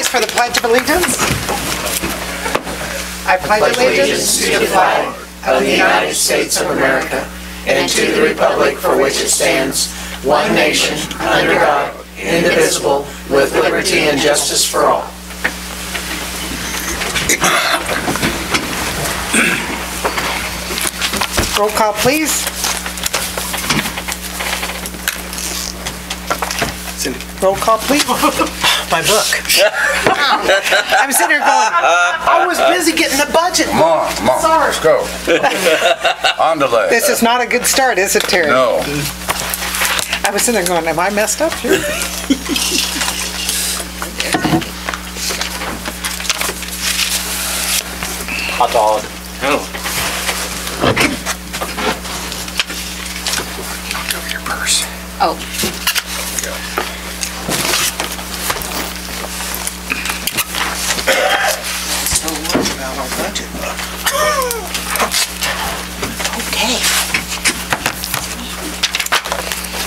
rise for the Pledge of Allegiance. I pledge allegiance to the flag of the United States of America and to the republic for which it stands, one nation, under God, indivisible, with liberty and justice for all. Roll call, please. Roll call, please. My book. I'm sitting here going, I was busy getting the budget. Come on, Sorry. let's go. On delay. This is not a good start, is it, Terry? No. I was sitting there going, am I messed up here? Hot dog. Your purse. Oh. So worried about our budget. Okay.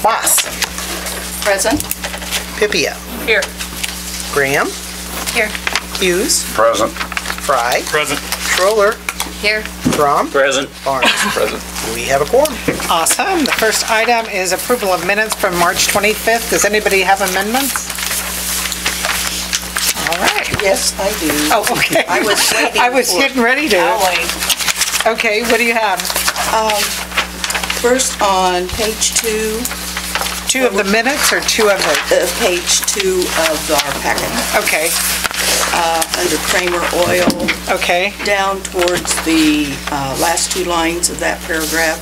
Boss. Present. Pipia. Here. Graham. Here. Hughes. Present. Fry. Present. Schroller. Here. Crom. Present. Barnes. Present. We have a quorum. Awesome. The first item is approval of minutes from March 25th. Does anybody have amendments? All right. Yes, I do. Oh, okay. I was waiting I was for- getting ready to. I'll wait. Okay, what do you have? First on page 2, Two of the minutes or two of the? page 2 of our packet, Okay, under Kramer Oil, okay, down towards the last 2 lines of that paragraph.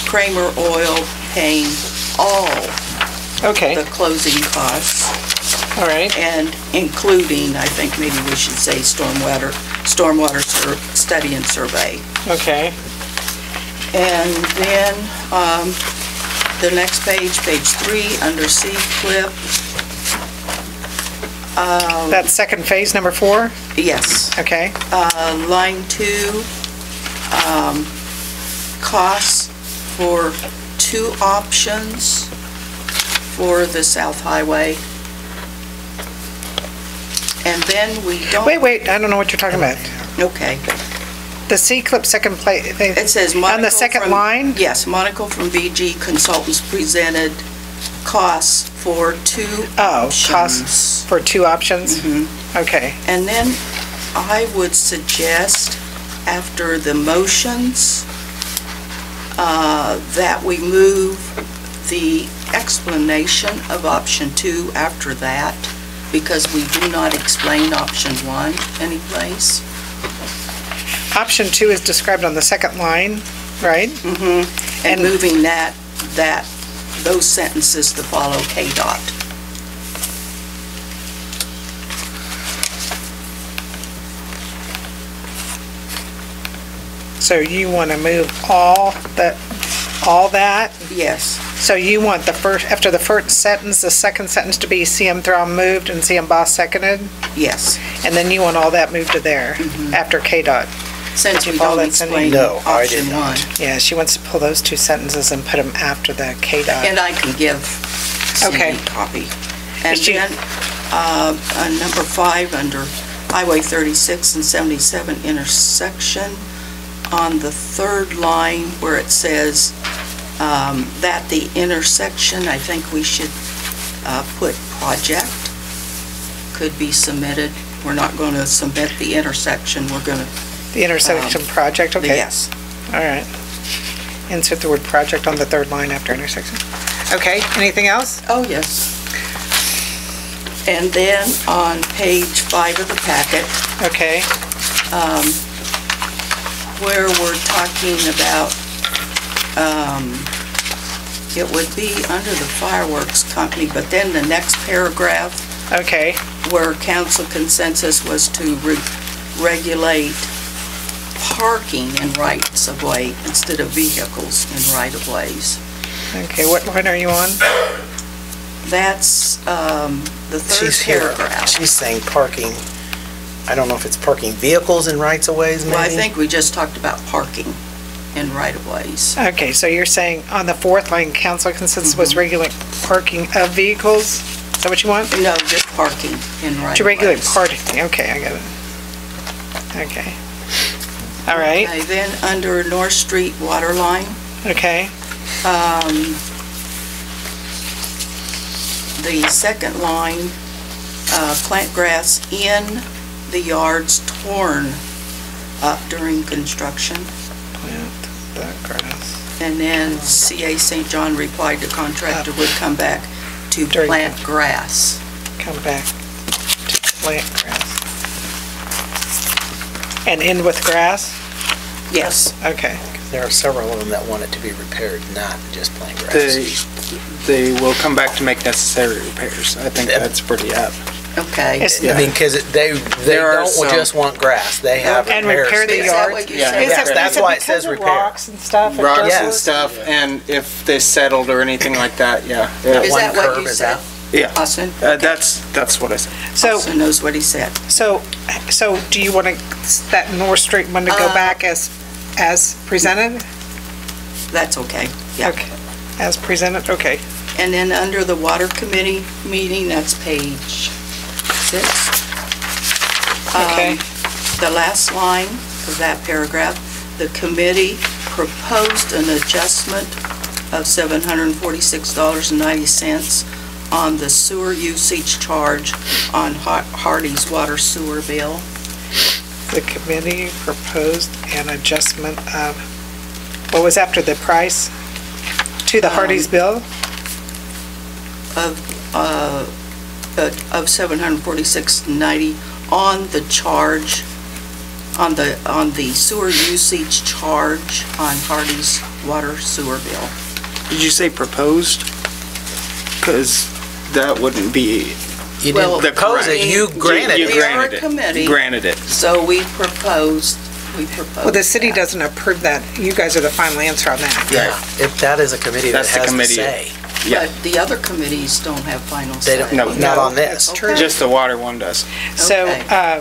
Kramer Oil paying all okay, the closing costs, all right, and including, I think maybe we should say stormwater study and survey. okay. And then, the next page, page 3, under C-clip, That's second phase, number 4? yes, Okay, line 2, costs for 2 options for the South Highway. And then we don't... wait, I don't know what you're talking about. Okay. The C-clip second plate, It says Monaco on the second from- line? Yes, Monaco from VG Consultants presented costs for 2 Oh, options. costs for 2 options? Okay, And then I would suggest, after the motions, that we move the explanation of option 2 after that, because we do not explain option 1 anyplace. option 2 is described on the second line, right? And And- moving those sentences to follow KDOT. So you want to move all that? Yes, So you want the first, after the first sentence, the second sentence to be CM Throm moved and CM Boss seconded? yes. And then you want all that moved to there, after KDOT? Since we Paul, don't that's in- explain No, I option did 1. not. Yeah, she wants to pull those 2 sentences and put them after the KDOT. And I can give Okay. Cindy a copy. And Is she- then, on number 5, under Highway 36 and 77 intersection, on the 3rd line where it says that the intersection, I think we should put project, could be submitted. We're not going to submit the intersection, we're going to, The intersection project, okay. yes. All right. Insert the word project on the 3rd line after intersection. Okay, anything else? Oh, yes. And then on page 5 of the packet, Okay, where we're talking about, it would be under the fireworks company, but then the next paragraph, okay, where council consensus was to regulate parking in rights of way instead of vehicles in right of ways. okay, what line are you on? That's the 3rd She's here. paragraph. She's saying parking. I don't know if it's parking vehicles in rights of ways, maybe? Well, I think we just talked about parking in right of ways. Okay, so you're saying on the 4th line, council consensus was regulate parking of vehicles? Is that what you want? No, just parking in right To regulate of ways. parking, okay, I got it. Okay. All right, Okay, then under North Street water line, okay, the second line, plant grass in the yards torn up during construction. plant the grass. And then CA St. John replied the contractor would come back to During plant grass. Come back to plant grass. And end with grass? Yes. Okay. There are several of them that want it to be repaired, not just plain grass. They will come back to make necessary repairs. I think that's pretty apt. Okay. It's- I mean, because they There are don't some- just want grass, they have And repairs. repair the Is that yards? what you Yeah. said? Is Yes, it- that's is it why it because says of repair. rocks and stuff? It Rocks does and look- stuff, and if they settled or anything like that, yeah. Is One that what curve you is said? out. Yeah. Austin? That's what I said. So, Austin knows what he said. so do you want that North Street one to go back as presented? That's okay. Yeah. Okay, as presented, okay. And then under the water committee meeting, that's page 6. Okay. The last line of that paragraph, the committee proposed an adjustment of $746.90 on the sewer usage charge on Hardy's water sewer bill. The committee proposed an adjustment of, what was after the price? To the Hardee's bill? Of $746.90 on the charge, on the sewer usage charge on Hardy's water sewer bill. Did you say proposed? Because that wouldn't be You Well, didn't propose it, you granted You it. We are granted a it. committee. Granted it. So we proposed Well, the city that. doesn't approve that. You guys are the final answer on that. Yeah, that is a committee that That's the has the committee. say. Yeah. But the other committees don't have final They say. don't, No. not on this. That's true. Just the water one does. So, Okay.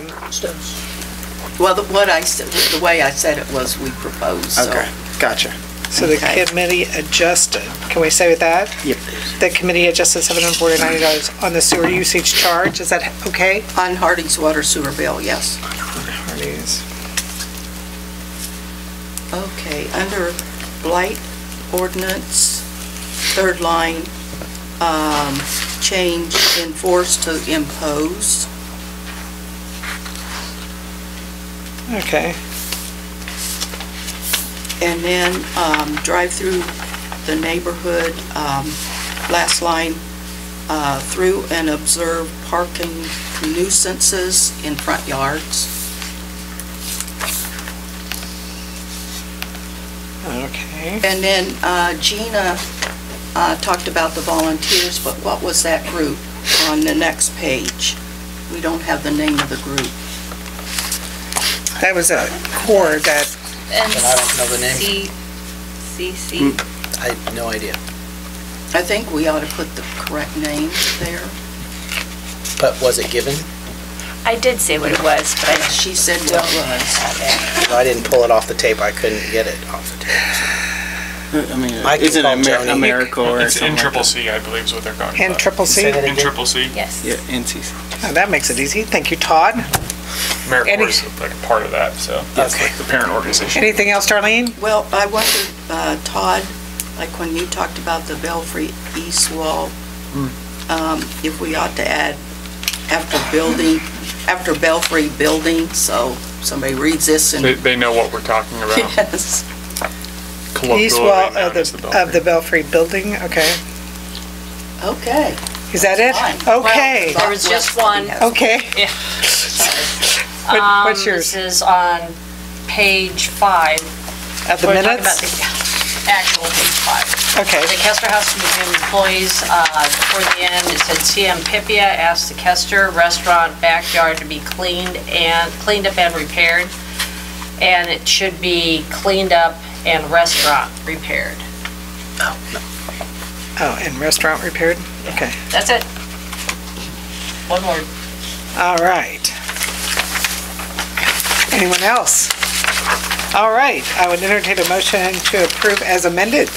Well, the way I said it was we proposed, so. Okay, gotcha. so the Okay. committee adjusted, can we say with that? Yep. The committee adjusted $749 on the sewer usage charge, is that okay? On Hardy's water sewer bill, yes. Hardee's. Okay, under blight ordinance, third line, change enforce to impose. Okay, And then drive through the neighborhood, last line, through and observe parking nuisances in front yards. okay. And then Gina talked about the volunteers, but what was that group on the next page? We don't have the name of the group. That was a core that, But I don't know the name. CC. I have no idea. I think we ought to put the correct name there. But was it given? I did say what it was, but I She said what it was. If I didn't pull it off the tape, I couldn't get it off the tape. I mean, I can isn't call it Joni. a miracle or It's something in like triple that? C, I believe is what they're going and for. triple C? Say that In again? triple C, yes. Yeah, NCC. Oh, that makes it easy. Thank you, Todd. AmeriCorps is like a part of that, so that's Okay. like the parent organization. Anything else, Darlene? Well, I wondered, Todd, like when you talked about the Belfry East Wall, if we ought to add after Belfry building, so somebody reads this and, They know what we're talking about. yes. East wall Colloquially known as of the Belfry building, okay. Okay. Is that it? Fine. Okay, There was just one. okay. What's yours? This is on page 5. Of the We're talking about minutes? the actual page 5. Okay, The Kester House Museum employees, before the end, it said CM Pipia asked the Kester restaurant backyard to be cleaned up and repaired. And it should be cleaned up and restaurant repaired. oh, and restaurant repaired? Okay, That's it. One word. all right. Anyone else? All right, I would entertain a motion to approve as amended.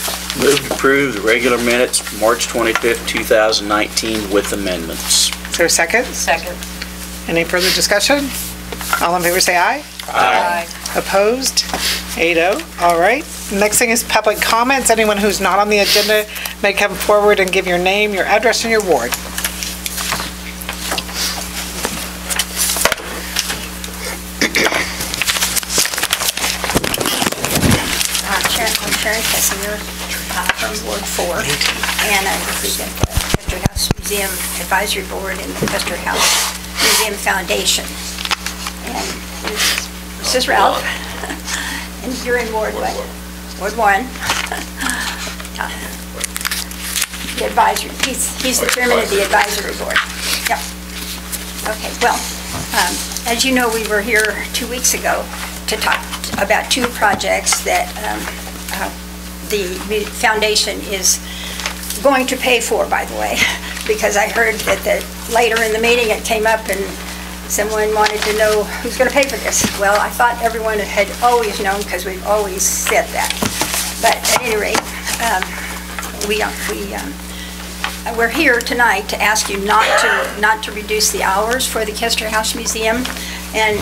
Move to approve the regular minutes, March 25th, 2019, with amendments. Is there a second? Second. Any further discussion? All in favor say aye. Aye. Opposed? 8-0. All right. Next thing is public comments. Anyone who's not on the agenda may come forward and give your name, your address, and your ward. I'm Sharon Kessinger from Ward 4, and I represent the Custer House Museum Advisory Board and the Custer House Museum Foundation. And this is Ralph, and you're in Ward what? Ward 1. The advisory, he's the chairman of the advisory board. Yep. Okay, well, as you know, we were here 2 weeks ago to talk about 2 projects that the foundation is going to pay for, by the way, because I heard that later in the meeting it came up and someone wanted to know who's going to pay for this. Well, I thought everyone had always known because we've always said that. But at any rate, we're here tonight to ask you not to reduce the hours for the Custer House Museum. And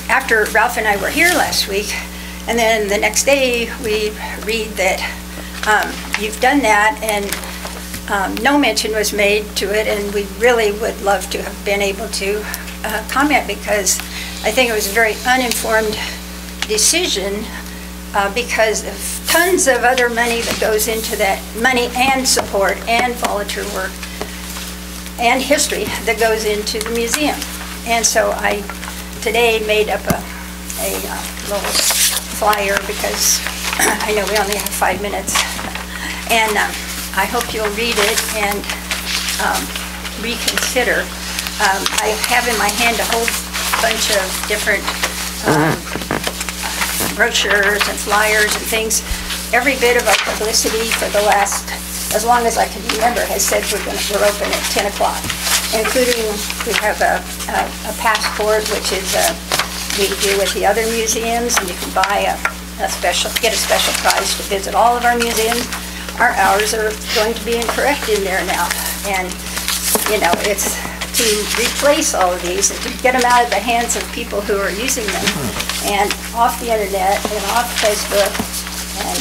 after Ralph and I were here last week, and then the next day we read that you've done that, and no mention was made to it, and we really would love to have been able to comment, because I think it was a very uninformed decision because of tons of other money that goes into that, money and support and volunteer work and history that goes into the museum. And so I today made up a little flyer, because I know we only have 5 minutes, and I hope you'll read it and reconsider. I have in my hand a whole bunch of different brochures and flyers and things. Every bit of our publicity for the last, as long as I can remember, has said we're open at 10 o'clock, including we have a passport, which is we do with the other museums, and you can buy get a special price to visit all of our museums. Our hours are going to be incorrect in there now, and you know, it's to replace all of these and to get them out of the hands of people who are using them and off the internet and off Facebook. And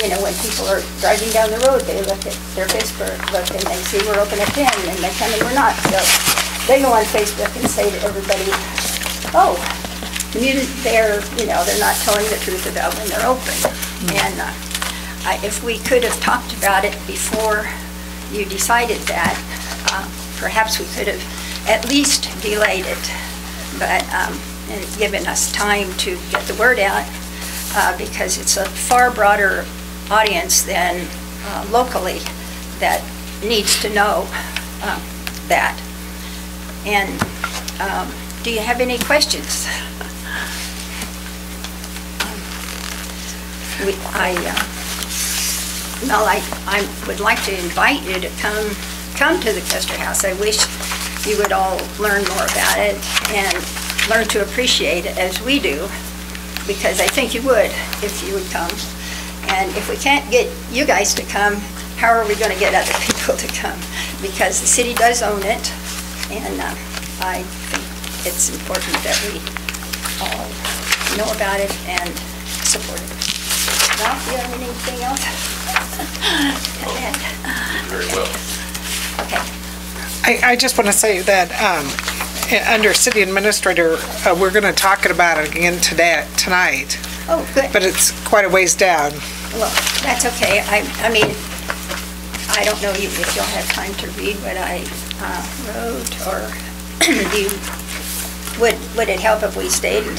you know, when people are driving down the road, they look at their Facebook and they see we're open at 10, and they come and we're not. So they go on Facebook and say to everybody, oh, they're not telling the truth about when they're open. And if we could have talked about it before you decided that, perhaps we could have at least delayed it, but and given us time to get the word out, because it's a far broader audience than locally that needs to know that. And do you have any questions? I would like to invite you to come to the Custer House. I wish you would all learn more about it and learn to appreciate it as we do, because I think you would if you would come. And if we can't get you guys to come, how are we going to get other people to come? Because the city does own it, and I think it's important that we all know about it and support it. Ralph, do you have anything else? Very well. Okay. I just want to say that under city administrator, we're going to talk about it again tonight, Oh, good. but it's quite a ways down. Well, that's okay. I mean, I don't know if you'll have time to read what I wrote, or would it help if we stayed?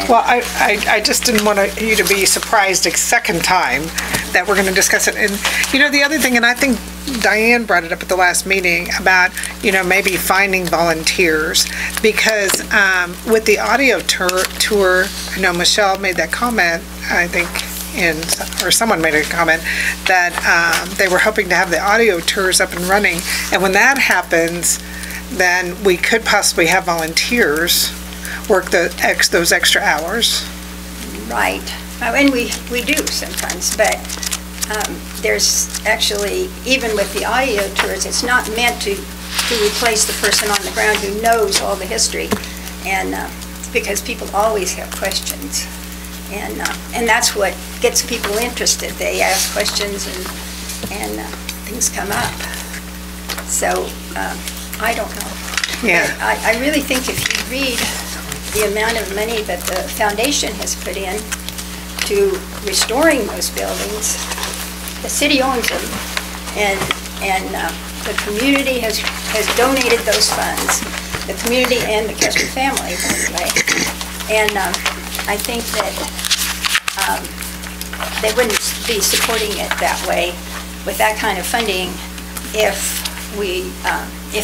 Well, I just didn't want you to be surprised a second time that we're going to discuss it. And, you know, the other thing, and I think Diane brought it up at the last meeting about, you know, maybe finding volunteers, because with the audio tour, I know Michelle made that comment, I think, or someone made a comment, that they were hoping to have the audio tours up and running. And when that happens, then we could possibly have volunteers work those extra hours. Right. And we do sometimes, but there's actually, even with the audio tours, it's not meant to to replace the person on the ground who knows all the history. And because people always have questions. And that's what gets people interested. They ask questions and things come up. So, I don't know. Yeah. I really think if you read the amount of money that the foundation has put in to restoring those buildings, the city owns them, and the community has donated those funds, the community and the Kester family, by the way. And I think that they wouldn't be supporting it that way with that kind of funding if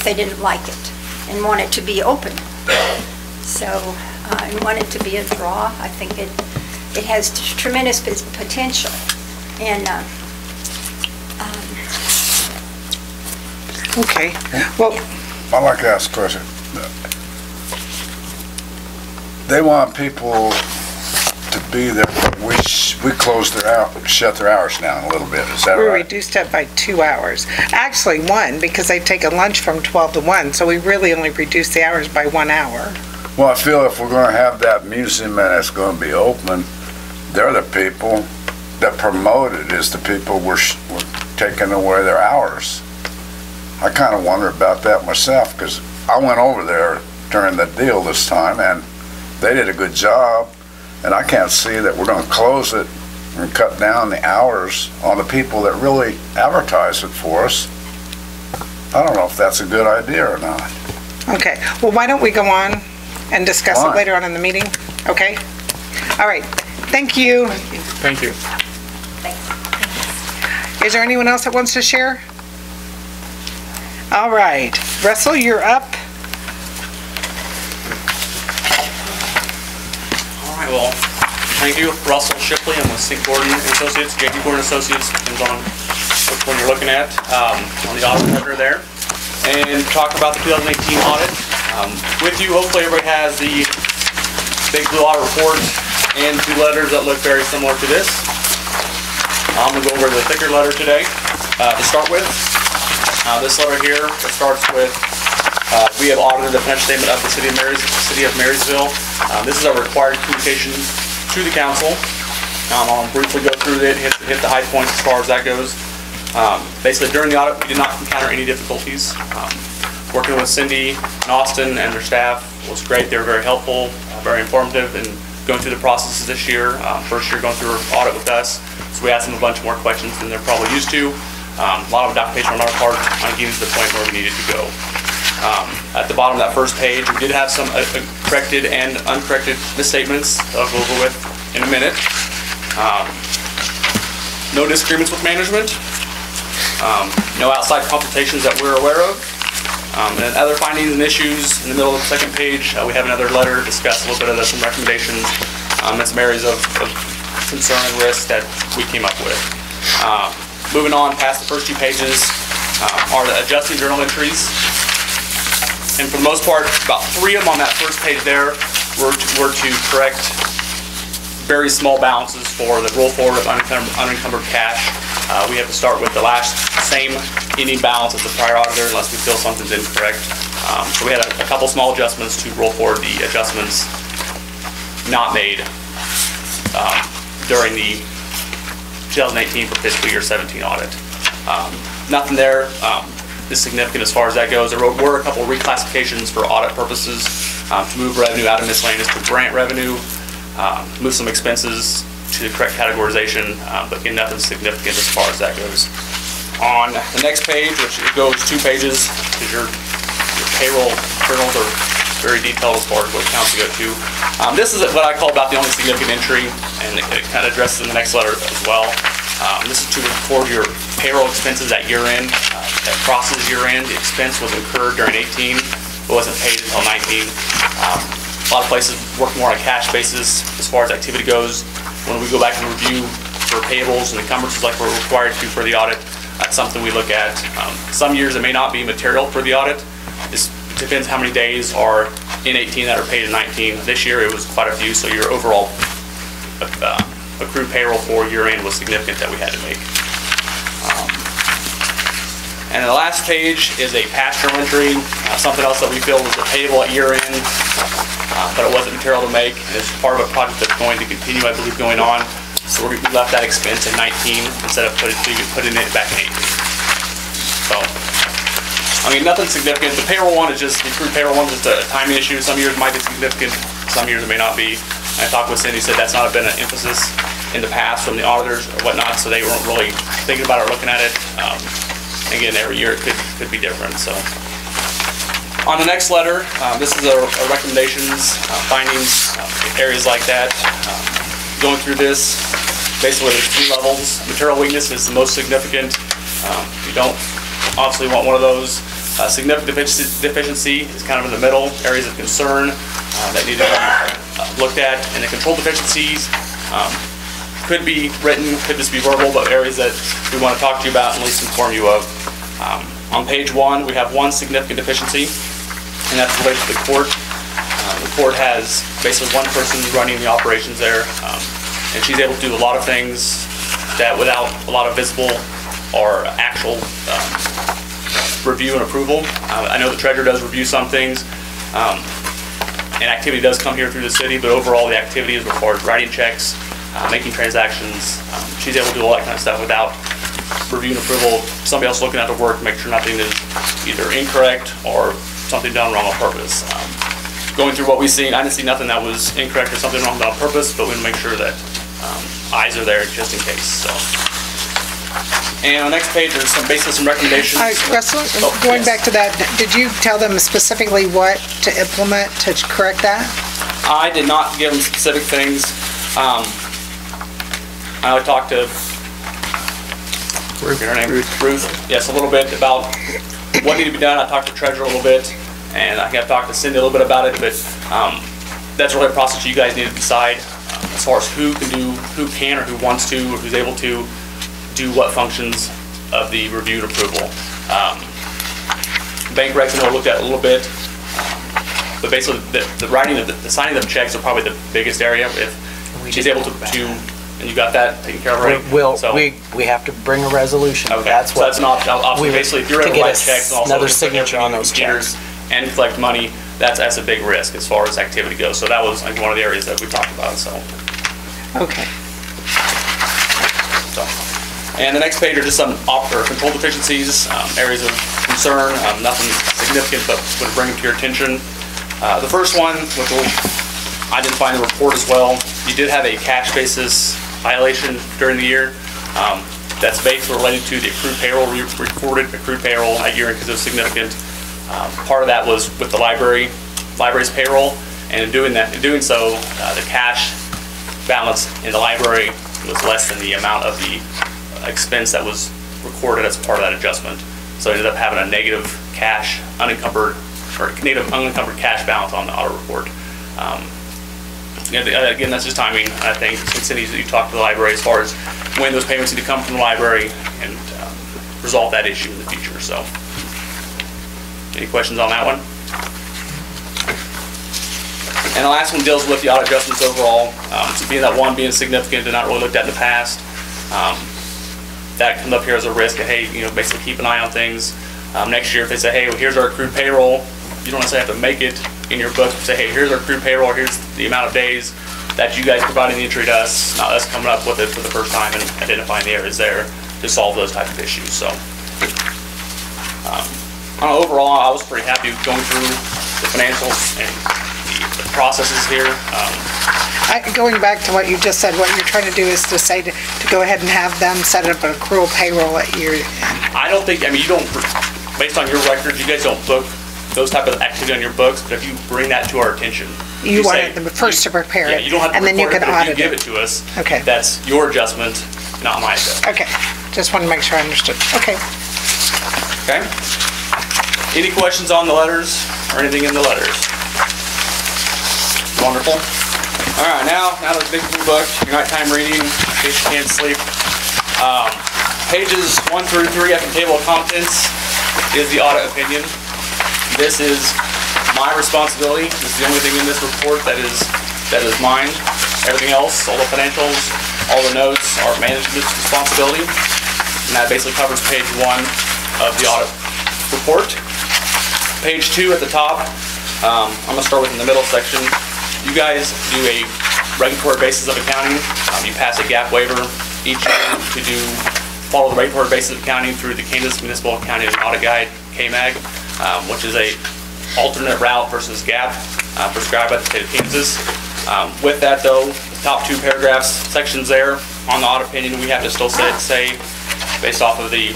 they didn't like it and want it to be open. So, and want it to be a draw. I think it has tremendous potential. And Okay, well, I'd like to ask a question. They want people to be there, but we closed shut their hours down a little bit, is that we right? reduced it by 2 hours. Actually, 1, because they take a lunch from 12 to 1, so we really only reduced the hours by 1 hour. Well, I feel if we're gonna have that museum and it's gonna be open, they're the people that promote it, is the people we're taking away their hours. I kinda wonder about that myself, because I went over there during the deal this time, and they did a good job, and I can't see that we're gonna close it and cut down the hours on the people that really advertise it for us. I don't know if that's a good idea or not. Okay, well, why don't we go on and discuss it Fine. later on in the meeting? Okay? All right, thank you. Thank you. Is there anyone else that wants to share? All right, Russell, you're up. All right, well, thank you. Russell Shipley, I'm with St. Gordon Associates, J.P. Gordon Associates, depends on which one you're looking at, on the audit partner there. And talk about the 2018 audit. With you, hopefully everybody has the big blue audit report and 2 letters that look very similar to this. I'm gonna go over the thicker letter today to start with. This letter here, it starts with, we have audited the financial statement of the City of Marysville. This is our required communication to the council. I'll briefly go through it, hit the high points as far as that goes. Basically, during the audit, we did not encounter any difficulties. Working with Cindy and Austin and their staff was great. They were very helpful, very informative in going through the processes this year. First year going through an audit with us, so we asked them a bunch more questions than they're probably used to. A lot of documentation on our part on getting to the point where we needed to go. At the bottom of that first page, we did have some corrected and uncorrected misstatements that I'll go over with in a minute. No disagreements with management. No outside consultations that we're aware of. And other findings and issues, in the middle of the second page, we have another letter to discuss a little bit of some recommendations and some areas of concern and risk that we came up with. Moving on past the first 2 pages are the adjusting journal entries. And for the most part, about 3 of them on that first page there were to correct very small balances for the roll forward of unencumbered cash. We have to start with the last same ending balance as the prior auditor unless we feel something's incorrect. So we had a couple small adjustments to roll forward the adjustments not made during the 2018 for fiscal year 17 audit. Nothing there is significant as far as that goes. There were a couple reclassifications for audit purposes to move revenue out of miscellaneous to grant revenue, move some expenses to the correct categorization, but again, nothing significant as far as that goes. On the next page, which it goes 2 pages, because your payroll journals are very detailed as far as what accounts to go to. This is what I call about the only significant entry, and it kind of addresses in the next letter as well. This is to record your payroll expenses at year-end. That crosses year-end. The expense was incurred during 18, but wasn't paid until 19. A lot of places work more on a cash basis as far as activity goes. When we go back and review for payables and encumbrances like we're required to for the audit, that's something we look at. Some years it may not be material for the audit. This depends how many days are in 18 that are paid in 19. This year it was quite a few, so your overall accrued payroll for year end was significant that we had to make. And the last page is a pasture entry, something else that we feel was payable at year end, but it wasn't material to make. And it's part of a project that's going to continue, I believe, going on. So we left that expense in 19 instead of putting it back in 18. So, I mean, nothing significant. The payroll one is just, the accrued payroll one is just a timing issue. Some years might be significant, some years it may not be. I talked with Cindy, said that's not been an emphasis in the past from the auditors or whatnot, so they weren't really thinking about it or looking at it. Again, every year it could be different. So, on the next letter, this is our recommendations, findings, areas like that. Going through this, basically there's 3 levels. Material weakness is the most significant. You don't obviously want one of those. Significant deficiency is kind of in the middle. Areas of concern that need to be looked at. And the control deficiencies could be written, could just be verbal, but areas that we want to talk to you about and at least inform you of. On page 1, we have one significant deficiency, and that's related to the court. The court has basically one person running the operations there, and she's able to do a lot of things that without a lot of visible or actual review and approval. I know the treasurer does review some things, and activity does come here through the city, but overall the activity is as far as writing checks, making transactions. She's able to do all that kind of stuff without review and approval. Somebody else looking at the work, make sure nothing is either incorrect or something done wrong on purpose. Going through what we've seen, I didn't see nothing that was incorrect or something wrong on purpose, but we want to make sure that eyes are there just in case. So. And on the next page, there's basically some recommendations. Russell, going back to that, did you tell them specifically what to implement to correct that? I did not give them specific things. I talked to Ruth. Yes, a little bit about what needed to be done. I talked to the treasurer a little bit, and I have talked to Cindy a little bit about it, but that's really a process you guys need to decide as far as who can or who wants to or who's able to do what functions of the review and approval. Bank recs I know looked at a little bit, but basically the writing of the signing of checks are probably the biggest area. If she's able to and you got that taken care of already? We have to bring a resolution. Okay, that's so that's an option. Basically, if you're able to write checks and also another signature on those checks and collect money, that's a big risk as far as activity goes. So that was like one of the areas that we talked about. So. Okay. So. And the next page are just some control deficiencies, areas of concern, nothing significant, but would bring them to your attention. The first one, which I didn't find the report as well, you did have a cash basis violation during the year. That's basically related to the accrued payroll, recorded accrued payroll at year end because it was significant. Part of that was with the library's payroll, and in doing so, the cash balance in the library was less than the amount of the expense that was recorded as part of that adjustment. So I ended up having a negative cash unencumbered cash balance on the audit report. Again, that's just timing. I think since you talked to the library as far as when those payments need to come from the library and resolve that issue in the future. So, any questions on that one? And the last one deals with the audit adjustments overall. So being that one being significant and not really looked at in the past, that comes up here as a risk. Hey, basically keep an eye on things. Next year, if they say, hey, well, here's our accrued payroll, you don't necessarily have to make it in your book. Say, hey, here's our accrued payroll, here's the amount of days that you guys providing the entry to us, not us coming up with it for the first time and identifying the areas there to solve those types of issues. So, overall, I was pretty happy going through the financials and the processes here. Going back to what you just said, what you're trying to do is to say to go ahead and have them set up an accrual payroll at year end. I don't think, you don't, based on your records, you guys don't book those type of activity on your books, but if you bring that to our attention. You want them first to prepare it. Yeah, you don't have to and then you can audit it. If you give it to us, okay. That's your adjustment, not my adjustment. Okay, just want to make sure I understood. Okay. Okay. Any questions on the letters or anything in the letters? Wonderful. All right, now the big blue book, your nighttime reading, in case you can't sleep. Pages 1 through 3 at the table of contents is the audit opinion. This is my responsibility. This is the only thing in this report that is mine. Everything else, all the financials, all the notes are management's responsibility. And that basically covers page 1 of the audit report. Page 2 at the top, I'm going to start with in the middle section. You guys do a regulatory basis of accounting. You pass a GAAP waiver each year to follow the regulatory basis of accounting through the Kansas Municipal Accounting and Audit Guide, KMAG, which is a alternate route versus GAAP prescribed by the state of Kansas. With that though, the top 2 paragraphs, sections there on the audit opinion, we have to still say based off of the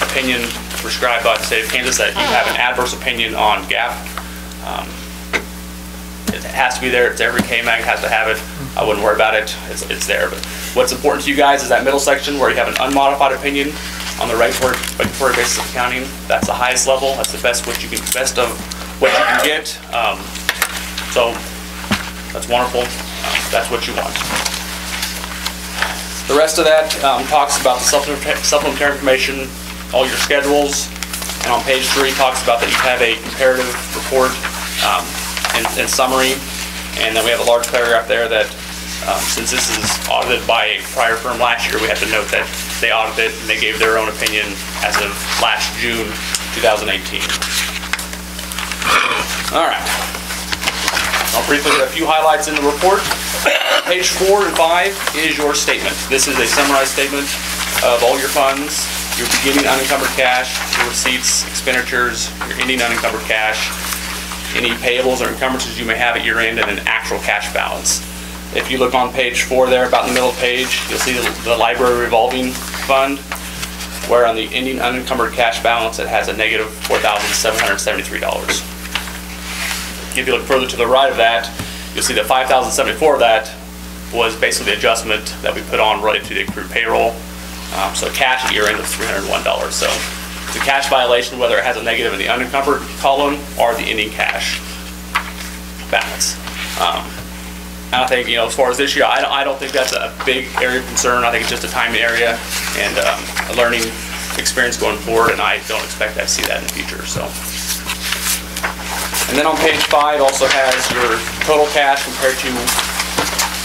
opinion prescribed by the state of Kansas that you have an adverse opinion on GAAP. It has to be there. It's every KMAG has to have it. I wouldn't worry about it. It's there. But what's important to you guys is that middle section where you have an unmodified opinion on the regulatory basis of accounting. That's the highest level. That's the best of what you can get. So that's wonderful. That's what you want. The rest of that talks about the supplementary information, all your schedules, and on page 3 talks about that you have a comparative report and summary, and then we have a large paragraph there that since this is audited by a prior firm last year, we have to note that they audited and they gave their own opinion as of last June 2018. All right. I'll briefly hit a few highlights in the report. Page 4 and 5 is your statement. This is a summarized statement of all your funds, your beginning unencumbered cash, your receipts, expenditures, your ending unencumbered cash, any payables or encumbrances you may have at your end, and an actual cash balance. If you look on page 4 there, about in the middle of the page, you'll see the library revolving fund, where on the ending unencumbered cash balance it has a negative $4,773. If you look further to the right of that, you'll see that $5,074 of that was basically the adjustment that we put on related to the accrued payroll. So cash at year end was $301. So it's a cash violation whether it has a negative in the unencumbered column or the ending cash balance. And I think, as far as this year, I don't think that's a big area of concern. I think it's just a timing area and a learning experience going forward, and I don't expect to see that in the future. So. And then on page 5 also has your total cash compared to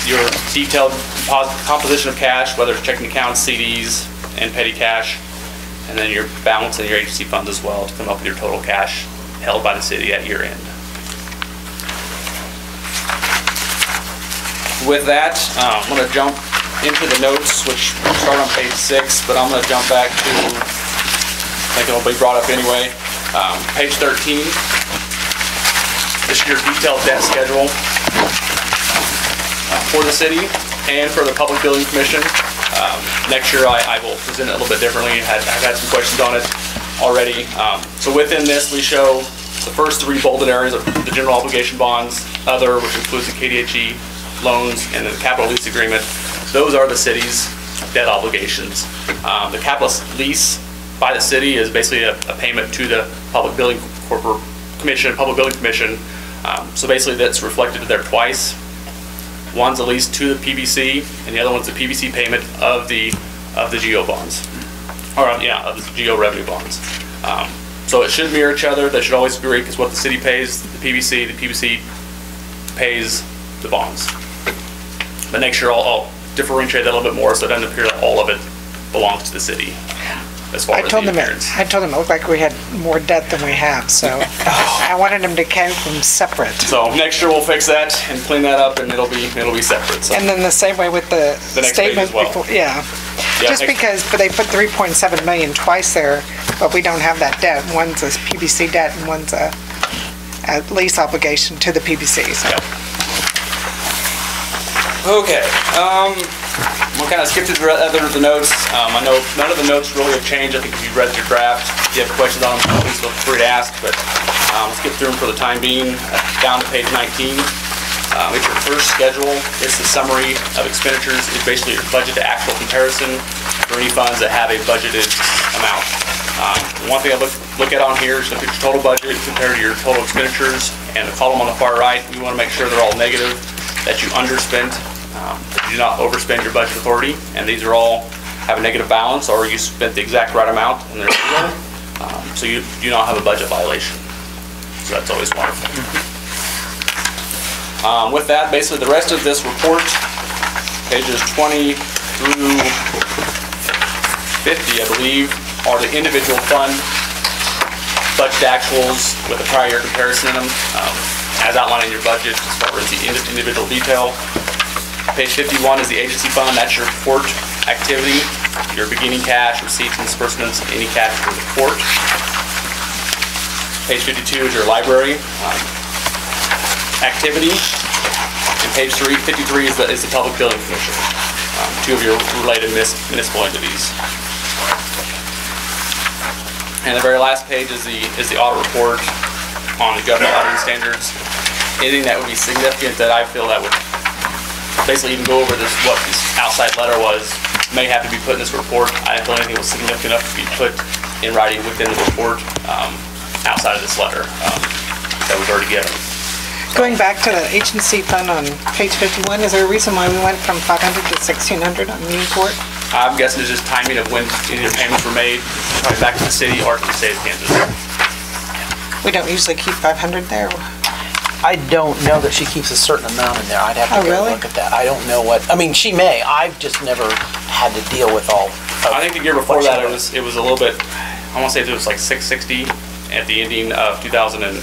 your detailed composition of cash, whether it's checking accounts, CDs, and petty cash, and then your balance in your agency funds as well to come up with your total cash held by the city at year end. With that, I'm going to jump into the notes, which start on page 6, but I'm going to jump back to, I think it'll be brought up anyway, page 13. This is your detailed debt schedule for the city and for the Public Building Commission. Next year I will present it a little bit differently. I've had some questions on it already. So within this we show the first 3 bolded areas of the general obligation bonds, other, which includes the KDHE loans and the capital lease agreement. Those are the city's debt obligations. The capital lease by the city is basically a payment to the Public Building Commission. So basically that's reflected there twice. One's a lease to the PBC, and the other one's the PBC payment of the GO bonds, or of the GO revenue bonds. So it should mirror each other. They should always agree, because what the city pays the PBC pays the bonds. But next year I'll differentiate that a little bit more so it doesn't appear that all of it belongs to the city. As far as the appearance. I told them it looked like we had more debt than we have, so I wanted them to count them separate. So next year we'll fix that and clean that up, and it'll be separate. So. And then the same way with the next statement page as well. before, just because they put 3.7 million twice there, but we don't have that debt. One's a PBC debt and one's a lease obligation to the PBC. So. Yep. Okay. We'll kind of skip through the notes. I know none of the notes really have changed. I think if you read your draft, if you have questions on them, please feel free to ask. But we'll skip through them for the time being. Down to page 19. It's your first schedule. It's the summary of expenditures. It's basically your budget to actual comparison for any funds that have a budgeted amount. One thing I look at on here is look at your total budget compared to your total expenditures, and the column on the far right, we want to make sure they're all negative, that you underspent. That you do not overspend your budget authority, and these are all have a negative balance, or you spent the exact right amount and they're zero. So you do not have a budget violation. So that's always wonderful. With that, basically the rest of this report, pages 20 through 50, I believe, are the individual fund budget actuals with a prior year comparison in them, as outlined in your budget as far as the individual detail. Page 51 is the agency fund. That's your report activity, your beginning cash, receipts and disbursements, any cash for the court. Page 52 is your library activity. And page 53 is the Public Building Commission, two of your related municipal entities. And the very last page is the audit report on the government auditing standards. Anything that would be significant that I feel that would basically even go over this, what this outside letter was, may have to be put in this report. I didn't feel anything was significant enough to be put in writing within the report outside of this letter that we've already given. Going back to the agency fund on page 51, is there a reason why we went from 500 to 1,600 on the report? I'm guessing it's just timing of when any of the payments were made, probably back to the city or to the state of Kansas. We don't usually keep 500 there. I don't know that she keeps a certain amount in there. I'd have to Oh, go really? look at that. I don't know what, I mean, she may. I've just never had to deal with all of I think the year before what she that, does. it was a little bit, I want to say it was like 660 at the ending of 2016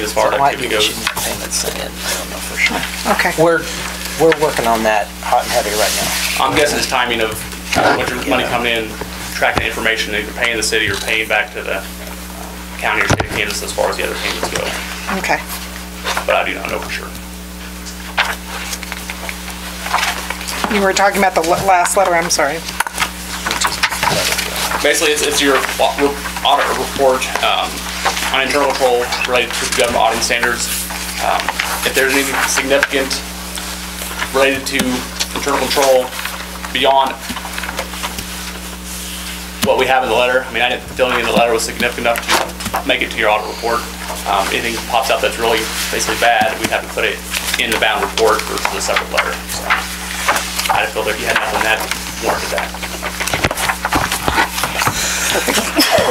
as far as It might be activity that goes. she didn't have payments sent in. I don't know for sure. Okay. We're working on that hot and heavy right now. I'm guessing it's timing of when your money coming in, tracking information, either paying the city or paying back to the county or state of Kansas as far as the other payments go. Okay. But I do not know for sure. You were talking about the last letter, I'm sorry. Basically, it's your audit report on internal control related to the government auditing standards. If there's anything significant related to internal control beyond what we have in the letter, I mean, I didn't feel anything in the letter was significant enough to make it to your audit report. Anything pops up that's really basically bad, we'd have to put it in the bound report versus a separate letter. So I didn't feel that you had nothing that warranted that.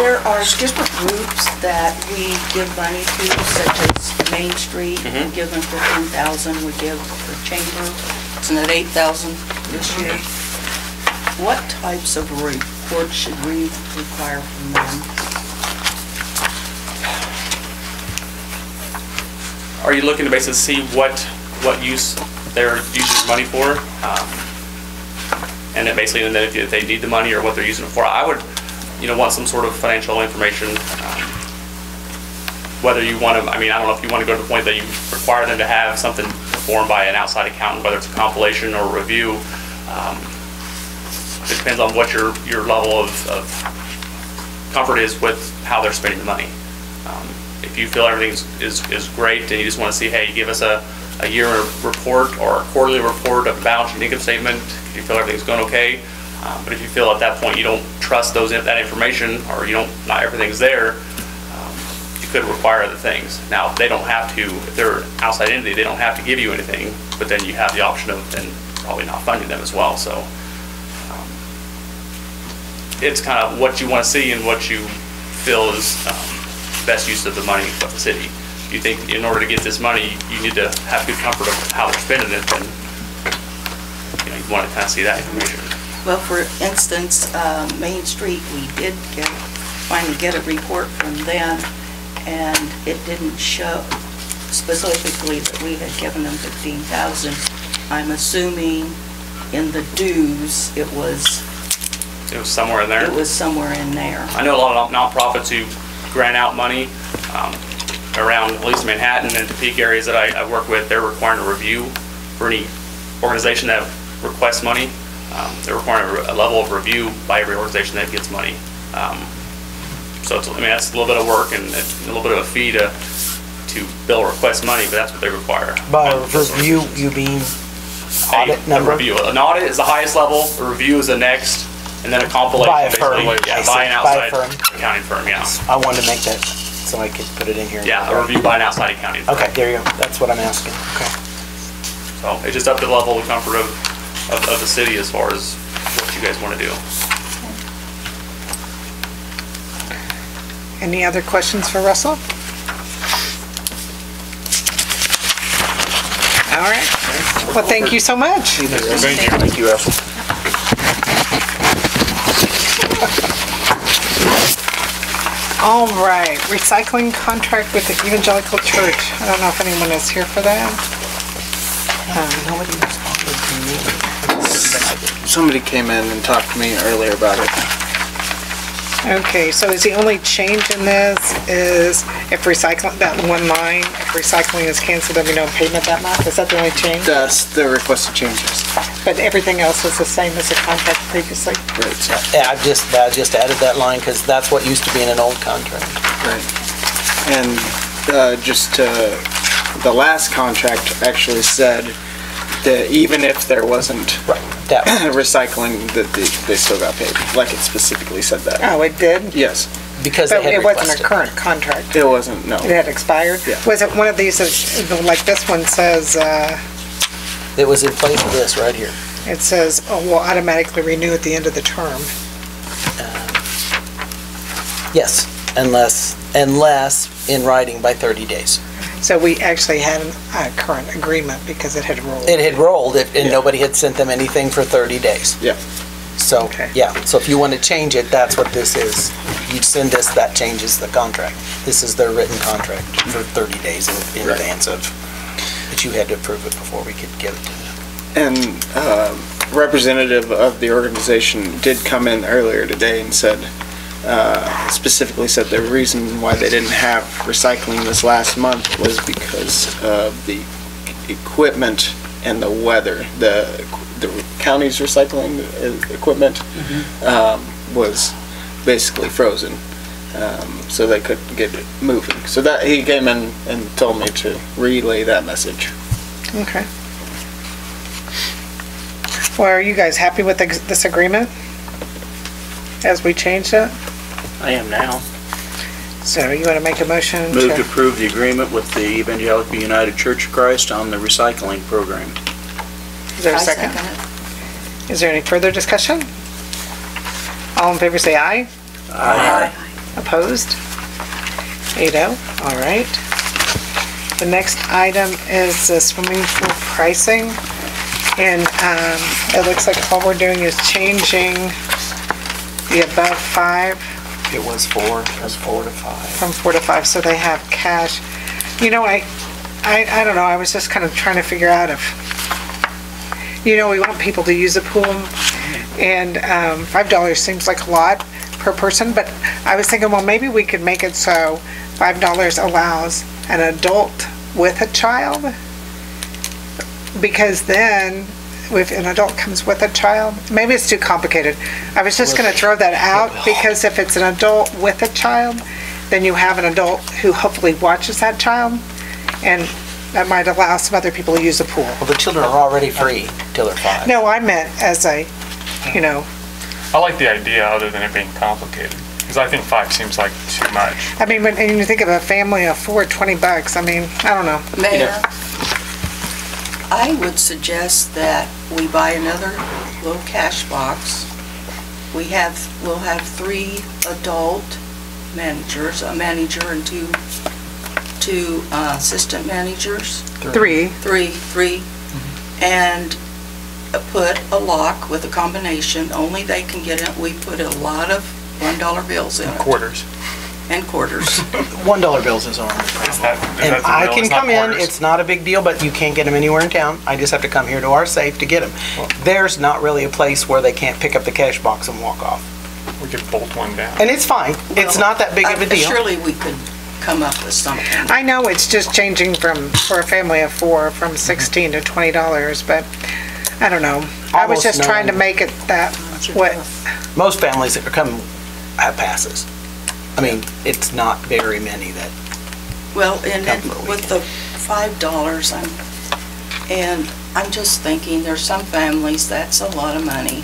There are different groups that we give money to, such as Main Street, we give them 15,000, we give the chamber, it's at 8,000 this year. What types of reports should we require from them? Are you looking to basically see what use they're using the money for? And then basically, and then if they need the money or what they're using it for, I would, want some sort of financial information. Whether you want to, I mean, I don't know if you want to go to the point that you require them to have something performed by an outside accountant, whether it's a compilation or a review. It depends on what your level of comfort is with how they're spending the money. If you feel everything is great and you just want to see, hey, give us a year report or a quarterly report of balance sheet income statement, if you feel everything's going okay. But if you feel at that point you don't trust that information, or not everything's there, you could require other things. Now, they don't have to, if they're an outside entity, they don't have to give you anything, but then you have the option of then probably not funding them as well. So it's kind of what you want to see and what you feel is best use of the money of the city. If you think in order to get this money, you need to have good comfort of how they're spending it, then you want to kind of see that information. Well, for instance, Main Street, we did finally get a report from them, and it didn't show specifically that we had given them 15,000. I'm assuming in the dues, it was somewhere in there. It was somewhere in there. I know a lot of nonprofits who grant out money around, at least Manhattan and the peak areas that I work with. They're requiring a review for any organization that requests money. They're requiring a level of review by every organization that gets money. So it's, that's a little bit of work and a little bit of a fee to bill request money, but that's what they require. By review, you mean audit number? A review. An audit is the highest level, a review is the next, and then a compilation. By a firm. Yeah, by an outside accounting firm, yeah. I wanted to make that so I could put it in here. Yeah, a review by an outside accounting firm. Okay, there you go. That's what I'm asking. Okay. So it's just up to the level of comfort of the city as far as what you guys want to do. Any other questions for Russell? All right. Well, thank you so much. Thank you, Russell. All right, recycling contract with the Evangelical Church. I don't know if anyone is here for that. Nobody responded to me. Somebody came in and talked to me earlier about it. Okay, so is the only change in this is if recycling, that one line, if recycling is canceled, there'll be no payment that month? Is that the only change? That's the requested changes. But everything else is the same as the contract previously? Right. Yeah, I just added that line because that's what used to be in an old contract. Right. And the last contract actually said that even if there wasn't That recycling, that they still got paid. Like it specifically said that. Oh, it did? Yes. because But they had it wasn't a requested. current contract? It wasn't, no. It had expired? Yeah. Was it one of these, like this one says, It was in place of this right here. it says, oh, will automatically renew at the end of the term? Yes, unless in writing by 30 days. So we actually had a current agreement because it had rolled. It had rolled and Yeah. nobody had sent them anything for 30 days. Yeah. So, Okay. yeah, so if you want to change it, that's what this is. You send this, that changes the contract. This is their written contract for 30 days in Right. advance of, but you had to approve it before we could give it to them. And representative of the organization did come in earlier today and said, specifically said the reason why they didn't have recycling this last month was because of the equipment and the weather. The county's recycling equipment was basically frozen, so they couldn't get it moving. So that he came in and told me to relay that message. Okay. Well, are you guys happy with this agreement as we changed it? I am now. So you want to make a motion Move to to, approve the agreement with the Evangelical United Church of Christ on the recycling program. is there a I second? second it. Is there any further discussion? All in favor say aye. Aye. Opposed? 8-0, all right. The next item is the swimming pool pricing. And it looks like all we're doing is changing the above 5 It was 4 to 5. from 4 to 5, so they have cash. You know, I don't know, I was just kind of trying to figure out if, you know, we want people to use the pool, and $5 seems like a lot per person, but I was thinking, well, maybe we could make it so $5 allows an adult with a child, because then if an adult comes with a child, maybe it's too complicated. I was just gonna throw that out, because if it's an adult with a child, then you have an adult who hopefully watches that child, and that might allow some other people to use the pool. Well, the children are already free till they're 5. No, I meant as a, you know, I like the idea other than it being complicated, because I think 5 seems like too much. I mean, when you think of a family of 4, $20, I mean, I don't know. Mayor, I would suggest that we buy another little cash box. We'll have 3 adult managers, a manager and two assistant managers. 3, 3, and put a lock with a combination, only they can get it. We put a lot of $1 bills in it. Quarters. And quarters. $1 bills is on. Is that And the I bill? can It's not come in, quarters? it's not a big deal, but you can't get them anywhere in town. I just have to come here to our safe to get them. There's not really a place where they can't pick up the cash box and walk off. We could bolt one down. And it's fine. It's not that big of a deal. Surely we could come up with something. I know it's just changing for a family of 4, from $16 to $20, but I don't know. I was Almost just trying to none. make it that, what, Most families that are coming have passes. I mean, it's not very many that, Well, and Come then for a with the $5, I'm just thinking, there's some families, that's a lot of money.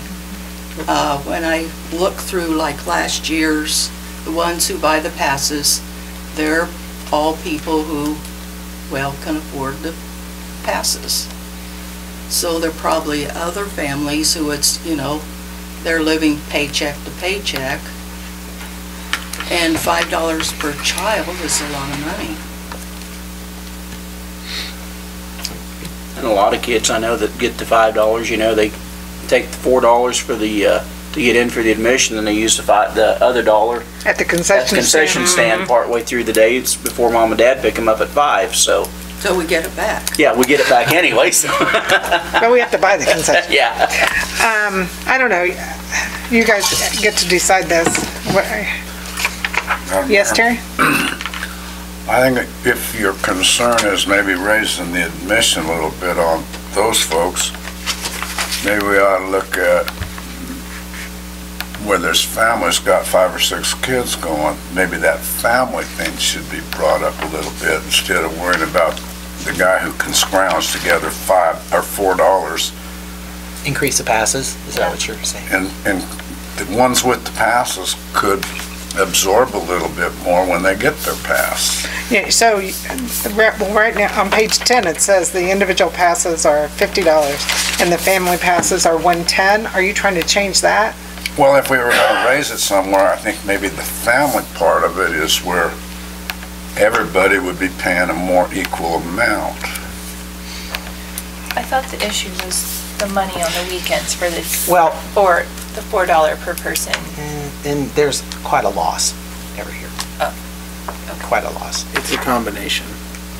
When I look through like last year's, the ones who buy the passes, they're all people who, well, can afford the passes. So there are probably other families who it's, you know, they're living paycheck to paycheck. And $5 per child is a lot of money. And a lot of kids I know that get the $5, you know, they take the $4 for the, to get in for the admission, then they use the other $1 At the at the concession concession stand. stand partway through the day. It's before Mom and Dad pick them up at 5, so, So we get it back. yeah, we get it back anyway, so, But we have to buy the concession. yeah. I don't know. You guys get to decide this. Yes, Terry? I think if your concern is maybe raising the admission a little bit on those folks, maybe we ought to look at where there's families got 5 or 6 kids going, maybe that family thing should be brought up a little bit instead of worrying about the guy who can scrounge together $5 or $4. Increase the passes, is that what you're saying? And the ones with the passes could absorb a little bit more when they get their pass. Yeah, so, well, right now, on page 10, it says the individual passes are $50 and the family passes are $110. Are you trying to change that? Well, if we were going to raise it somewhere, I think maybe the family part of it is where everybody would be paying a more equal amount. I thought the issue was the money on the weekends for the, Well, for the $4 per person. and there's quite a loss every year. Oh, Quite a loss. It's a combination,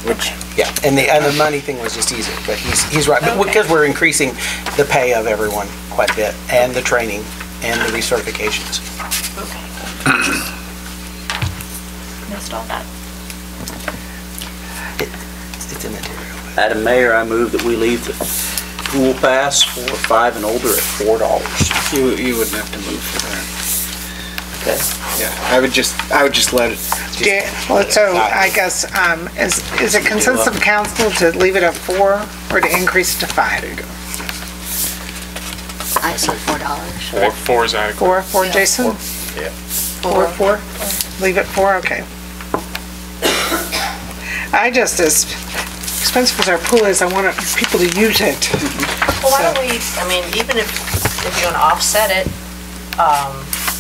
which, Yeah, and the money thing was just easier, but he's right, Okay. because we're increasing the pay of everyone quite a bit, and the training, and the recertifications. Okay. Missed all that. It's immaterial. Madam Mayor, I move that we leave the pool pass for 5 and older at $4. you wouldn't have to move for that. Okay. Yeah, I would just let it. Yeah, well, so I guess, is it consensus of council to leave it at 4 or to increase it to 5? There you go. I say $4. I think 4 is adequate. 4, Jason? Yeah. 4? Leave it 4, okay. I just, as expensive as our pool is, I want people to use it. Well, why don't we, I mean, even if you want to offset it,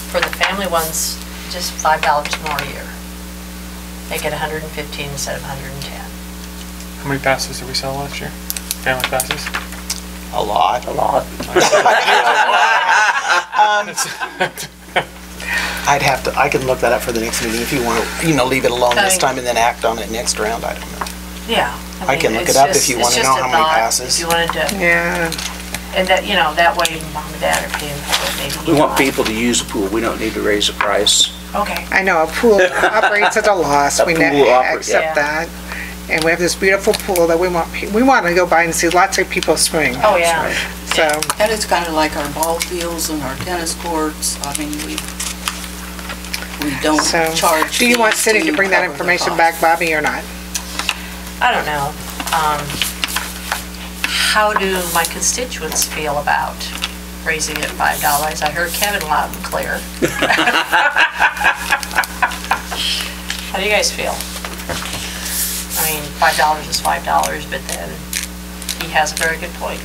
for the family ones, just $5 more a year. Make it 115 instead of 110. How many passes did we sell last year? Family passes? A lot. A lot. I can look that up for the next meeting if you want to, leave it alone this Okay. time and then act on it next round, I don't know. Yeah. I can mean, look it's it up if just- you wanna it's just know a how many thought, passes. If you wanted to, Yeah. and that, that way mom and dad are paying for it, maybe. We want people to use the pool. We don't need to raise the price. Okay. I know, a pool operates at a loss. A We pool operates, accept that. And we have this beautiful pool that we want to go by and see lots of people swim. Oh, yeah. So, And it's kind of like our ball fields and our tennis courts. I mean, we don't so, charge. do you want fees Cindy to bring that cover the information cost. back, Bobby, or not? I don't know. How do my constituents feel about raising it $5? I heard Kevin loud and clear. How do you guys feel? I mean, $5 is $5, but then he has a very good point.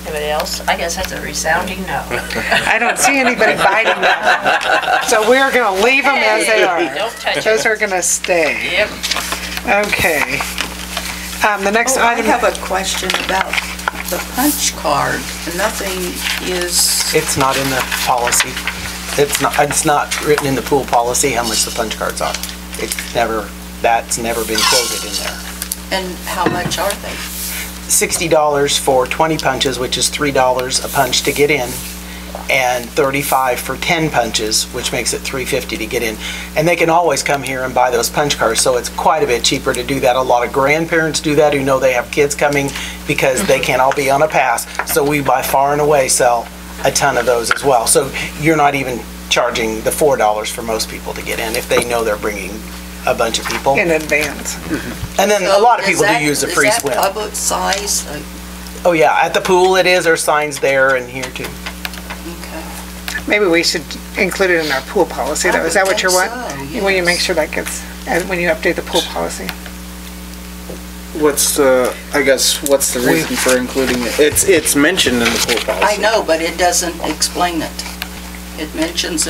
Anybody else? I guess that's a resounding no. I don't see anybody biting them. So we're going to leave them as they are. Don't touch Those it. are going to stay. Yep. Okay. The next I item. have a question about the punch card. Nothing is, It's not in the policy. It's not written in the pool policy how much the punch cards are. That's never been quoted in there. and how much are they? $60 for 20 punches, which is $3 a punch to get in, and $35 for 10 punches, which makes it $3.50 to get in. And they can always come here and buy those punch cards, so it's quite a bit cheaper to do that. A lot of grandparents do that who know they have kids coming because they can't all be on a pass. So we by far and away sell a ton of those as well. So you're not even charging the $4 for most people to get in if they know they're bringing a bunch of people. In advance. And then a lot of people do use the free Is swim. that public size? Oh yeah, at the pool it is. There's signs there and here too. Okay. Maybe we should include it in our pool policy, though. I Is that would what you think want? so, Will you yes. make sure that gets, when you update the pool policy? What's the reason for including it? It's mentioned in the pool policy. I know, but it doesn't explain it. It mentions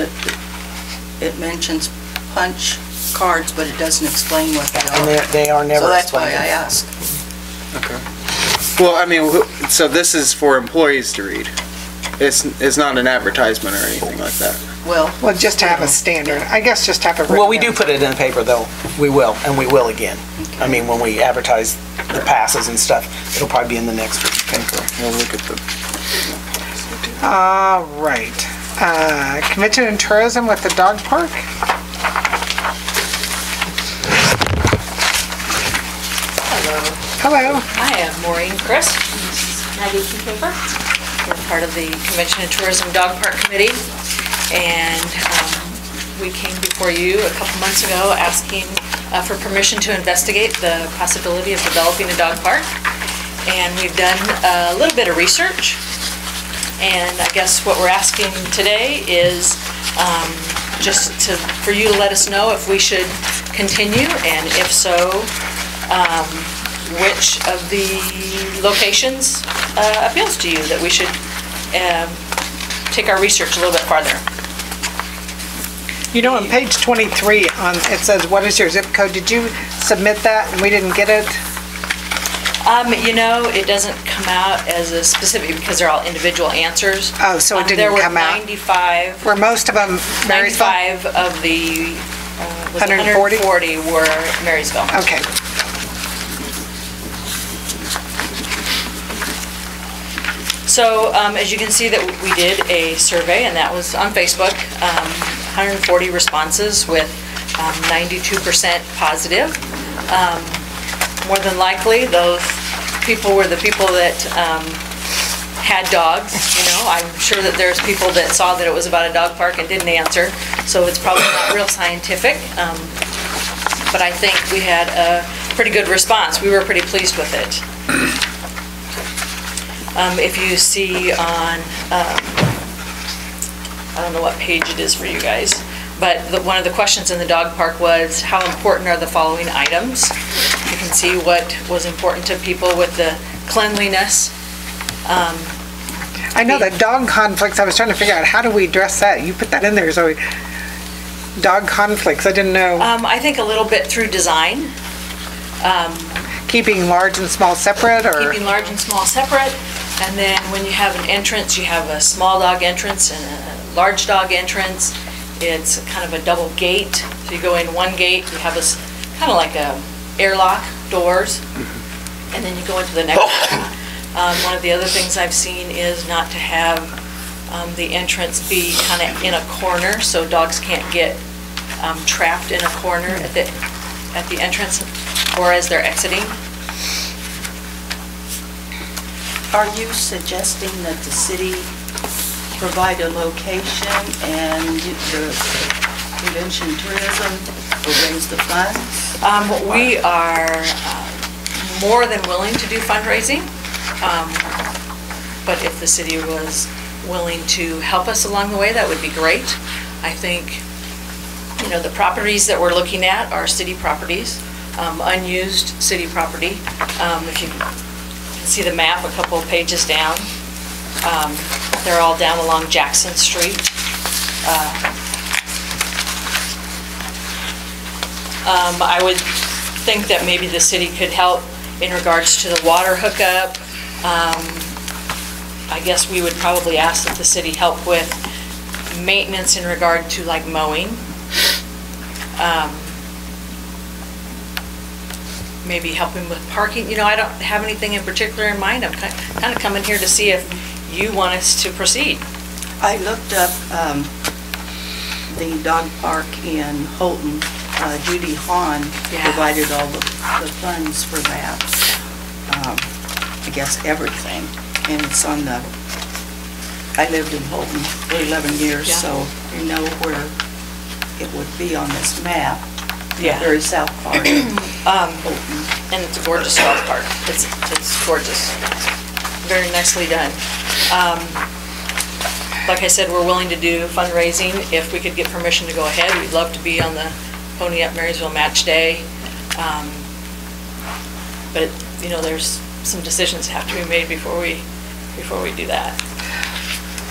mentions punch cards, but it doesn't explain what they And are. they are never So that's why explained. I asked. Okay. Well, I mean, so this is for employees to read. It's not an advertisement or anything like that. Well, just to have a standard, I guess just have a. Well, we do put it in the paper, though. We will, and we will again. I mean, when we advertise the passes and stuff, it'll probably be in the next week's paper. We'll look at the. All right. Convention and Tourism with the dog park? Hello. I am Maureen Chris. Maggie Kiefer. We're part of the Convention and Tourism Dog Park Committee. And we came before you a couple months ago asking for permission to investigate the possibility of developing a dog park. And we've done a little bit of research. And I guess what we're asking today is for you to let us know if we should continue, and if so, which of the locations appeals to you that we should take our research a little bit farther. You know, on page 23, it says, what is your zip code? Did you submit that and we didn't get it? You know, it doesn't come out as a specific, because they're all individual answers. Oh, so it didn't come out? There were 95. Were most of them Marysville? 95 of the 140? 140 were Marysville. Okay. So as you can see that we did a survey, and that was on Facebook, 140 responses with 92% positive. More than likely, those people were the people that had dogs. You know, I'm sure that there's people that saw that it was about a dog park and didn't answer, so it's probably not real scientific. But I think we had a pretty good response. We were pretty pleased with it. If you see on, I don't know what page it is for you guys, but one of the questions in the dog park was, how important are the following items? You can see what was important to people with the cleanliness. I know that dog conflicts, I was trying to figure out, how do we address that? You put that in there, so dog conflicts, I didn't know. I think a little bit through design. Keeping large and small separate, or? Keeping large and small separate, and then when you have an entrance, you have a small dog entrance and a large dog entrance. It's kind of a double gate. So you go in one gate, you have this kind of like a airlock doors, and then you go into the next one. One of the other things I've seen is not to have the entrance be kind of in a corner, so dogs can't get trapped in a corner at the entrance or as they're exiting. Are you suggesting that the city provide a location and the convention tourism will raise the funds? We are more than willing to do fundraising, but if the city was willing to help us along the way, that would be great. I think, you know, the properties that we're looking at are city properties, unused city property. If you can see the map a couple of pages down, they're all down along Jackson Street. I would think that maybe the city could help in regards to the water hookup. I guess we would probably ask that the city help with maintenance in regard to like mowing. Maybe helping with parking. You know, I don't have anything in particular in mind. I'm kind of coming here to see if you want us to proceed. I looked up the dog park in Holton. Judy Hahn provided all the funds for that. I guess everything. And it's on the, I lived in Holton for 11 years, so you know where it would be on this map. Yeah. Very south part. And it's a gorgeous dog park. It's gorgeous. Very nicely done. Like I said, we're willing to do fundraising if we could get permission to go ahead. We'd love to be on the Pony Up Marysville match day. But you know, there's some decisions have to be made before we do that.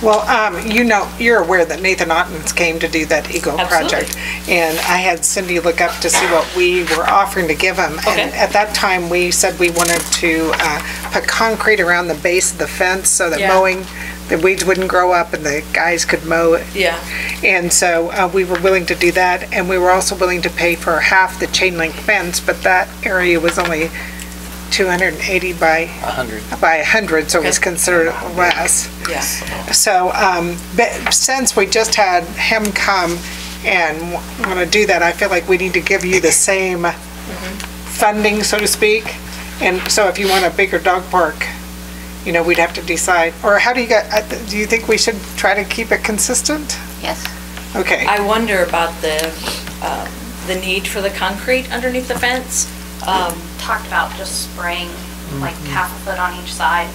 Well, you know, you're aware that Nathan Ottens came to do that Eagle project. And I had Cindy look up to see what we were offering to give him. Okay. And at that time, we said we wanted to put concrete around the base of the fence so that mowing, the weeds wouldn't grow up and the guys could mow it. Yeah. And so we were willing to do that, and we were also willing to pay for half the chain link fence, but that area was only 280 by 100, so it was considered less. Yeah. So, but since we just had him come and want to do that, I feel like we need to give you the same funding, so to speak. And so if you want a bigger dog park, you know, we'd have to decide. Or how do you do you think we should try to keep it consistent? Yes. Okay. I wonder about the need for the concrete underneath the fence. Talked about just spraying like half a foot on each side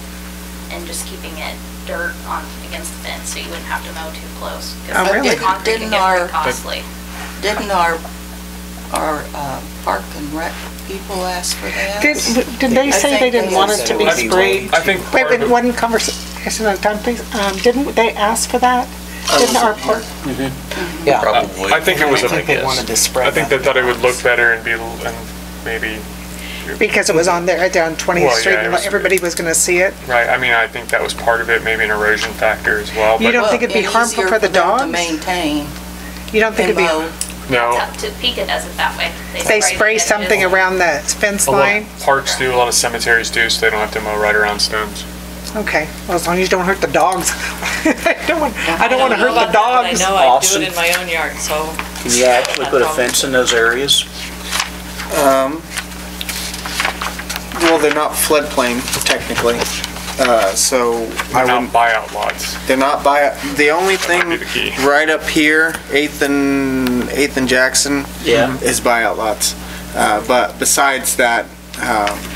and just keeping it dirt on against the fence so you wouldn't have to mow too close. Oh, really? Concrete can get very costly. Didn't our park and rec people ask for that? Did they say they didn't want it to be sprayed? I think part of it- one conversation at a time, please. Didn't they ask for that? Didn't our park? Yeah. Probably. I think it was, I think they wanted to spread I think they thought it would look better and maybe, Because it was on there, right there on 20th Well, Street, yeah, it and was- everybody was going to see it. right, I mean, I think that was part of it, maybe an erosion factor as well. You But don't think it'd be and harmful easier for the them dogs? To maintain You don't think and it'd be, mow. no, Topeka does it that way. they the spray edges. something around the fence a lot line? of parks do, a lot of cemeteries do, so they don't have to mow right around stones. Okay, well, as long as you don't hurt the dogs. I don't want to hurt know the about that, but dogs. I know I do Awesome. it in my own yard, so. Can you actually put a fence in those areas? Well, they're not floodplain technically, so They're I not wouldn't, buyout lots. they're not the only thing might be the key. right up here, 8th and Jackson Yeah. is buyout lots. But besides that,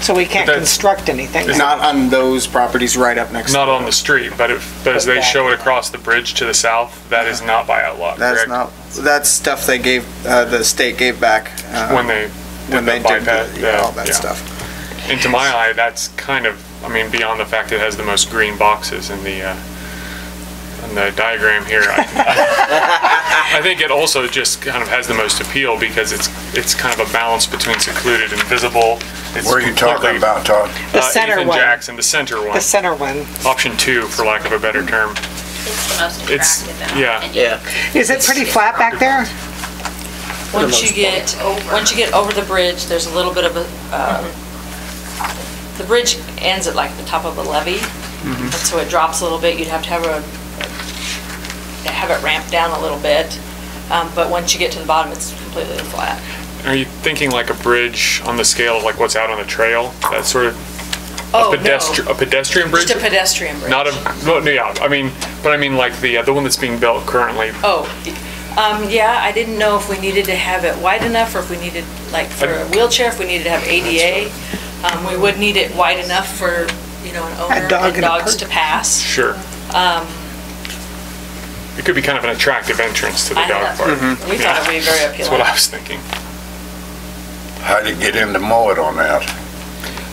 So we can't But that's- construct anything. not on those properties right up next to Not on the street, but as they show it across the bridge to the south, that is not buyout lot, That's correct? not, that's stuff they gave, the state gave back. When they when did they the did bypass, all that yeah. stuff. And to my eye, that's kind of, I mean, beyond the fact it has the most green boxes in the diagram here, I think it also just kind of has the most appeal because it's kind of a balance between secluded and visible. It's Where are you talking completely- about, Todd? The center 8th and one. Jackson, the center one. The center one. Option 2, for lack of a better term. It's the most It's, attractive in my yeah. opinion. Yeah. Is it pretty flat back there? Once you get over the bridge, there's a little bit of a, the bridge ends at like the top of a levee, and so it drops a little bit. You'd have to have it ramped down a little bit, but once you get to the bottom, it's completely flat. Are you thinking like a bridge on the scale of like what's out on the trail? That sort of Oh, a pedestrian bridge? Just a pedestrian bridge. Not a, no, yeah, I mean like the one that's being built currently. Oh, yeah, I didn't know if we needed to have it wide enough or if we needed, like, for a wheelchair, if we needed to have ADA. We would need it wide enough for, you know, an owner dog and and a dogs per- to pass. Sure. It could be kind of an attractive entrance to the dog park. We thought it would be very That's what I appealing. was thinking. How do you get in to mow it on that?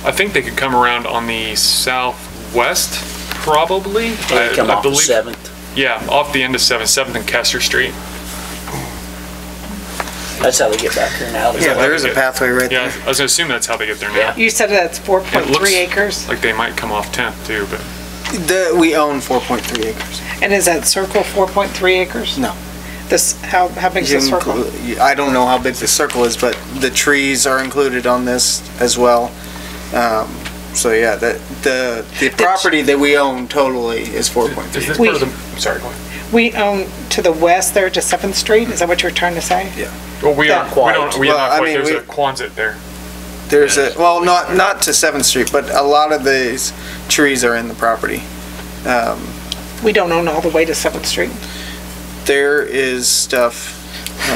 I think they could come around on the southwest, probably. They come I off the believe- 7th. Yeah, off the end of 7th and Kester Street. That's how they get back here now. Yeah, there is a pathway right Yeah, there. I was gonna assume that's how they get there now. You said that's It 4.3 looks acres? like they might come off 10th too, but We own 4.3 acres. And is that circle 4.3 acres? No. This, how big's the circle? I don't know how big the circle is, but the trees are included on this as well. So yeah, the property that we own totally is 4.3. is this We- part of the, I'm sorry, go ahead. We own to the west there to 7th Street? Is that what you're trying to say? Yeah. Well, we Not don't, quite. not Well, I quite, mean, there's we- a Quonset there. There's a, well, not to 7th Street, but a lot of these trees are in the property. We don't own all the way to 7th Street. There is stuff.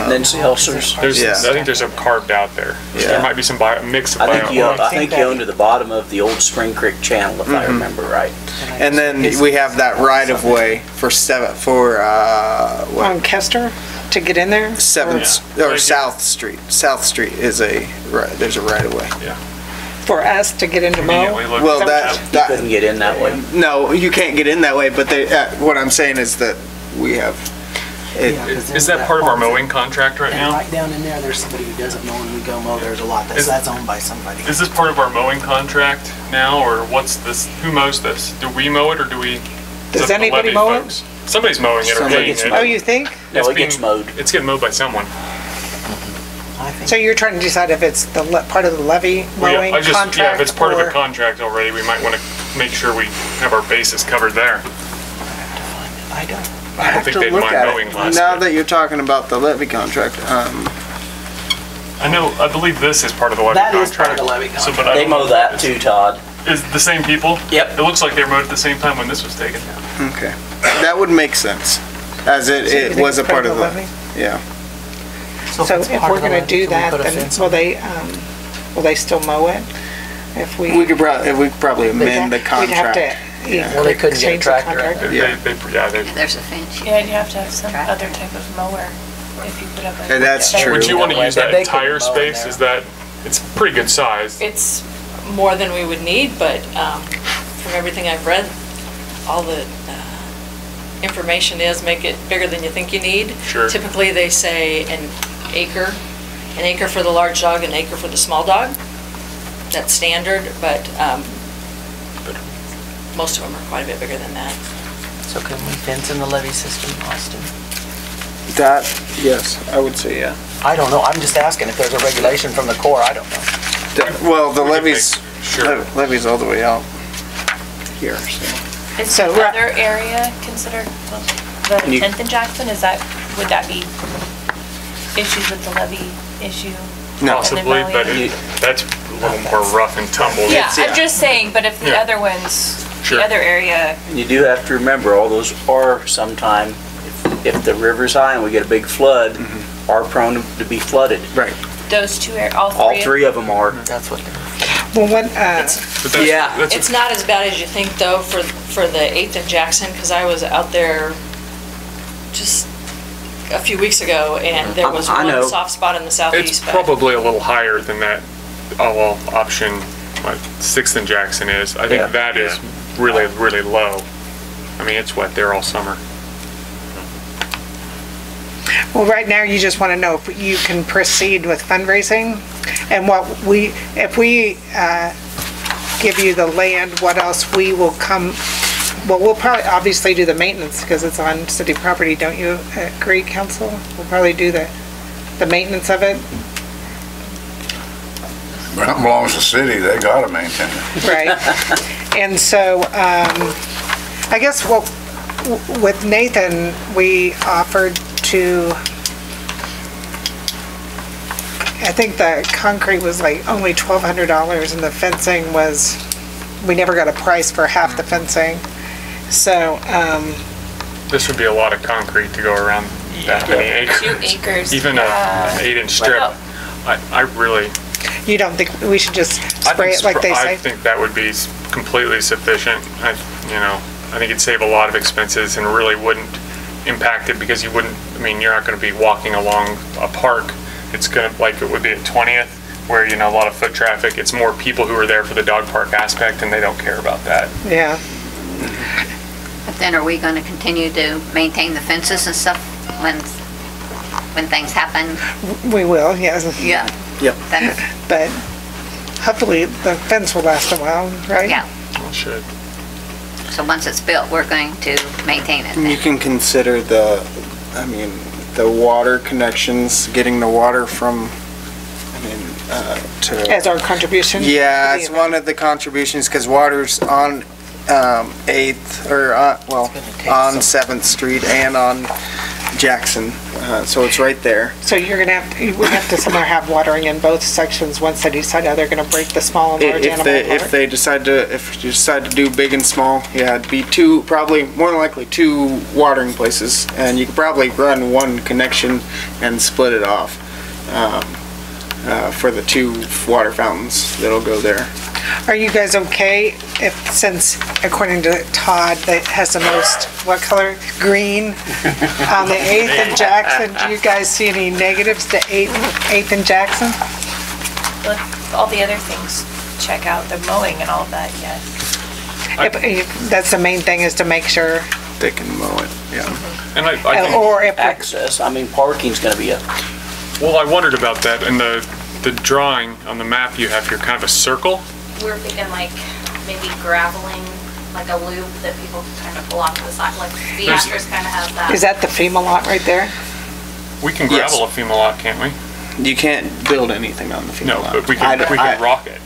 Nancy Helsers. There's, Yeah. I think there's some carved out there. Yeah. There might be some mix of I think bio. I think you own to the bottom of the old Spring Creek channel, if I remember right. And then we have that right of way for what? On Kester to get in there? 7th, or South Street. South Street is there's a right of way. For us to get into Mo? Immediately look Well, at You couldn't get in that way. No, you can't get in that way, but what I'm saying is that we have, Is that part of our mowing contract right And now? right down in there, there's somebody who doesn't mow, and we go mow, there's a lot, that's owned by somebody. Is this part of our mowing contract now, or what's this, who mows this? Do we mow it, or do we Does the anybody levy mow it? folks. Somebody's mowing it or Somebody paying gets it. Oh, you think? No, it gets mowed. It's getting mowed by someone. So you're trying to decide if it's the part of the levy Well, mowing yeah, contract? yeah, if it's part of a or- contract already, we might want to make sure we have our bases covered there. I don't. I don't think they'd mind mowing less. Now but- that you're talking about the levy contract, I believe this is part of the levy That contract. is part of the levy So, but I They don't mow know if that it's- too, Todd. Is the same people? Yep. It looks like they were mowed at the same time when this was taken. okay, that would make sense, as So you it think was a it's part of the, levy? yeah. So if we're gonna do that, then will they still mow it? If we. We could probably amend the We'd have contract. to. Yeah. Well, they couldn't get a change the tractor out contract. Yeah. There's a fence. Yeah, you have to have some other type of mower if you put up a. And that's true. Would you want to use that They could entire mow in space? there. Is that, it's pretty good size. It's more than we would need, but from everything I've read, all the information is make it bigger than you think you need. Sure. Typically, they say an acre for the large dog, an acre for the small dog. That's standard, but most of them are quite a bit bigger than that. So can we fence in the levy system, Austin? That, yes, I would say, yeah. I don't know, I'm just asking if there's a regulation from the Corps, I don't know. Well, the We could levies, make- Sure. levies all the way out here, so. Is So the we're- other area considered, the You- 10th and Jackson, would that be issues with the levy issue? No. Possibly, but that's a little more rough and tumble. Yeah, I'm just saying, but if the Yeah. other ones, Sure. the other area, And you do have to remember, all those are sometime, if the river's high and we get a big flood, are prone to be flooded. Right. those two, all three? All three of them are. That's what Well, when, But that's- Yeah. that's It's not as bad as you think, though, for the 8th and Jackson, because I was out there just a few weeks ago, and there was I know. one soft spot in the It's southeast. but- probably a little higher than that, option, what, 6th and Jackson is. I Yeah. think that is really, really low. I mean, it's wet there all summer. well, right now, you just want to know if you can proceed with fundraising, and if we give you the land, what else we will come, well, we'll probably obviously do the maintenance, because it's on city property, don't you agree, council? We'll probably do the maintenance of it, When it belongs to the city, they gotta maintain it. right? And so, I guess with Nathan, we offered to, I think the concrete was like only $1,200 and the fencing was, we never got a price for half the fencing. So, This would be a lot of concrete to go around that many acres. 2 acres. Even an 8-inch strip. Wow. I really, you don't think we should just I spray it like they I say? think that would be completely sufficient. I think it'd save a lot of expenses and really wouldn't impact it, because you're not gonna be walking along a park. It's gonna, like it would be at 20th, where, a lot of foot traffic. It's more people who are there for the dog park aspect, and they don't care about that. Yeah. But then are we going to continue to maintain the fences and stuff when things happen? We will, yes. Yeah. Yep. Then, But hopefully the fence will last a while, right? yeah. Well, it should. So once it's built, we're going to maintain it And you then. can consider the water connections, getting the water from, to. As our contribution? Yeah, to the it's event. one of the contributions, because water's on 8th, or, on 7th Street and on Jackson, so it's right there. So we have to somewhere have watering in both sections once they decide how they're gonna break the small and large animal If apart? you decide to do big and small, yeah, it'd be probably more than likely 2 watering places, and you could probably run one connection and split it off for the 2 water fountains that'll go there. Are you guys okay since according to Todd, that has the most, what color? Green on the 8th and Jackson? Do you guys see any negatives to 8th and Jackson? Let all the other things check out, the mowing and all of that, yes. That's the main thing, is to make sure, They can mow it, yeah. And I think, or if, Access, parking's gonna be well, I wondered about that. And the drawing on the map you have here, kind of a circle. We're thinking like maybe graveling like a loop that people can kind of pull off to the side, like the Astros kind of has that. Is that the FEMA lot right there? We can gravel a FEMA lot, can't we? You can't build anything on the FEMA No, lot. but we can rock it.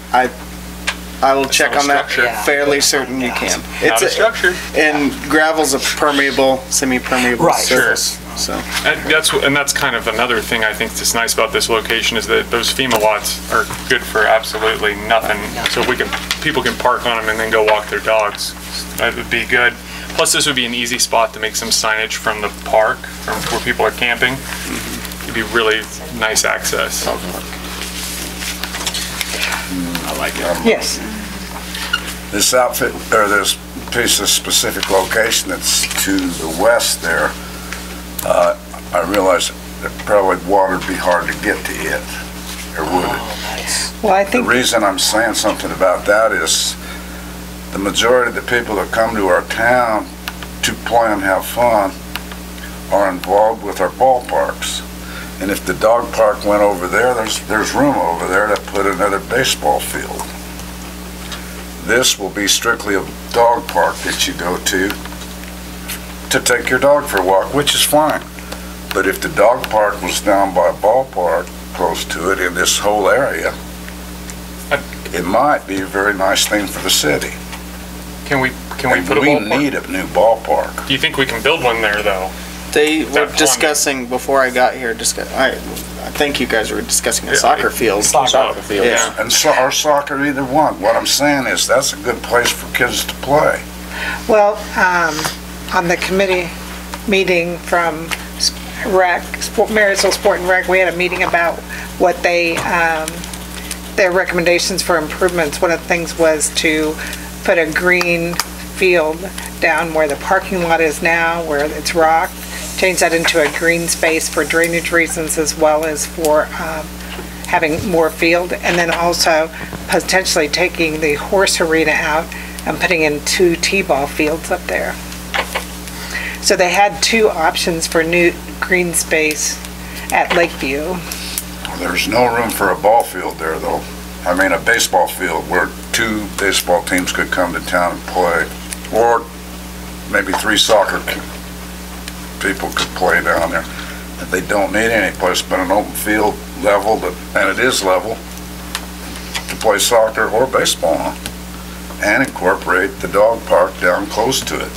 I will check not a on that. structure. Fairly certain you can. Not a structure. And gravel's a permeable, semi-permeable surface. So And that's kind of another thing I think that's nice about this location is that those FEMA lots are good for absolutely nothing. So people can park on them and then go walk their dogs. That would be good. Plus, this would be an easy spot to make some signage from the park, from where people are camping. It'd be really nice access. I like it. Yes. This outfit, or this piece of specific location that's to the west there, I realize that probably water would be hard to get to it, or would it? Well, I think The reason I'm saying something about that is the majority of the people that come to our town to play and have fun are involved with our ballparks. And if the dog park went over there, there's room over there to put another baseball field. This will be strictly a dog park that you go to take your dog for a walk, which is fine. But if the dog park was down by a ballpark close to it in this whole area, it might be a very nice thing for the city. Can we put a We ballpark? need a new ballpark. Do you think we can build one there, though? they were That discussing, before I got here, I think you guys were discussing a soccer field. Soccer field. Yeah. And so our soccer, either one. What I'm saying is that's a good place for kids to play. Well, on the committee meeting from Marysville Sport and Rec, we had a meeting about what their recommendations for improvements. One of the things was to put a green field down where the parking lot is now, where it's rock, change that into a green space for drainage reasons as well as for having more field, and then also potentially taking the horse arena out and putting in 2 t-ball fields up there. So they had 2 options for new green space at Lakeview. There's no room for a ball field there, though. I mean, a baseball field where 2 baseball teams could come to town and play, or maybe 3 soccer people could play down there. If they don't need any place but an open field level, and it is level, to play soccer or baseball on, and incorporate the dog park down close to it.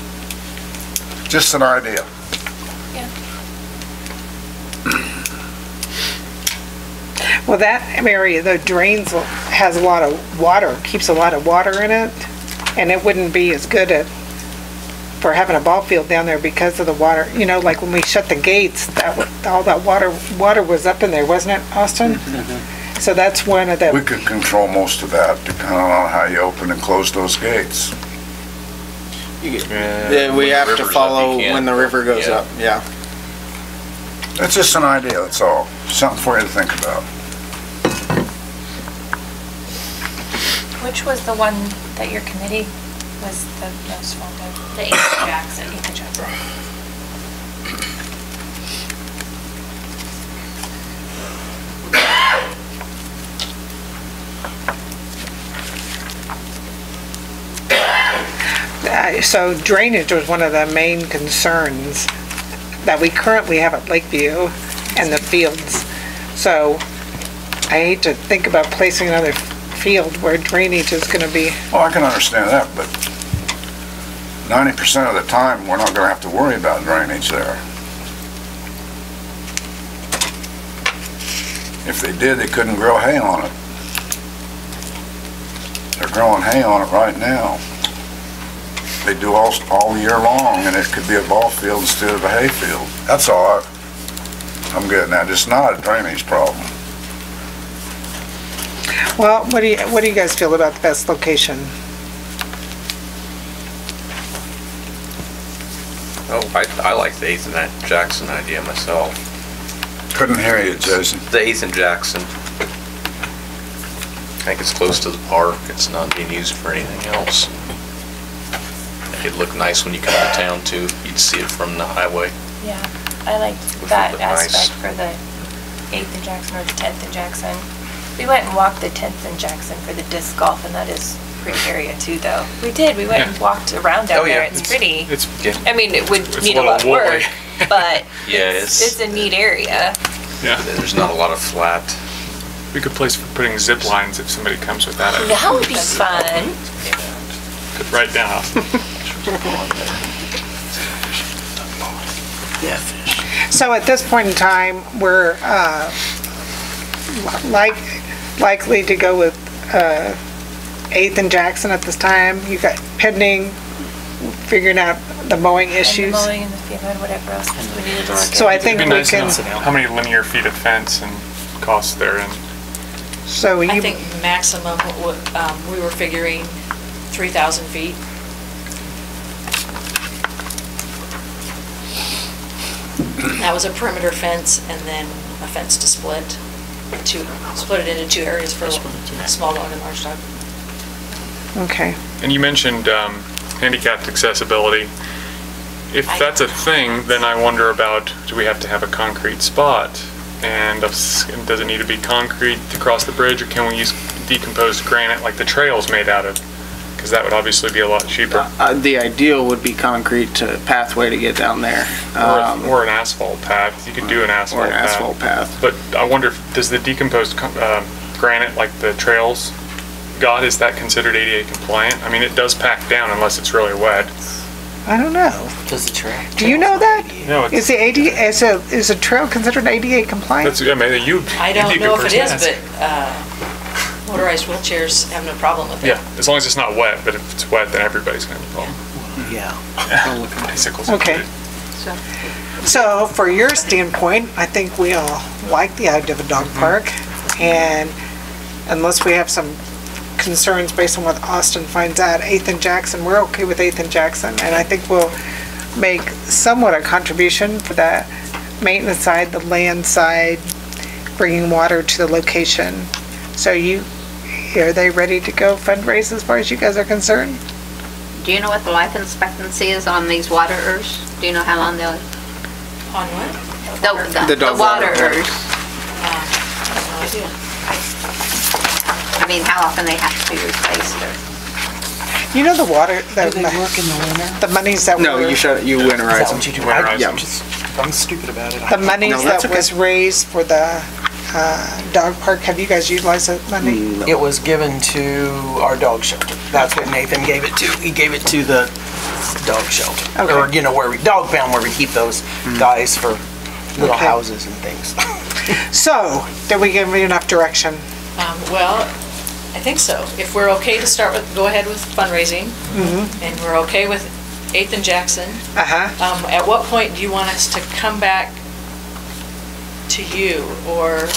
Just an idea. Well, that area, the drains, has a lot of water, keeps a lot of water in it, and it wouldn't be as good for having a ball field down there because of the water. You know, like when we shut the gates, all that water was up in there, wasn't it, Austin? So that's one of the... We could control most of that depending on how you open and close those gates. We have to follow when the river goes up, yeah. That's just an idea, that's all. Something for you to think about. Which was the one that your committee was the most fond of? The Ethan Jackson. Ethan Jackson. So drainage was one of the main concerns that we currently have at Lakeview and the fields. So I hate to think about placing another field where drainage is going to be... Well, I can understand that, but 90% of the time, we're not going to have to worry about drainage there. If they did, they couldn't grow hay on it. They're growing hay on it right now. They do all year long, and it could be a ball field instead of a hay field. That's all I'm getting at. It's not a drainage problem. Well, what do you guys feel about the best location? Oh, I like the Ethan Jackson idea myself. Couldn't hear you, Jason. The Ethan Jackson. I think it's close to the park. It's not being used for anything else. It'd look nice when you come to town too. You'd see it from the highway. Yeah, I liked Would that look aspect nice. for the 8th and Jackson or the 10th and Jackson. We went and walked the 10th in Jackson for the disc golf, and that is a pretty area too, though. We did. We went and walked around down there. It's pretty. I mean, it would need a lot of work, but it's a neat area. Yeah. There's not a lot of flat. We could place for putting zip lines if somebody comes with that. That would be fun. Could write down. So at this point in time, we're likely to go with 8th and Jackson at this time. You got pending, figuring out the mowing issues. And the mowing and the FEMA and whatever else we needed to look at. So I think It'd be we nice can. to know how many linear feet of fence and costs there. And So I think maximum, we were figuring 3,000 feet. That was a perimeter fence and then a fence to split it into 2 areas for small dog and large dog. Okay. And you mentioned handicapped accessibility. If that's a thing, then I wonder about, do we have to have a concrete spot? And does it need to be concrete to cross the bridge, or can we use decomposed granite like the trail's made out of? Because that would obviously be a lot cheaper. The ideal would be concrete to pathway to get down there. Or an asphalt path. You could do an asphalt path. Or an asphalt path. But I wonder, does the decomposed granite like the trails got, is that considered ADA compliant? I mean, it does pack down unless it's really wet. I don't know. Does the trail? Do you know that? No, Is the ADA, is a trail considered ADA compliant? I mean, I don't know if it is, but motorized wheelchairs have no problem with it. Yeah, as long as it's not wet, but if it's wet, then everybody's gonna have a problem. Yeah. Bicycles. Okay. So for your standpoint, I think we all like the idea of a dog park, and unless we have some concerns based on what Austin finds out, 8th and Jackson, we're okay with 8th and Jackson, and I think we'll make somewhat a contribution for the maintenance side, the land side, bringing water to the location. So are they ready to go fundraise as far as you guys are concerned? Do you know what the life expectancy is on these waterers? Do you know how long they'll? On what? The waterers. I mean, how often they have to be replaced or? You know the water, Do they work in the winter? the monies that No, were, you winterize Is that them. what you do? Winterize Yeah. them. I'm stupid about it. the monies No, that's that okay. was raised for the dog park, have you guys utilized that money? It was given to our dog shelter. That's what Nathan gave it to. He gave it to the dog shelter. Okay. Or, where dog pound, where we keep those guys for little Okay. houses and things. So, did we give you enough direction? Well, I think so. If we're okay to start with, go ahead with fundraising, and we're okay with 8th and Jackson, Uh-huh. at what point do you want us to come back to you, or,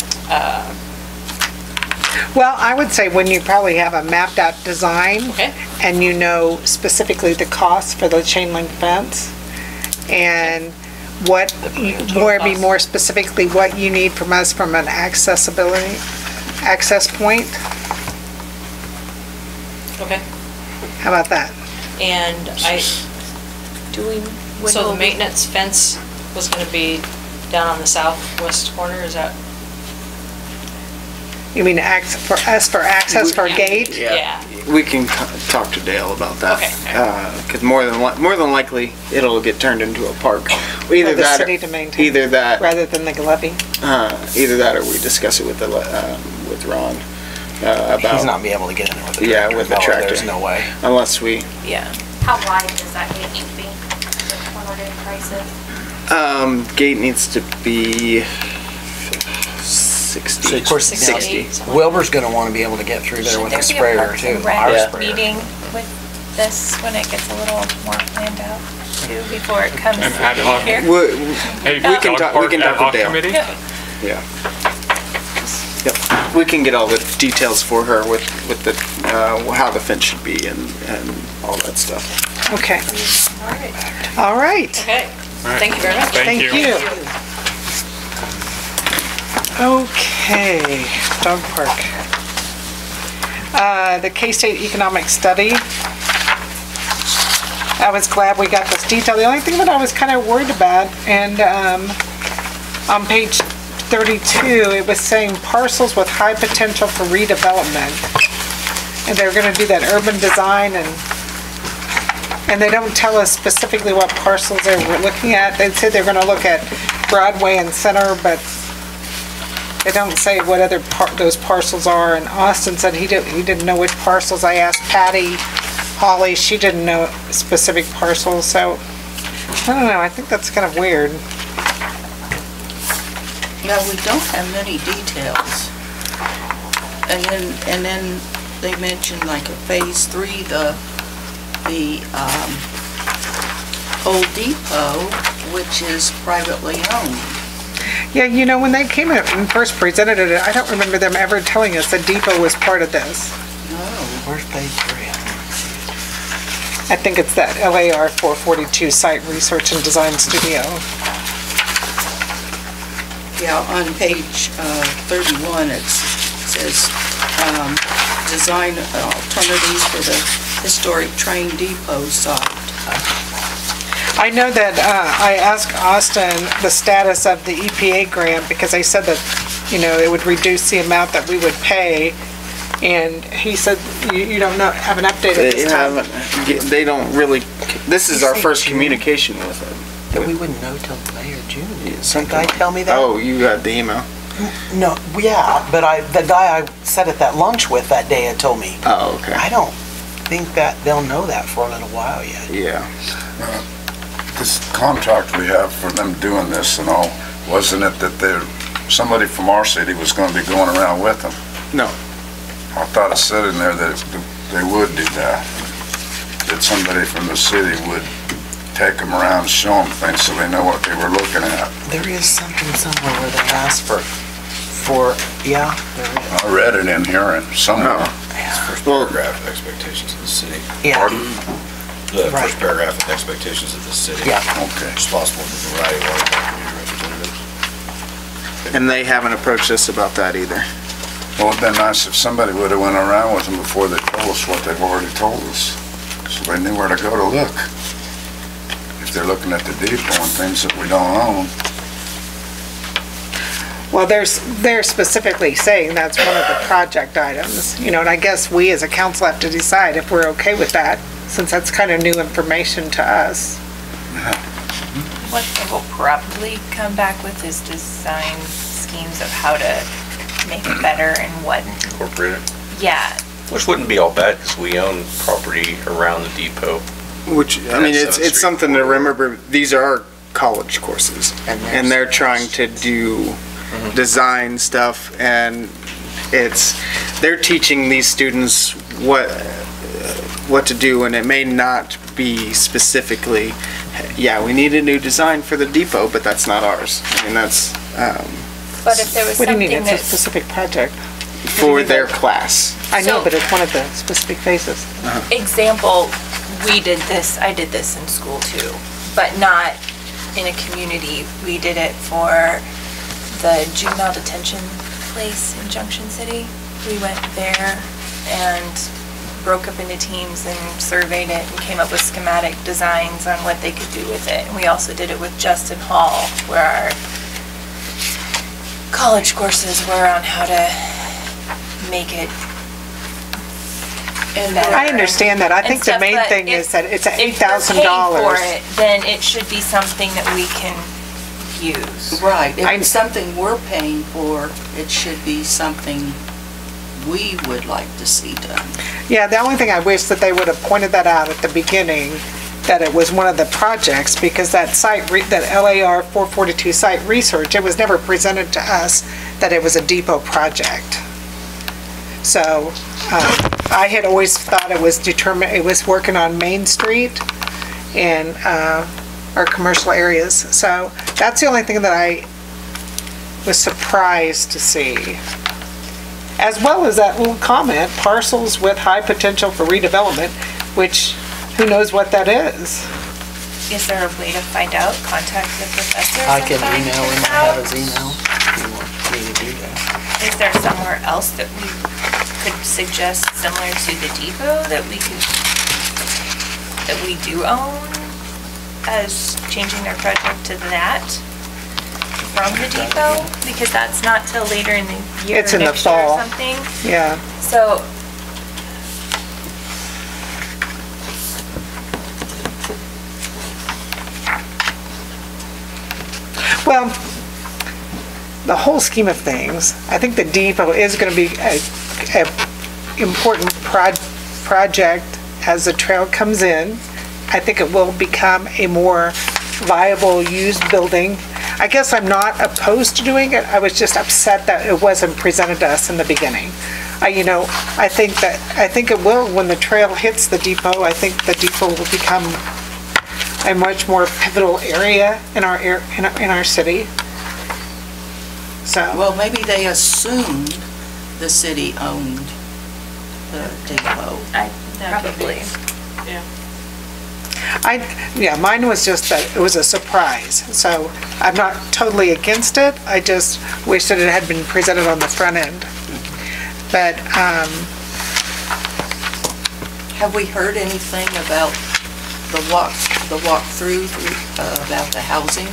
Well, I would say when you probably have a mapped out design. Okay. And you know specifically the cost for the chain link fence, and more specifically what you need from us from an access point. okay? How about that? And so the maintenance fence was gonna be down on the southwest corner, is that? You mean for access for a gate? Yeah. We can talk to Dale about that. Okay. Because more than likely, it'll get turned into a park. For the city to maintain. Either that, rather than the levy. either that, or we discuss it with Ron about. He's not be able to get in there with a Yeah, tractor. with the No, tractor. There's no way. Unless we. Yeah. How wide does that gate need to be when we're doing prices? Gate needs to be 60. Of course, 60. Wilbur's gonna wanna be able to get through there with a sprayer too. Our Rec sprayer. meeting with this when it gets a little more planned out too, before it comes An ad hoc. here. Hey, We can dog talk park with ad hoc Dale. committee? Yeah. Yep. We can get all the details for her with the, how the fence should be and all that stuff. Okay. All right. Okay, thank you very much. Thank you. Okay, dog park. The K-State Economic Study. I was glad we got this detail. The only thing that I was kind of worried about, and on page 32, it was saying parcels with high potential for redevelopment. And they're gonna do that urban design, and they don't tell us specifically what parcels they were looking at. They said they're gonna look at Broadway and Center, but they don't say what other those parcels are. And Austin said he didn't know which parcels. I asked Patty Holly, she didn't know specific parcels, so I don't know, I think that's kind of weird. Yeah, we don't have many details. And then they mentioned like a phase 3, the old depot, which is privately owned. Yeah, you know, when they came in and first presented it, I don't remember them ever telling us the depot was part of this. No. Where's phase 3? I think it's that LAR 442 Site Research and Design Studio. Yeah, on page 31, it says, design alternatives for the historic train depot site. I know that I asked Austin the status of the EPA grant because they said that, you know, it would reduce the amount that we would pay. And he said, you don't know, have an update at this time? They don't really, this is our first communication with it. That we wouldn't know till May or June. Did some guy tell me that? Oh, you got the email? No, yeah, but the guy I sat at that lunch with that day had told me. Oh, okay. I don't think that they'll know that for a little while yet. Yeah. This contract we have for them doing this and all, wasn't it that somebody from our city was going to be going around with them? No. I thought it said in there that they would do that. That somebody from the city would take them around and show them things so they know what they were looking at. There is something somewhere where they ask for, yeah, there is. I read it in here and somewhere. First paragraph, expectations of the city. Yeah. Pardon? The first paragraph, expectations of the city. Yeah. Okay. Responsible for the variety of our community representatives. And they haven't approached us about that either. Well, it'd been nice if somebody would have went around with them before they told us what they've already told us. So they knew where to go to look. If they're looking at the depot and things that we don't own. Well, they're specifically saying that's one of the project items, you know, and I guess we as a council have to decide if we're okay with that, since that's kind of new information to us. What they will probably come back with is design schemes of how to make it better and what. Incorporate it. Yeah. Which wouldn't be all bad because we own property around the depot. Which, I mean, it's something to remember. These are college courses, and they're trying to do design stuff, and they're teaching these students what to do, and it may not be specifically, yeah, we need a new design for the depot, but that's not ours. I mean, that's. But if there was What do you something mean, it's a that's specific project? For their class. I know, but it's one of the specific phases. example, I did this in school too, but not in a community. We did it for the juvenile detention place in Junction City. We went there and broke up into teams and surveyed it and came up with schematic designs on what they could do with it. And we also did it with Justin Hall, where our college courses were on how to make it better. I understand that. I think the main thing is that it's $8,000. If we're paying for it, then it should be something that we can use. Right, if it's something we're paying for, it should be something we would like to see done. Yeah, the only thing I wish that they would have pointed that out at the beginning, that it was one of the projects, because that that LAR 442 site research, it was never presented to us that it was a depot project. So I had always thought it was working on Main Street and our commercial areas. So that's the only thing that I was surprised to see. As well as that little comment, parcels with high potential for redevelopment, which who knows what that is. Is there a way to find out? Contact the professor? I can email him, I have his email, if you want me to do that. Is there somewhere else that we could suggest similar to the depot that we do own as changing their project to that? from the depot? Because that's not till later in the year. It's in the next year fall. or something. Yeah. So, Well, the whole scheme of things, I think the depot is going to be a important project as the trail comes in. I think it will become a more viable used building. I guess I'm not opposed to doing it. I was just upset that it wasn't presented to us in the beginning. I think it will, when the trail hits the depot, I think the depot will become a much more pivotal area in our city. So. Well, maybe they assumed the city owned the depot. Probably. Yeah. Mine was just that it was a surprise. So I'm not totally against it. I just wish that it had been presented on the front end. But have we heard anything about the walkthrough about the housing?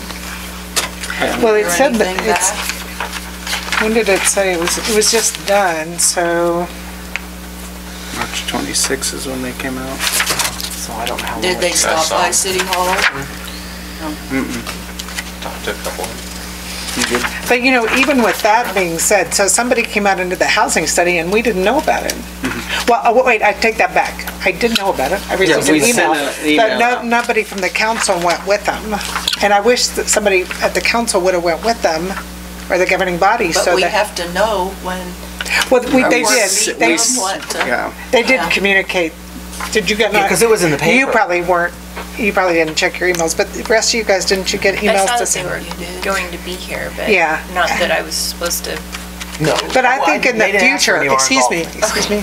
Well, it said that Anything back? when did it say? It was just done, so. March 26th is when they came out. So I don't know how long. Did they stop by City Hall? Talked to a couple. You did? But even with that being said, so somebody came out and did the housing study and we didn't know about it. Well, wait, I take that back. I did know about it. I received an email, but nobody from the council went with them. And I wish that somebody at the council would have went with them, or the governing body, But so we that. have to know when. Well, they Or did. meet They, them, what to- Yeah. they did Yeah. communicate. Did you get? Yeah, 'cause it was in the You paper. probably weren't. You probably didn't check your emails, but the rest of you guys, didn't you get I emails saw to that say? they were going to be here, but Yeah. not that I was supposed to. No. But I think in the They didn't ask for future, any of our excuse me,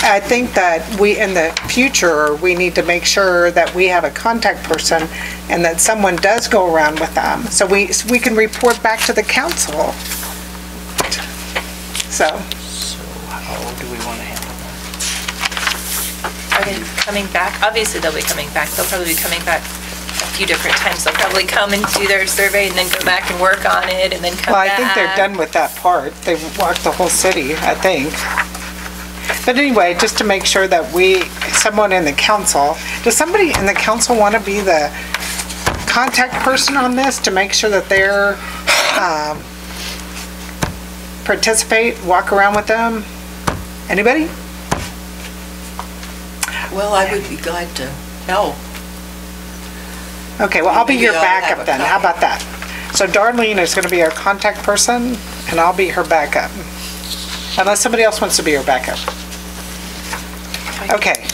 I think that in the future, we need to make sure that we have a contact person and that someone does go around with them, so we can report back to the council. So, How do we want to handle Are they coming back? Obviously, they'll be coming back. They'll probably be coming back a few different times. They'll probably come and do their survey and then go back and work on it and then come well, back. I think they're done with that part. They walked the whole city, I think. But anyway, just to make sure that someone in the council, does somebody in the council want to be the contact person on this to make sure that they're, participate, walk around with them? Anybody? Well, I would be glad to help. Okay, well, I'll be Maybe your I'll have backup a then. How copy. about that? So Darlene is going to be our contact person, and I'll be her backup. Unless somebody else wants to be her backup. Okay.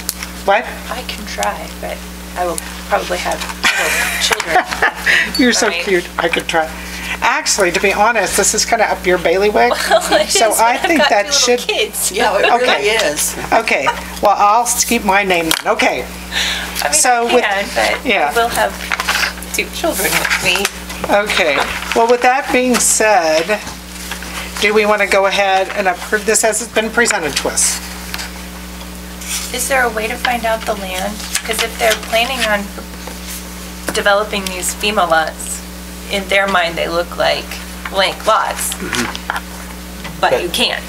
What? I can try, but I will probably have little children. You're so Right. cute. I could try. Actually, to be honest, this is kind of up your bailiwick. It So is, I but I've think got that two should. little kids. Yeah, it Okay. really is. Okay. Well, I'll keep my name then. Okay. I mean, So I with- can, but yeah. I will have 2 children with me. Okay. Well, with that being said, do we want to go ahead and approve this as it's been presented to us? Is there a way to find out the land? Because if they're planning on developing these FEMA lots, in their mind, they look like blank lots, but you can't.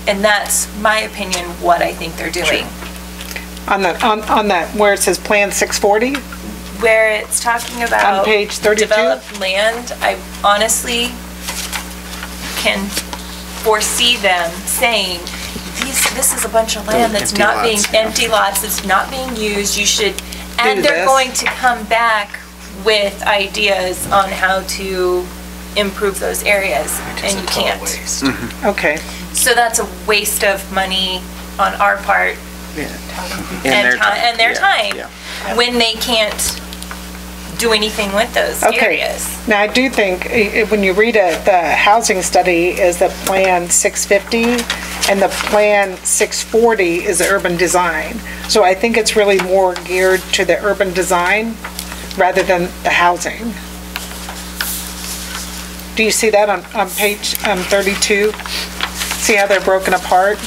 And that's my opinion, what I think they're doing. On that, where it says Plan 640? Where it's talking about On page 32? developed land, I honestly can foresee them saying, this is a bunch of land that's Empty not being, lots, yeah. empty lots, that's not being used, you should, and Do they're this. going to come back with ideas on how to improve those areas, and you can't. Okay. So that's a waste of money on our part and their time, when they can't do anything with those Okay. areas. Now, I do think, when you read it, the housing study is the Plan 650, and the Plan 640 is the urban design. So I think it's really more geared to the urban design rather than the housing. Do you see that on page 32? See how they're broken apart?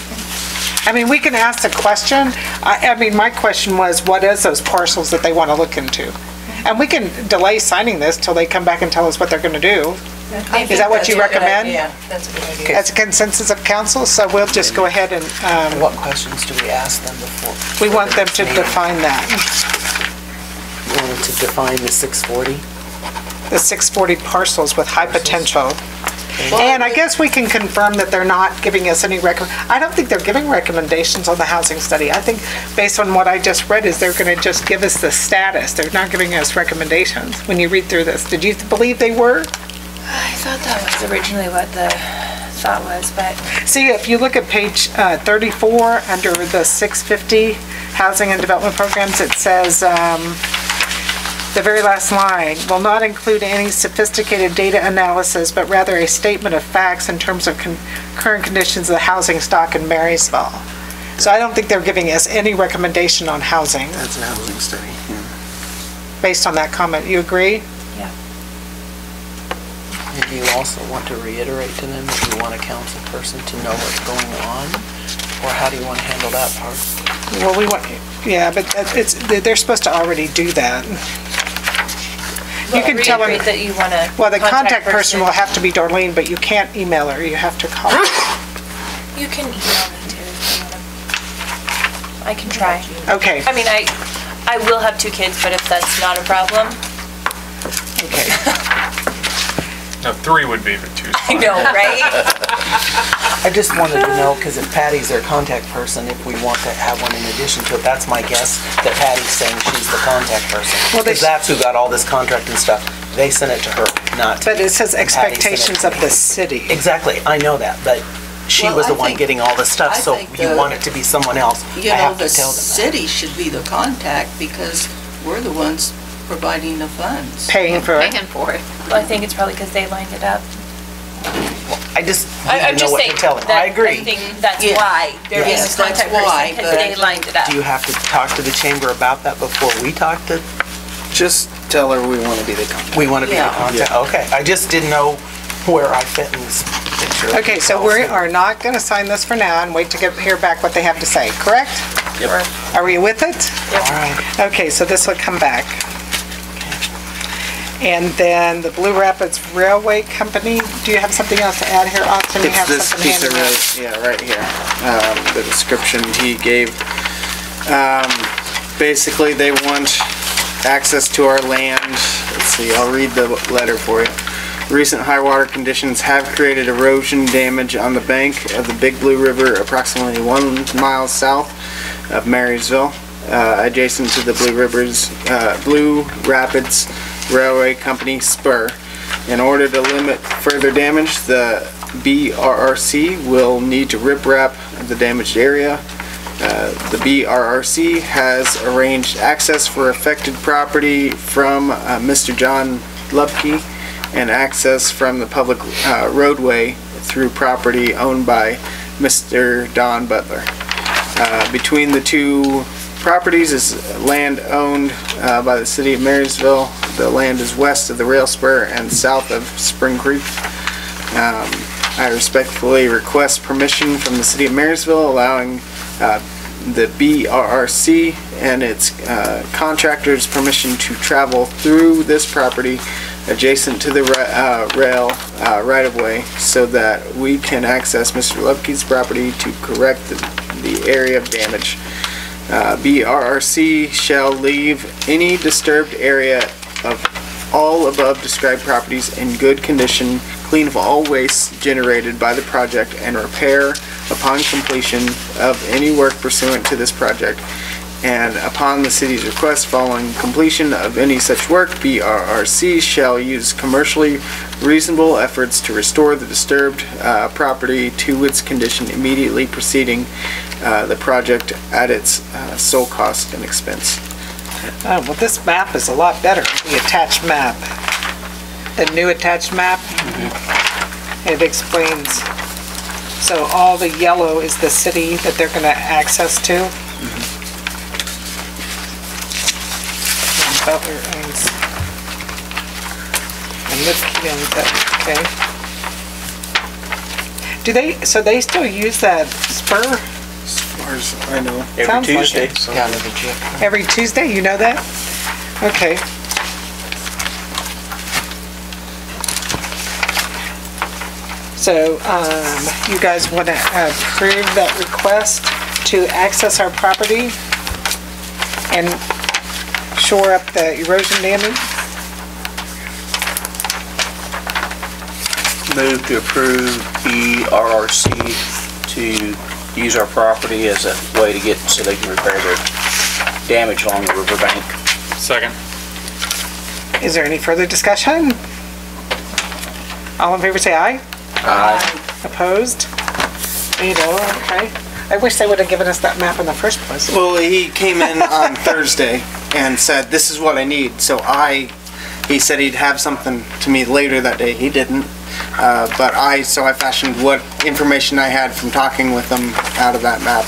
I mean, we can ask the question. I mean, my question was, what is those parcels that they want to look into? And we can delay signing this till they come back and tell us what they're gonna do. Is that what you recommend? Yeah, that's a good idea. That's a consensus of council, so we'll just go ahead and, What questions do we ask them before? we want them to define that. We want to define the 640? The 640 parcels with high potential. And I guess we can confirm that they're not giving us any I don't think they're giving recommendations on the housing study. I think based on what I just read is they're gonna just give us the status. They're not giving us recommendations when you read through this. Did you believe they were? I thought that was originally what the thought was, but See, if you look at page 34, under the 650 Housing and Development Programs, it says, the very last line, will not include any sophisticated data analysis, but rather a statement of facts in terms of current conditions of the housing stock in Marysville. So I don't think they're giving us any recommendation on housing. That's a housing study. Based on that comment. You agree? And do you also want to reiterate to them if you want a council person to know what's going on? Or how do you want to handle that part? Well, we want, yeah, but they're supposed to already do that. You can tell them. reiterate that you want to. Well, the contact person will have to be Darlene, but you can't email her, you have to call her. You can email me too if you want to. I can try. Okay. I mean, I will have 2 kids, but if that's not a problem. Okay. Now, 3 would be the 2 spots. I know, right? I just wanted to know, because if Patty's their contact person, if we want to have one in addition to it, that's my guess, that Patty's saying she's the contact person. Well, Because that's who got all this contract and stuff. They sent it to her, not. But it says Patty sent it expectations to of me. the city. Exactly, I know that, but she Well, was the I one think- getting all the stuff, I so think you want it to be someone else. I You know, have the to tell them that. city should be the contact because we're the ones providing the funds. Paying for it. Paying for it. Well, I think it's probably because they lined it up. I just I'm need to know just what saying to tell them. that I agree. I think that's Yeah. why they're being Yes, a contact that's why, person, because but- they lined it up. Do you have to talk to the chamber about that before we talk to, Just tell her we want to be the contact. we want to be the Yeah. contact? Okay, I just didn't know where I fit in this picture. Okay, so we are not gonna sign this for now and wait to hear back what they have to say, correct? Yep. Are we with it? All right. Okay, so this will come back. And then the Blue Rapids Railway Company, do you have something else to add here, Austin? You It's have this something piece of handy road, yeah, right here. The description he gave. Basically, they want access to our land. Let's see, I'll read the letter for you. Recent high water conditions have created erosion damage on the bank of the Big Blue River approximately 1 mile south of Marysville, adjacent to the Blue Rapids Railway Company spur. In order to limit further damage, the BRRC will need to rip-wrap the damaged area. The BRRC has arranged access for affected property from Mr. John Lubke and access from the public roadway through property owned by Mr. Don Butler. Between the 2 properties is land owned by the city of Marysville. The land is west of the rail spur and south of Spring Creek. I respectfully request permission from the city of Marysville allowing the BRRC and its contractors permission to travel through this property adjacent to the rail right-of-way so that we can access Mr. Lubke's property to correct the area of damage. BRRC shall leave any disturbed area of all above described properties in good condition, clean of all waste generated by the project, and repair upon completion of any work pursuant to this project. And upon the city's request following completion of any such work, BRRC shall use commercially reasonable efforts to restore the disturbed property to its condition immediately preceding the project at its sole cost and expense. Oh, well, this map is a lot better, the attached map. The new attached map. It explains, so all the yellow is the city that they're gonna access to. And Butler owns, and Lipke owns that, okay. Do they, so they still use that spur? As far as I know. Sounds like it. Yeah, every Tuesday. Every Tuesday, you know that? Okay. So you guys want to approve that request to access our property and shore up the erosion damage? Move to approve ERRC to use our property as a way to get, so they can repair their damage along the riverbank. Second. Is there any further discussion? All in favor say aye. Aye. Opposed? 8-0, okay. I wish they would have given us that map in the first place. Well, he came in on Thursday and said, this is what I need. So he said he'd have something to me later that day. He didn't. But I fashioned what information I had from talking with them out of that map,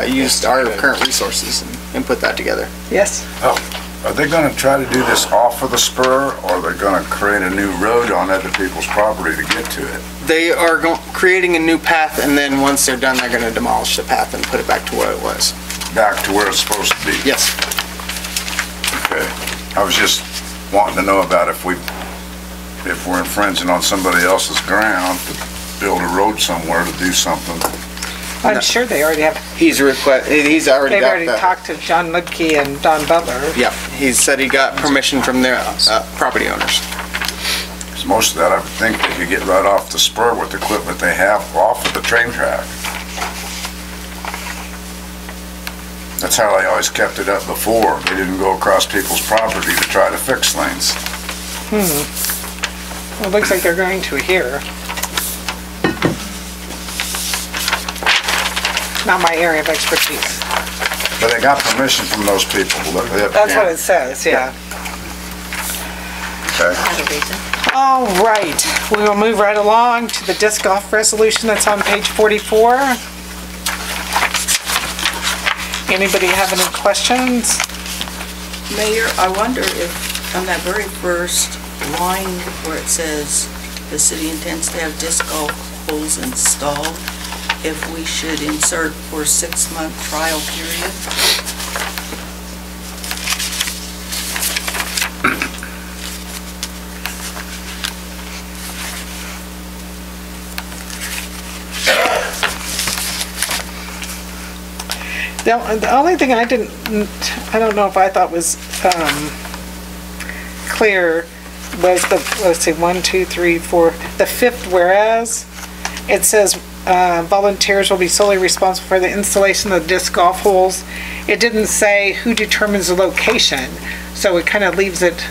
used our current resources and put that together. Yes. Oh, are they going to try to do this off of the spur, or they're going to create a new road on other people's property to get to it? They are creating a new path, and then once they're done, they're going to demolish the path and put it back to where it was. Back to where it's supposed to be? Yes. Okay. I was just wanting to know about if we're infringing on somebody else's ground to build a road somewhere to do something. I'm sure they already have. He's already talked to John Ludke and Don Butler. Yep, he said he got permission from their property owners. Because most of that, I would think they could get right off the spur with the equipment they have off of the train track. That's how they always kept it up before. They didn't go across people's property to try to fix things. Well, it looks like they're going to here. Not my area of expertise. But they got permission from those people. That's what it says, yeah. Okay. All right, we will move right along to the disc golf resolution that's on page 44. Anybody have any questions? Mayor, I wonder if on that very first line where it says the city intends to have disc golf holes installed, if we should insert for 6-month trial period? The only thing I don't know if I thought was clear was the, let's see, 1, 2, 3, 4, the fifth whereas. It says volunteers will be solely responsible for the installation of disc golf holes. It didn't say who determines the location, so it kind of leaves it,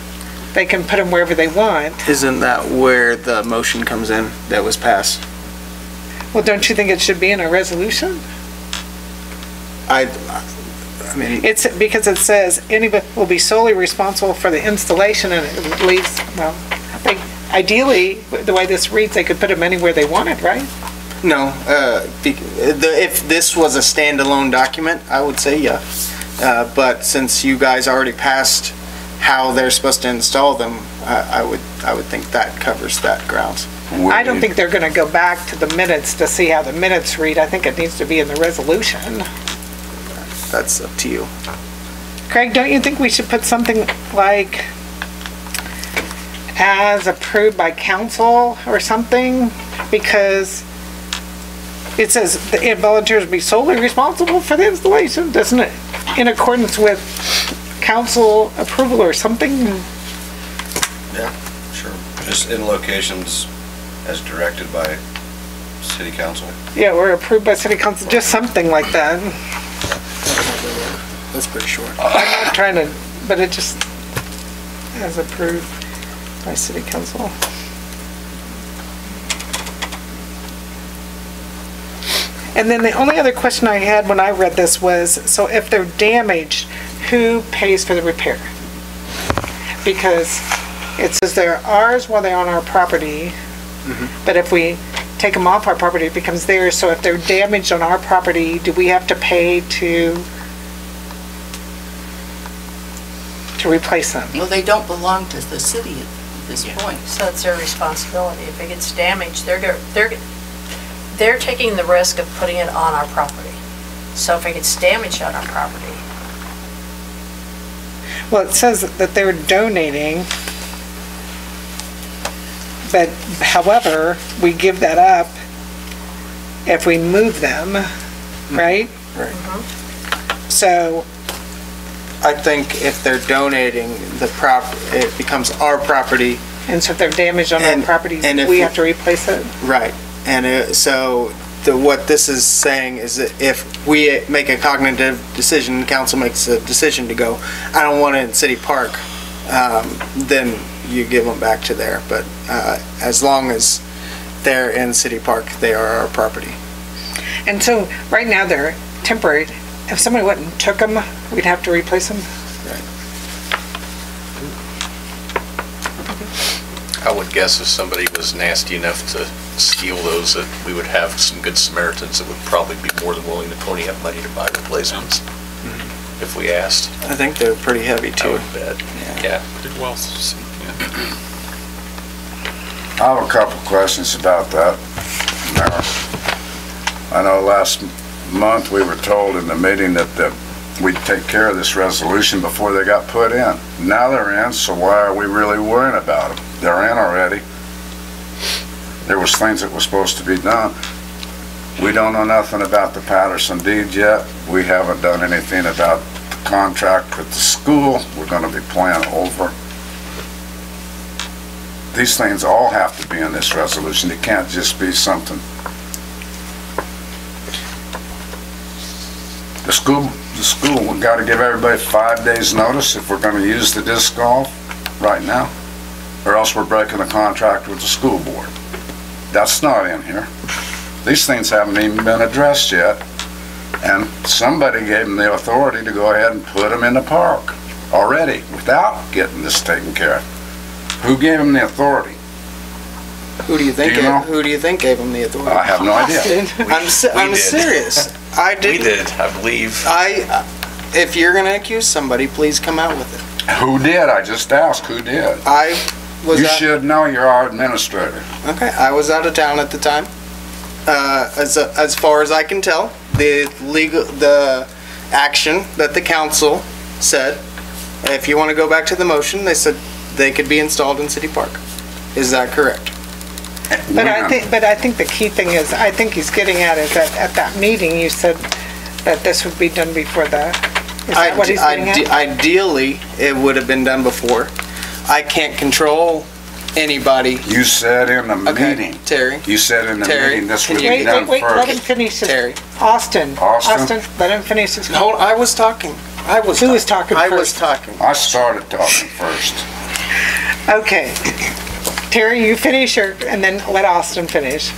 they can put them wherever they want. Isn't that where the motion comes in that was passed? Well, don't you think it should be in a resolution? I mean, it's because it says anybody will be solely responsible for the installation, and it leaves, well, ideally, the way this reads, they could put them anywhere they wanted, right? No, if this was a standalone document, I would say yeah. But since you guys already passed how they're supposed to install them, I would think that covers that grounds. I don't think they're going to go back to the minutes to see how the minutes read. I think it needs to be in the resolution. That's up to you. Craig, don't you think we should put something like as approved by council or something? Because it says the volunteers will be solely responsible for the installation, doesn't it? In accordance with council approval or something? Yeah, sure. Just in locations as directed by city council. Yeah, or approved by city council, just something like that. That's pretty short. I'm not trying to, but it just as approved by city council. And then the only other question I had when I read this was, so if they're damaged, who pays for the repair? Because it says they're ours while they're on our property, but if we take them off our property, it becomes theirs. So if they're damaged on our property, do we have to pay to replace them? Well, they don't belong to the city at this point. So it's their responsibility. If it gets damaged, they're taking the risk of putting it on our property. So if it gets damaged on our property. Well, it says that they're donating, But however, we give that up if we move them, right? Right. So, I think if they're donating the it becomes our property. and so if they're damaged on our property, we have to replace it? Right. And so what this is saying is that if we make a cognitive decision, council makes a decision to go, I don't want it in City Park, then you give them back to there. But as long as they're in City Park, they are our property. And so, right now, they're temporary. If somebody went and took them, we'd have to replace them? I would guess if somebody was nasty enough to steal those, that we would have some good Samaritans that would probably be more than willing to pony up money to buy replacements, if we asked. I think they're pretty heavy too. I would bet. Yeah. Well, I have a couple questions about that, Mayor. I know last month we were told in the meeting that we'd take care of this resolution before they got put in. Now they're in, so why are we really worrying about them? They're in already. There was things that were supposed to be done. We don't know nothing about the Patterson deed yet. We haven't done anything about the contract with the school. We're going to be playing over. These things all have to be in this resolution. It can't just be something. The school, we've got to give everybody 5 days notice if we're going to use the disc golf right now, or else we're breaking the contract with the school board. That's not in here. These things haven't even been addressed yet, and somebody gave them the authority to go ahead and put them in the park already without getting this taken care of. Who gave them the authority? Who do you think? Do you know? Who do you think gave them the authority? I have no idea. I'm serious. I didn't. We did, I believe. If you're going to accuse somebody, please come out with it. Who did? I just asked who did. You should know, you're our administrator. Okay, I was out of town at the time. As far as I can tell, the action that the council said, if you want to go back to the motion, they said they could be installed in City Park. Is that correct? But I think the key thing is, I think he's getting at is that at that meeting, you said that this would be done before the, is that what he's getting at? Ideally, it would have been done before. I can't control anybody. You said in the meeting. Terry. You said in the meeting this would be done Wait, first. let him finish his. Terry. Austin, let him finish his. Hold, I was talking. Who was talking first? I was talking. I started talking first. Okay. Terry, you finish, and then let Austin finish.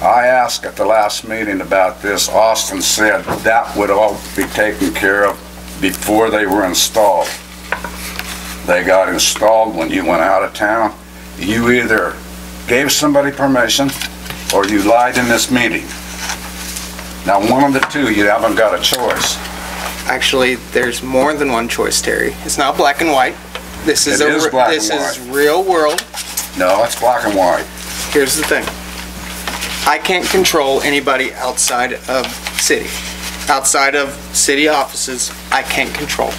I asked at the last meeting about this. Austin said that would all be taken care of before they were installed. They got installed when you went out of town. You either gave somebody permission or you lied in this meeting. Now, one of the two, you haven't got a choice. Actually, there's more than one choice, Terry. It's not black and white. This is It is black and is real world. No, it's black and white. Here's the thing. I can't control anybody outside of city. Outside of city offices, I can't control.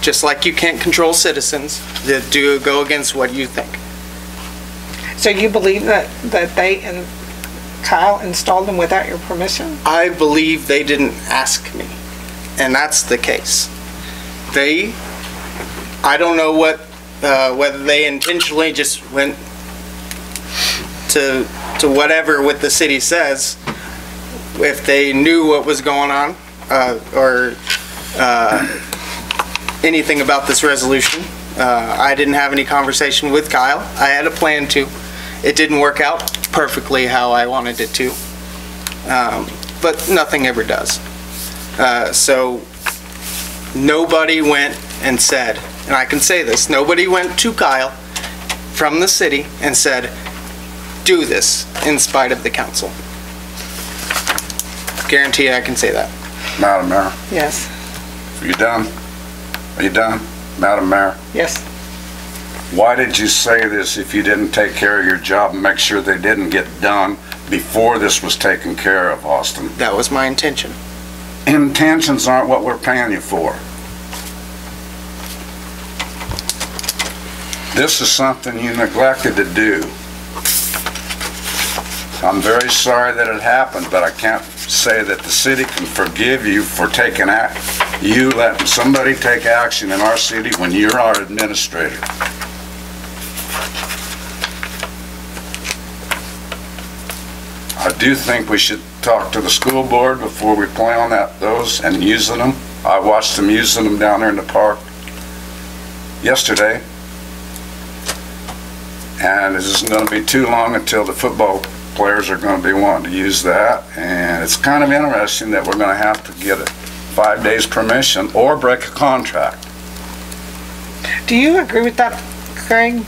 Just like you can't control citizens that do go against what you think. So you believe that they and Kyle installed them without your permission? I believe they didn't ask me, and that's the case. I don't know whether they intentionally just went to whatever what the city says, if they knew what was going on, or anything about this resolution. I didn't have any conversation with Kyle. I had a plan to. It didn't work out perfectly how I wanted it to, but nothing ever does. So nobody went and said, and I can say this, nobody went to Kyle from the city and said, do this in spite of the council. Guarantee I can say that. Madam Mayor? Yes. Are you done? Are you done, Madam Mayor? Yes. Why did you say this if you didn't take care of your job and make sure they didn't get done before this was taken care of, Austin? That was my intention. Intentions aren't what we're paying you for. This is something you neglected to do. I'm very sorry that it happened, but I can't say that the city can forgive you for taking you letting somebody take action in our city when you're our administrator. I do think we should talk to the school board before we play on those and using them. I watched them using them down there in the park yesterday. And it isn't going to be too long until the football players are going to be wanting to use that. And it's kind of interesting that we're going to have to get a 5 days permission or break a contract. Do you agree with that, Craig?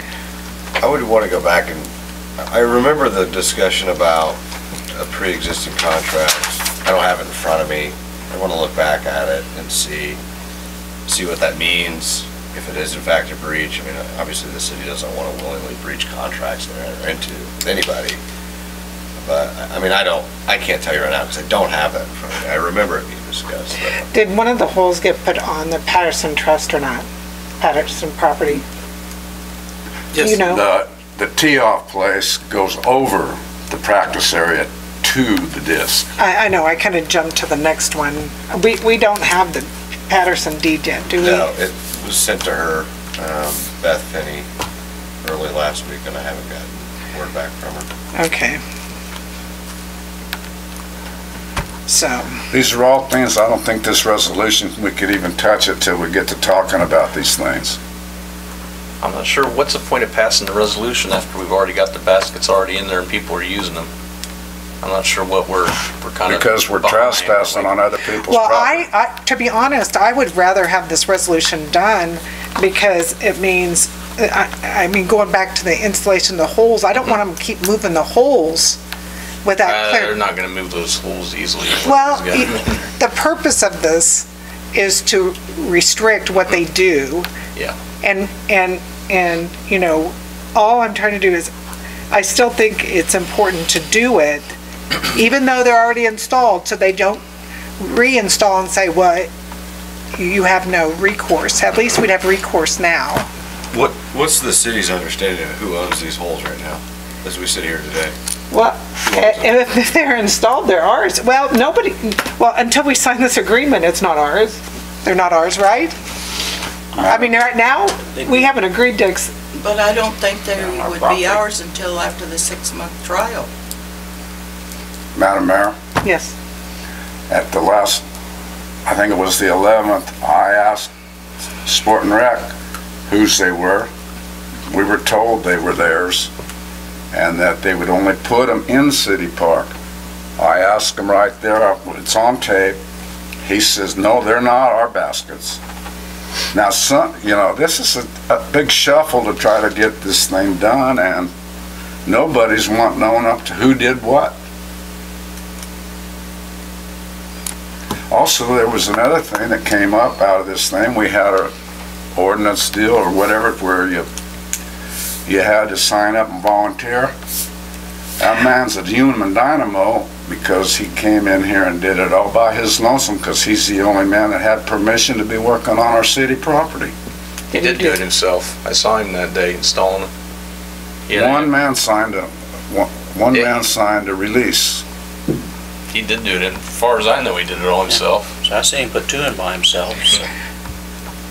I would want to go back and, I remember the discussion about a pre-existing contract. I don't have it in front of me. I want to look back at it and see what that means. If it is in fact a breach, I mean, obviously the city doesn't want to willingly breach contracts they're entering into with anybody. But, I mean, I can't tell you right now because I don't have that in front of me. I remember it being discussed. Did one of the holes get put on the Patterson Trust or not? Patterson property? Yes. You know? The tee-off place goes over the practice area to the disc. I know, I kind of jumped to the next one. We don't have the Patterson deed yet, do we? No, it was sent to her, Beth Finney, early last week, and I haven't gotten word back from her. Okay. So. These are all things, I don't think this resolution, we could even touch it till we get to talking about these things. I'm not sure what's the point of passing the resolution after we've already got the baskets already in there and people are using them. I'm not sure what we're kind of because we're trespassing on other people's property. Well, to be honest, I would rather have this resolution done because it means, I mean, going back to the installation of the holes, I don't want them to keep moving the holes without they're not going to move those holes easily. Well, the purpose of this is to restrict what they do. Yeah. And you know, all I'm trying to do is, I still think it's important to do it, even though they're already installed, so they don't reinstall and say, well, you have no recourse. At least we'd have recourse now. What's the city's understanding of who owns these holes right now, as we sit here today? Well, if they're installed, they're ours. Well, until we sign this agreement, it's not ours. They're not ours, right? I mean, right now, we haven't agreed to. But I don't think they would be ours until after the 6-month trial. Madam Mayor? Yes. At the last, I think it was the 11th, I asked Sport and Rec whose they were. We were told they were theirs and that they would only put them in City Park. I asked him right there, it's on tape. He says, no, they're not our baskets. Now, this is a big shuffle to try to get this thing done, and nobody's wanting to own up to who did what. Also, there was another thing that came up out of this thing. We had an ordinance deal or whatever where you had to sign up and volunteer. That man's a human dynamo because he came in here and did it all by his lonesome because he's the only man that had permission to be working on our city property. He did do it himself. I saw him that day installing them. Yeah. One man signed a release. He did do it, and as far as I know, he did it all himself. So I see him put 2 in by himself.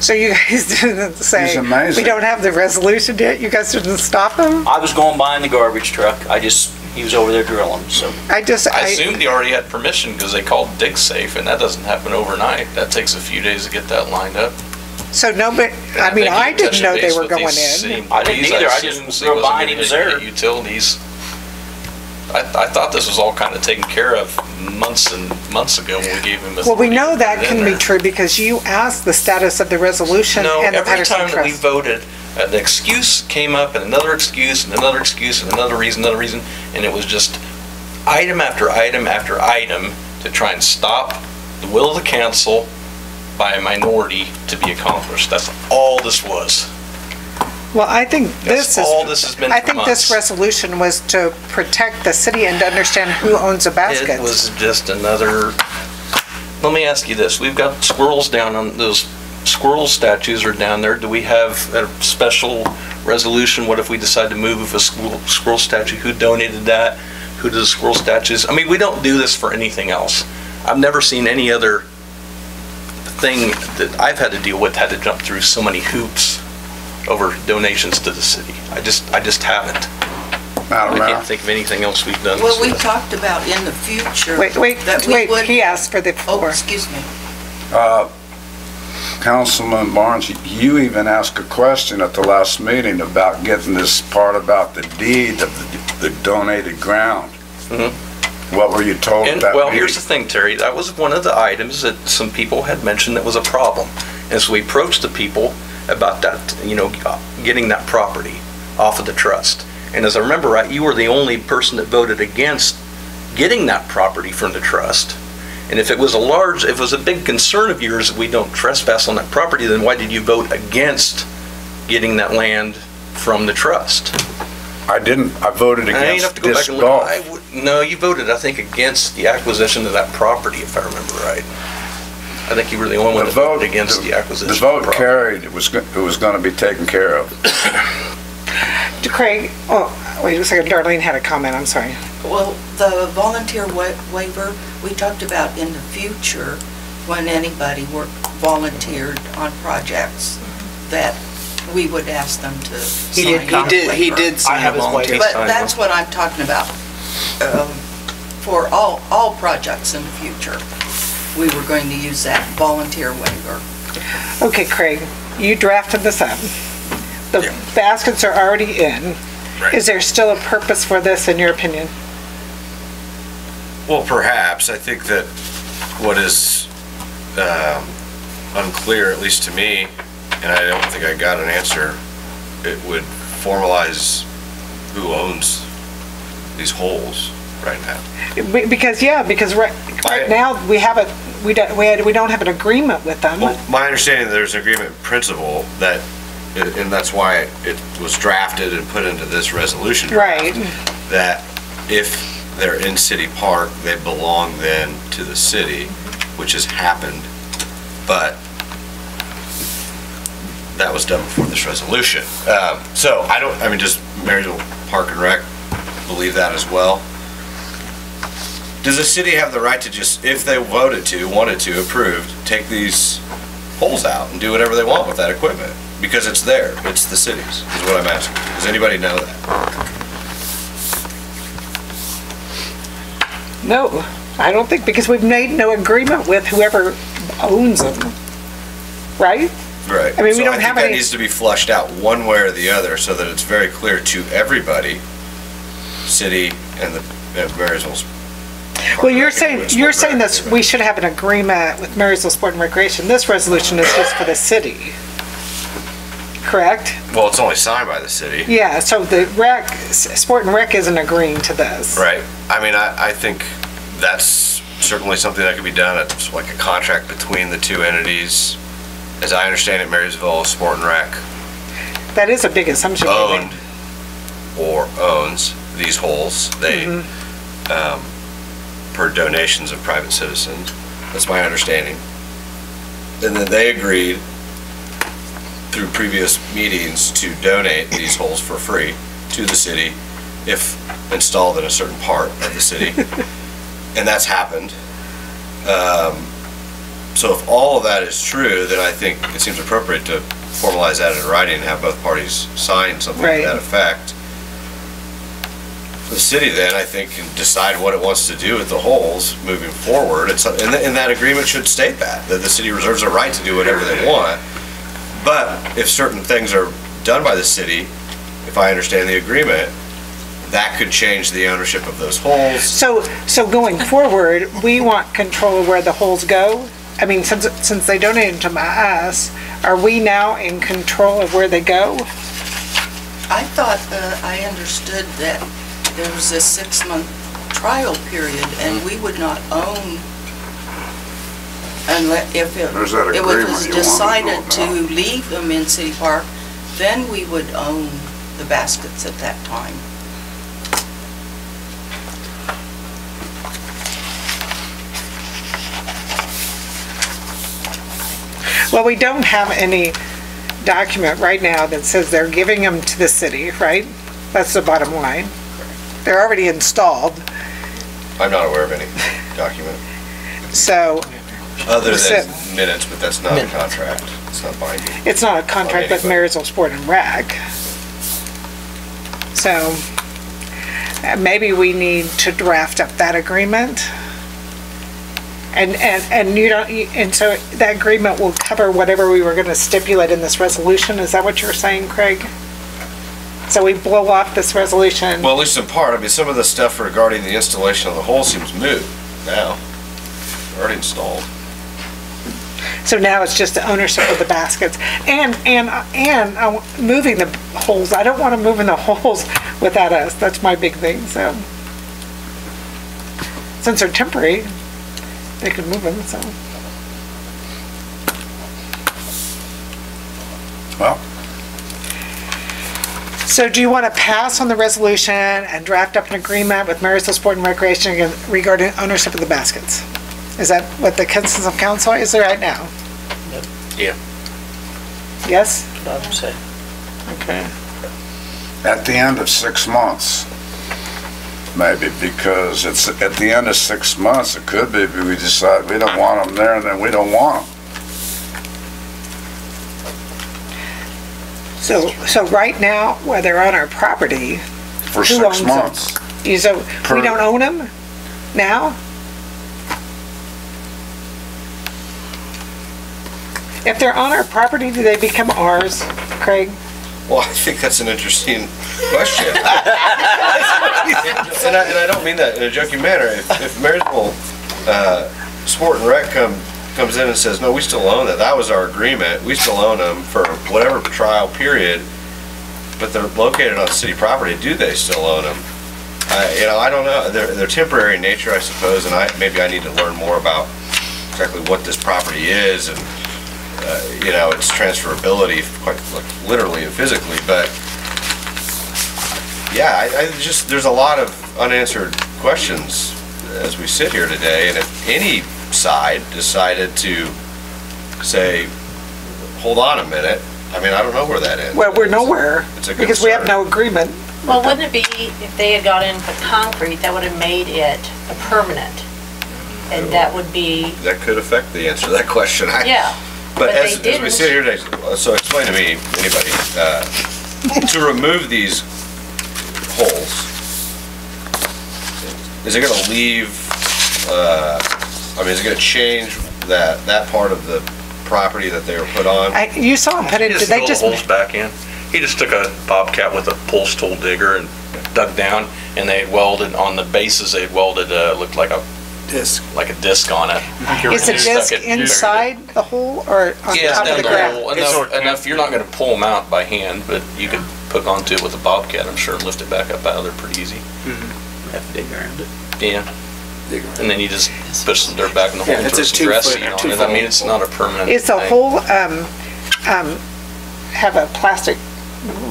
So you guys didn't say, we don't have the resolution yet? You guys didn't stop him? I was going by in the garbage truck. He was over there drilling, so. I assumed he already had permission because they called DigSafe, and that doesn't happen overnight. That takes a few days to get that lined up. So nobody, I didn't know they were going in. I didn't either. I just drove by and he was there. Utilities. I thought this was all kind of taken care of months and months ago when we gave him this. Well, we know that can be true because you asked the status of the resolution and the Patterson Trust. No, every time that we voted, an excuse came up and another excuse and another excuse and another reason, and it was just item after item after item to try and stop the will of the council by a minority to be accomplished. That's all this was. Well, I think this resolution was to protect the city and to understand who owns the baskets. It was just another. Let me ask you this: we've got squirrels down on those squirrel statues are down there. Do we have a special resolution? What if we decide to move a squirrel statue? Who donated that? Who does the squirrel statues? I mean, we don't do this for anything else. I've never seen any other thing that I've had to deal with had to jump through so many hoops over donations to the city. I just haven't. I can't think of anything else we've done. Well, we talked about in the future. Wait, he asked for the floor. Oh, excuse me. Councilman Barnes, you even asked a question at the last meeting about getting this part about the deed of the donated ground. What were you told about? Well, here's the thing, Terry. That was one of the items that some people had mentioned that was a problem. And so we approached the people about that, you know, getting that property off of the trust. And as I remember right, you were the only person that voted against getting that property from the trust. And if it was a big concern of yours that we don't trespass on that property, then why did you vote against getting that land from the trust? I didn't. I voted against disc golf. No, you voted, I think, against the acquisition of that property, if I remember right. I think you were the only one that voted against the acquisition. The vote carried. It was going to be taken care of. Craig, wait a second. Darlene had a comment. I'm sorry. Well, the volunteer waiver, we talked about in the future when anybody volunteered on projects that we would ask them to sign. He did sign a volunteer. But that's what I'm talking about. For all projects in the future, we were going to use that volunteer waiver. Okay, Craig, you drafted this up. The baskets are already in. Right. Is there still a purpose for this, in your opinion? Well, perhaps. I think that what is unclear, at least to me, and I don't think I got an answer, it would formalize who owns these holes right now. Because right now we don't have an agreement with them. Well, my understanding, there's an agreement in principle that, and that's why it was drafted and put into this resolution. Right. That if they're in City Park, they belong then to the city, which has happened, but that was done before this resolution. So does Marysville Park and Rec believe that as well? Does the city have the right to just, if they wanted to, approved, take these poles out and do whatever they want with that equipment? Because it's there, it's the city's, is what I'm asking. Does anybody know that? No, I don't think, because we've made no agreement with whoever owns them, right? Right. I mean, we don't have any. That needs to be flushed out one way or the other so that it's very clear to everybody, city and the Marysville's. Well, you're saying this, we should have an agreement with Marysville Sport and Recreation. This resolution is just for the city, correct? Well, it's only signed by the city. Yeah, so the Sport and Rec isn't agreeing to this. Right. I mean, I think that's certainly something that could be done. It's like a contract between the two entities. As I understand it, Marysville Sport and Rec. That is a big assumption. Owned or owns these holes. They, per donations of private citizens. That's my understanding. And then they agreed through previous meetings to donate these holes for free to the city if installed in a certain part of the city. And that's happened. So if all of that is true, then I think it seems appropriate to formalize that in writing and have both parties sign something to that effect. The city then, I think, can decide what it wants to do with the holes moving forward. And that agreement should state that the city reserves a right to do whatever they want. But if certain things are done by the city, if I understand the agreement, that could change the ownership of those holes. So going forward, we want control of where the holes go? I mean, since they donated to us, are we now in control of where they go? I thought I understood that there was a 6-month trial period and we would not own unless if it was decided to leave them in City Park, then we would own the baskets at that time. Well, we don't have any document right now that says they're giving them to the city, right? That's the bottom line. They're already installed, I'm not aware of any document, so other than minutes, but that's not a contract. It's not binding. it's not a contract with Marysville Sport and Rec. So maybe we need to draft up that agreement. And you don't, and so that agreement will cover whatever we were going to stipulate in this resolution. Is that what you're saying, Craig? So we blow off this resolution? Well, at least in part. I mean, some of the stuff regarding the installation of the hole seems moot now. Already installed. So now it's just the ownership of the baskets and moving the holes. I don't want to move in the holes without us. That's my big thing. So since they're temporary, they can move them. So Well. So do you want to pass on the resolution and draft up an agreement with Marysville Sport and Recreation regarding ownership of the baskets? Is that what the consensus of council is right now? Yeah. Yes? I would say. Okay. At the end of 6 months, maybe, because it's at the end of 6 months, it could be we decide we don't want them there and then we don't want them. So right now, where they're on our property, For who 6 owns them? months. So we don't own them now? If they're on our property, do they become ours, Craig? Well, I think that's an interesting question. and I don't mean that in a joking manner. If Marysville Sport and Rec comes in and says, no, we still own it, that was our agreement, we still own them for whatever trial period, but they're located on city property, do they still own them? I don't know. They're temporary in nature, I suppose, and maybe I need to learn more about exactly what this property is and its transferability, quite literally and physically. But yeah, there's a lot of unanswered questions as we sit here today. And if any side decided to say, hold on a minute, I mean, I don't know where that ends. Well, we're nowhere It's a because we have no agreement. Well, wouldn't it be, if they had gone in with concrete, that would have made it a permanent? And that would be, That could affect the answer to that question. yeah. But they as we didn't. sit here today, so explain to me, anybody, to remove these holes, is it gonna leave, is it gonna change that part of the property that they were put on? You saw them put in, did they just? He just drilled the holes back in. He just took a bobcat with a pulse tool digger and dug down, and they had welded on the bases, they had welded, looked like a disc on it. Is the disc inside the hole or on top of the ground? Enough, you're not gonna pull them out by hand, but you could hook onto it with a bobcat, I'm sure, and lift it back up out of there pretty easy. Have to dig around it. Yeah. And then you just push some dirt back in the hole and throw some dressing on it. I mean, it's not a permanent Is the thing. hole, have a plastic,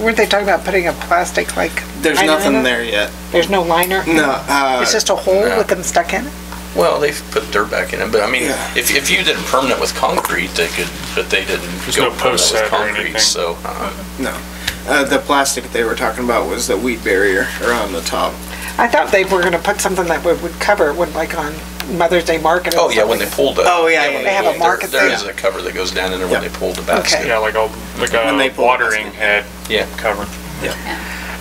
weren't they talking about putting a plastic like? There's liner in nothing it? there yet. There's no liner? No. It's just a hole no. with them stuck in it? Well, they've put dirt back in it, but I mean, if you did it permanent with concrete, they could, but they didn't go no permanent post with set or concrete, anything. so. No. The plastic they were talking about was the weed barrier around the top. I thought they were gonna put something that would cover it, like on Mother's Day market or Oh, yeah, when they something. pulled it. Oh, yeah, when They have a pulled- market There there. is a cover that goes down in there when they pulled the basket. Okay. Yeah, like a When they pull the watering head cover.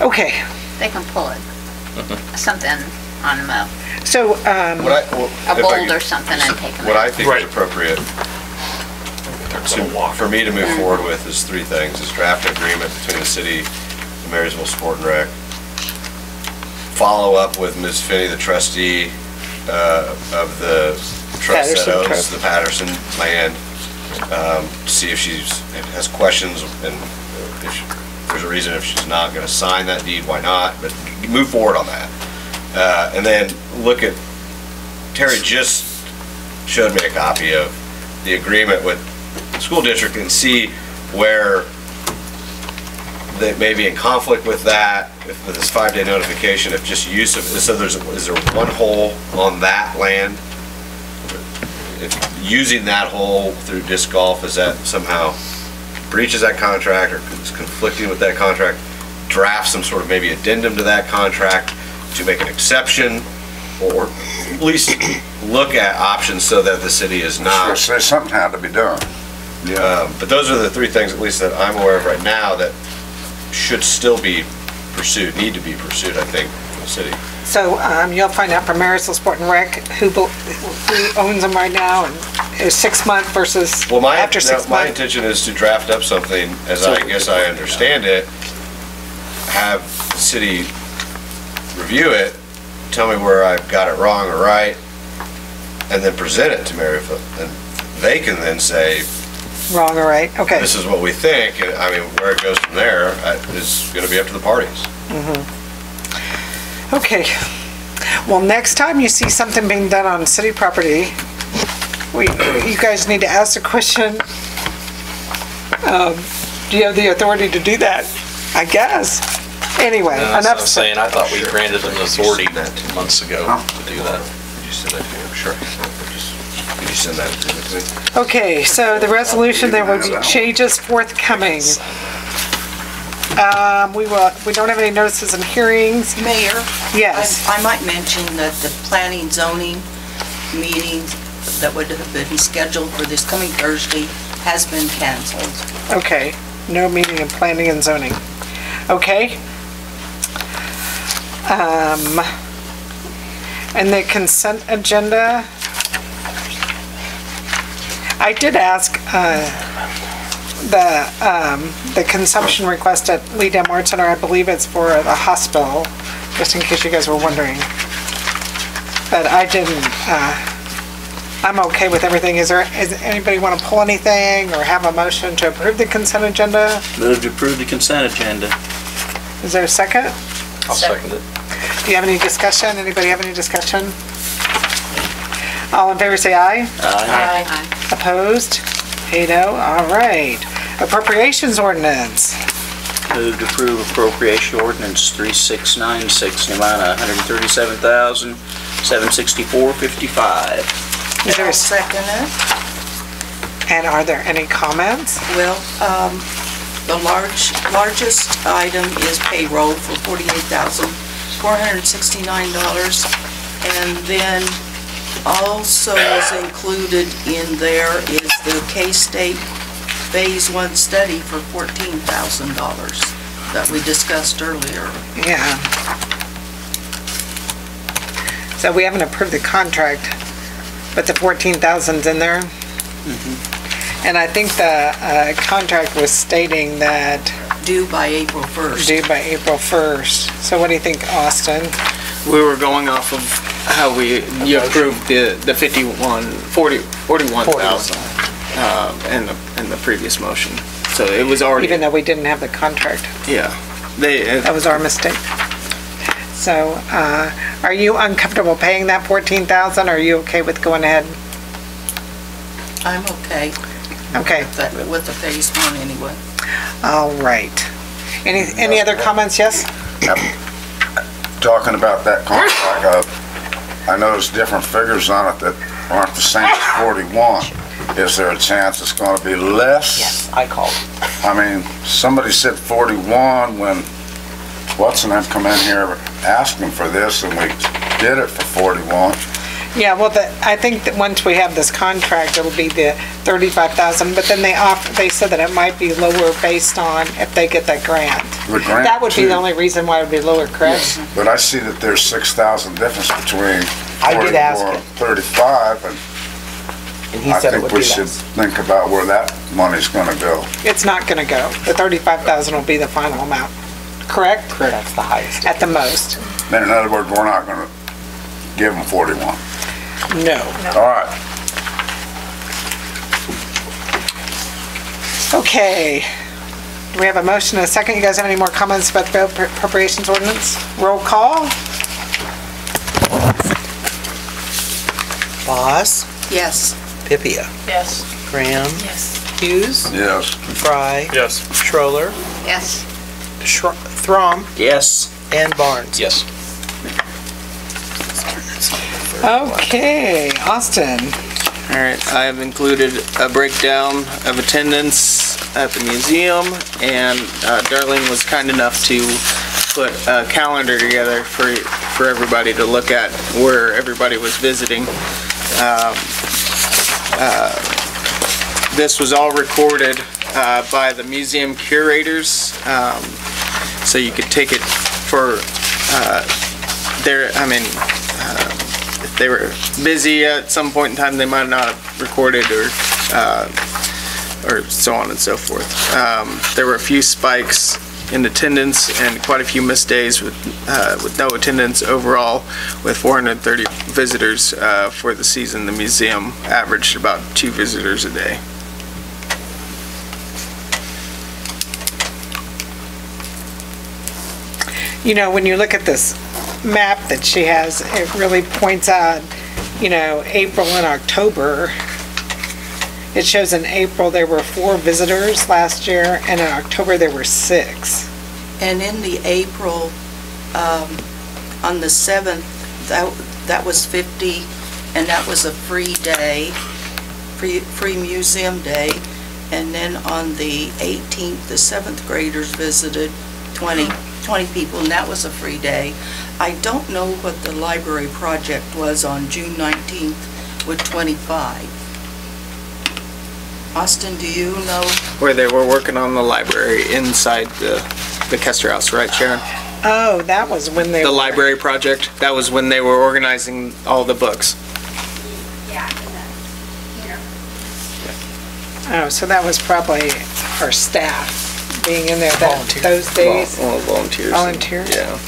Okay, They can pull it, something on them, so, a bolt or something and take them What I out. think is appropriate for me to move forward with is three things. Is draft an agreement between the city and Marysville Sport and Rec. Follow up with Ms. Finney, the trustee of the trust that Patterson owns Trust. the Patterson land. See if has questions and if there's a reason if she's not going to sign that deed, why not? But move forward on that. And then look at, Terry just showed me a copy of the agreement with the school district and see where they may be in conflict with that, with this 5-day notification, if just use of, so is there one hole on that land? if using that hole through disc golf, is that somehow breaches that contract or is conflicting with that contract, draft some sort of maybe addendum to that contract to make an exception, or at least look at options so that the city is not. Sure, something had to be done. But those are the three things, at least that I'm aware of right now, that should still be pursued, need to be pursued, I think, in the city. So you'll find out from Marysville Sport and Rec who owns them right now, and is 6 months versus after 6 My months? intention is to draft up something, as I guess I understand it, have the city review it, tell me where I've got it wrong or right, and then present it to Maryville. And they can then say, Wrong or right, okay. this is what we think, and I mean, where it goes from there is gonna be up to the parties. Okay. Well, next time you see something being done on city property, you guys need to ask the question, do you have the authority to do that? I guess. Anyway, That's what enough. I'm saying. I thought we granted them the authority 2 months ago to do that. Did you send that to me? Sure. Could you send that to me? Okay, so the resolution, there will be changes forthcoming. We don't have any notices and hearings. Mayor? Yes. I might mention that the planning zoning meeting that would have been scheduled for this coming Thursday has been canceled. Okay, no meeting in planning and zoning. Okay. And the consent agenda, I did ask the consumption request at Lee Dem Art Center. I believe it's for the hospital, just in case you guys were wondering. But I didn't, I'm okay with everything. Is anybody want to pull anything or have a motion to approve the consent agenda? Move to approve the consent agenda. Is there a second? I'll second it. Do you have any discussion? Anybody have any discussion? All in favor say aye. Aye. Opposed? 8-0, all right. Appropriations ordinance. Move to approve appropriation ordinance 3696 in the amount of $137,764.55. Is there a second it? And are there any comments? Well, the largest item is payroll for $48,469. And then also is included in there is the K-State Phase 1 study for $14,000 that we discussed earlier. Yeah. So we haven't approved the contract, but the 14,000's in there? And I think the contract was stating that... Due by April 1st. Due by April 1st. So what do you think, Austin? We were going off of how you approved the 41,000 in the previous motion. So it was already... Even though we didn't have the contract? Yeah. That was our mistake. So are you uncomfortable paying that 14,000? Are you okay with going ahead? I'm okay. Okay. With the Phase 1 anyway. All right. Any other comments? Yes? Talking about that contract, I noticed different figures on it that aren't the same as 41. Is there a chance it's going to be less? Yes, I called. I mean, somebody said 41 when Watson had come in here asking for this, and we did it for 41. Yeah, well, I think that once we have this contract, it'll be the 35,000, but then they said that it might be lower based on if they get that grant. The grant, that would be the only reason why it would be lower, correct? Yes, but I see that there's 6,000 difference between 44 and 35, and he said I think we should think about where that money's going to go. It's not going to go. The 35,000 will be the final amount, correct? Correct. That's the highest. At the most. Then in other words, we're not going to give them 41. No. All right. Okay. Do we have a motion and a second? You guys have any more comments about the appropriations ordinance? Roll call. Boss? Yes. Pipia? Yes. Graham? Yes. Hughes? Yes. Fry? Yes. Schroller? Yes. Throm? Yes. And Barnes? Yes. Okay, Austin. All right, I have included a breakdown of attendance at the museum, and Darlene was kind enough to put a calendar together for everybody to look at where everybody was visiting. This was all recorded by the museum curators, so you could take it for if they were busy at some point in time, they might not have recorded or so on and so forth. There were a few spikes in attendance and quite a few missed days with no attendance overall. With 430 visitors for the season, the museum averaged about 2 visitors a day. You know, when you look at this map that she has, it really points out, you know, April and October. It shows in April there were 4 visitors last year, and in October there were 6. And in the April, on the 7th, that was 50, and that was a free day, free museum day. And then on the 18th, the 7th graders visited 20 people, and that was a free day. I don't know what the library project was on June 19th with 25. Austin, do you know? Where they were working on the library inside the Kester House, right, Sharon? Oh, that was when they The library project, that was when they were organizing all the books. Yeah. Oh, so that was probably our staff being in there those days? Volunteers. Volunteers? Yeah.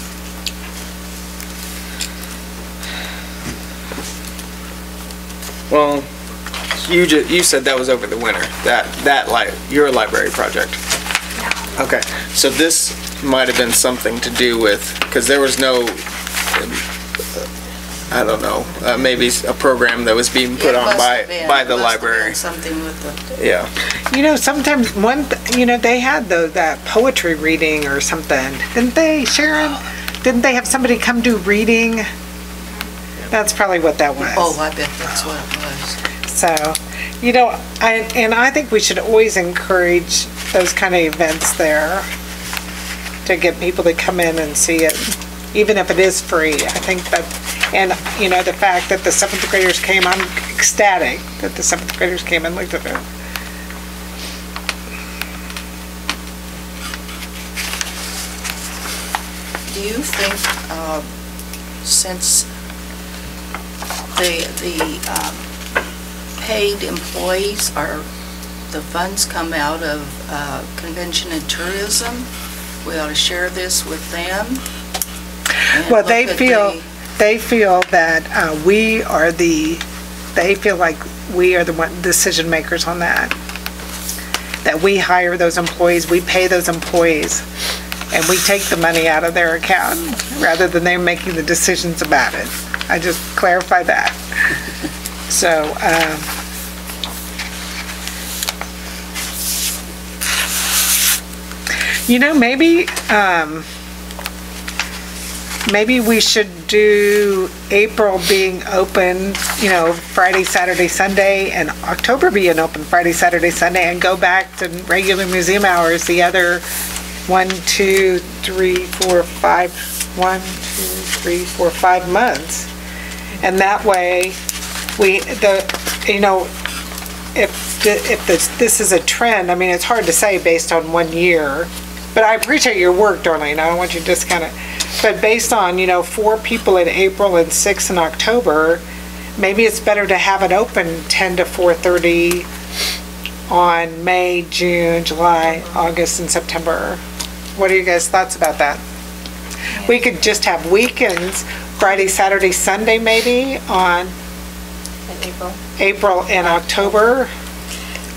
Well, you said that was over the winter, your library project. Okay, so this might have been something to do with, because there was no, I don't know, maybe a program that was being put on by the library. Something with the... Yeah. You know, sometimes they had that poetry reading or something, didn't they, Sharon? Didn't they have somebody come do reading? That's probably what that was. Oh, I bet that's what it was. So, you know, I think we should always encourage those kind of events there to get people to come in and see it, even if it is free. I think that, and you know, the fact that the 7th graders came, I'm ecstatic that the 7th graders came and looked at it. Do you think, since the paid employees the funds come out of convention and tourism, we ought to share this with them? Well, they feel that they feel like we are the decision makers on that. That we hire those employees, we pay those employees, and we take the money out of their account rather than them making the decisions about it. I just clarify that. So, you know, maybe we should do April being open, you know, Friday, Saturday, Sunday, and October being open Friday, Saturday, Sunday, and go back to regular museum hours the other 5 months. And that way, if this is a trend, I mean, it's hard to say based on 1 year, but I appreciate your work, Darlene. I don't want you to just kind of, but based on, 4 people in April and 6 in October, maybe it's better to have it open 10 to 4:30 on May, June, July, August, and September. What are you guys' thoughts about that? We could just have weekends, Friday, Saturday, Sunday maybe on April and October.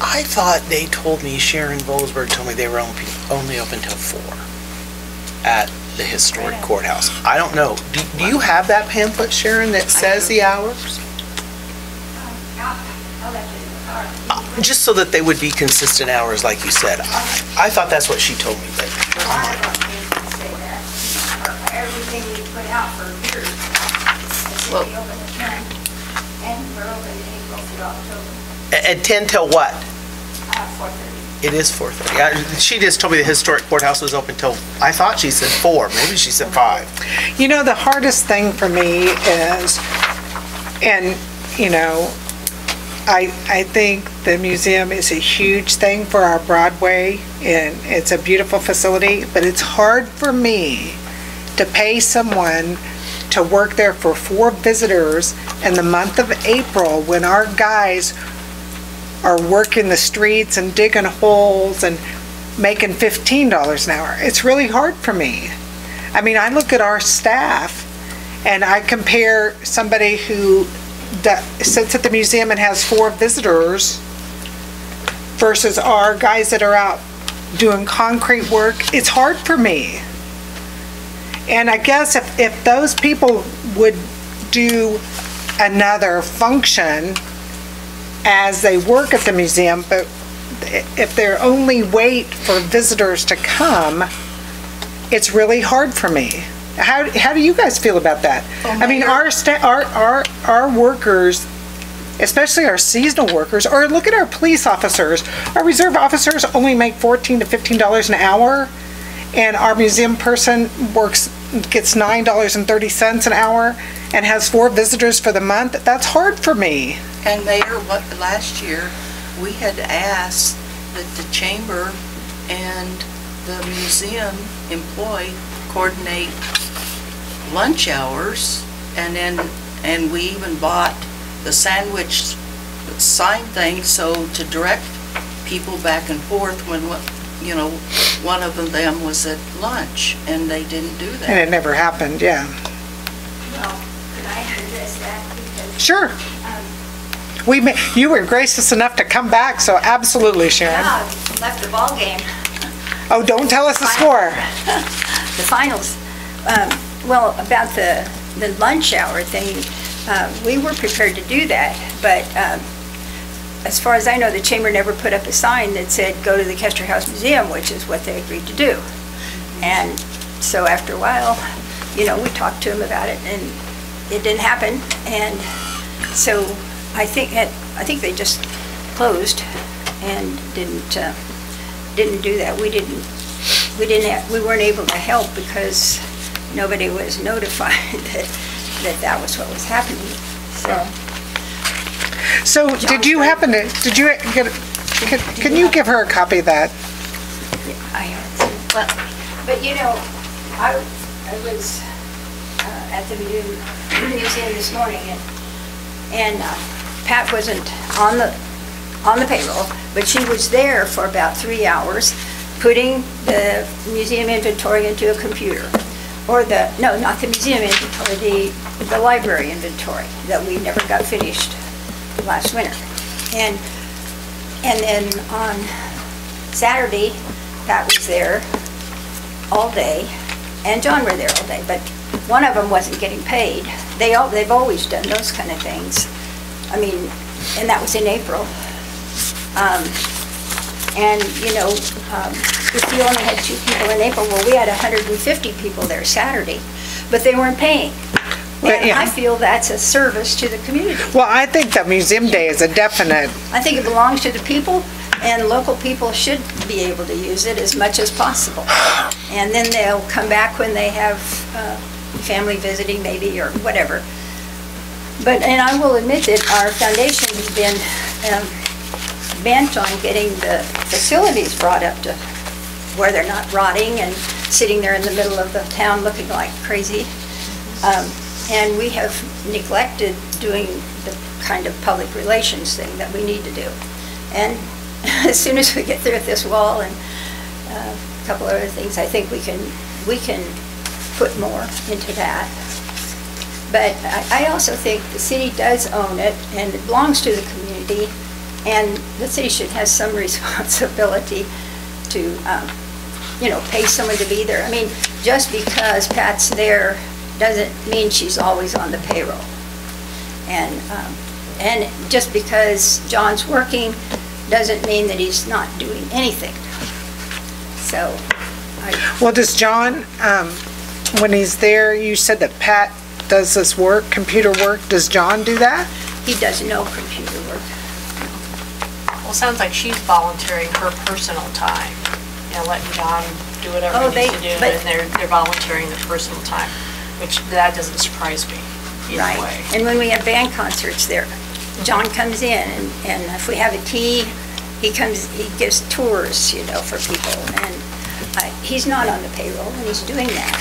I thought they told me, Sharon Volesberg told me they were only open till 4 at the historic courthouse. I don't know. Do you have that pamphlet, Sharon, that says the hours? Just so that they would be consistent hours, like you said. I thought that's what she told me, but I'm like, everything we put out for years. It's open at 10, and we're open April through October. At 10 till what? 4:30. It is 4:30. She just told me the historic courthouse was open till, I thought she said 4, maybe she said 5. You know, the hardest thing for me is, and, you know, I think the museum is a huge thing for our Broadway, and it's a beautiful facility, but it's hard for me to pay someone to work there for 4 visitors in the month of April when our guys are working the streets and digging holes and making $15 an hour. It's really hard for me. I mean, I look at our staff and I compare somebody who sits at the museum and has 4 visitors versus our guys that are out doing concrete work. It's hard for me. And I guess if those people would do another function as they work at the museum, but if they're only wait for visitors to come, it's really hard for me. How do you guys feel about that? I mean, our workers, especially our seasonal workers, or look at our police officers. Our reserve officers only make $14 to $15 an hour, and our museum person gets $9.30 an hour and has 4 visitors for the month. That's hard for me. And Mayor, last year, we had asked that the chamber and the museum employee coordinate lunch hours, and we even bought the sandwich sign thing so to direct people back and forth when, you know, one of them was at lunch, and they didn't do that. And it never happened, yeah. Well, could I address that? Because, sure. You were gracious enough to come back, so absolutely, Sharon. Yeah, left the ball game. Oh, don't tell us the score. The finals. Well, about the lunch hour thing, we were prepared to do that, but as far as I know, the chamber never put up a sign that said, go to the Kester House Museum, which is what they agreed to do. And so after a while, you know, we talked to them about it, and it didn't happen. And so I think they just closed and didn't do that. We weren't able to help because nobody was notified that was what was happening. So did you happen to, can you give her a copy of that? Yeah, I have. Well, but you know, I was at the museum this morning, and Pat wasn't on the payroll, but she was there for about 3 hours, putting the museum inventory into a computer. Or no, not the museum inventory, the library inventory that we never got finished last winter. And then on Saturday, Pat was there all day, and John were there all day, but one of them wasn't getting paid. They've always done those kind of things. I mean, and that was in April. And, you know, if you only had 2 people in April, well, we had 150 people there Saturday, but they weren't paying. And yeah. I feel that's a service to the community. Well, I think that Museum Day is a definite. I think it belongs to the people, and local people should be able to use it as much as possible. And then they'll come back when they have family visiting maybe, or whatever. And I will admit that our foundation has been bent on getting the facilities brought up to where they're not rotting and sitting there in the middle of the town looking like crazy. And we have neglected doing the kind of public relations thing that we need to do. And as soon as we get through with this wall and a couple other things, I think we can put more into that. But I also think the city does own it, and it belongs to the community, and the city should have some responsibility to, you know, pay someone to be there. I mean, just because Pat's there doesn't mean she's always on the payroll. And just because John's working doesn't mean that he's not doing anything. So, well, does John, when he's there, you said that Pat does this work, computer work. Does John do that? He does no computer work. Well, it sounds like she's volunteering her personal time, you know, letting John do whatever Oh, he needs to do, but- and they're volunteering their personal time, which that doesn't surprise me either Right. way. And when we have band concerts there, John comes in, and if we have a tea, he gives tours, you know, for people, and he's not on the payroll, and he's doing that.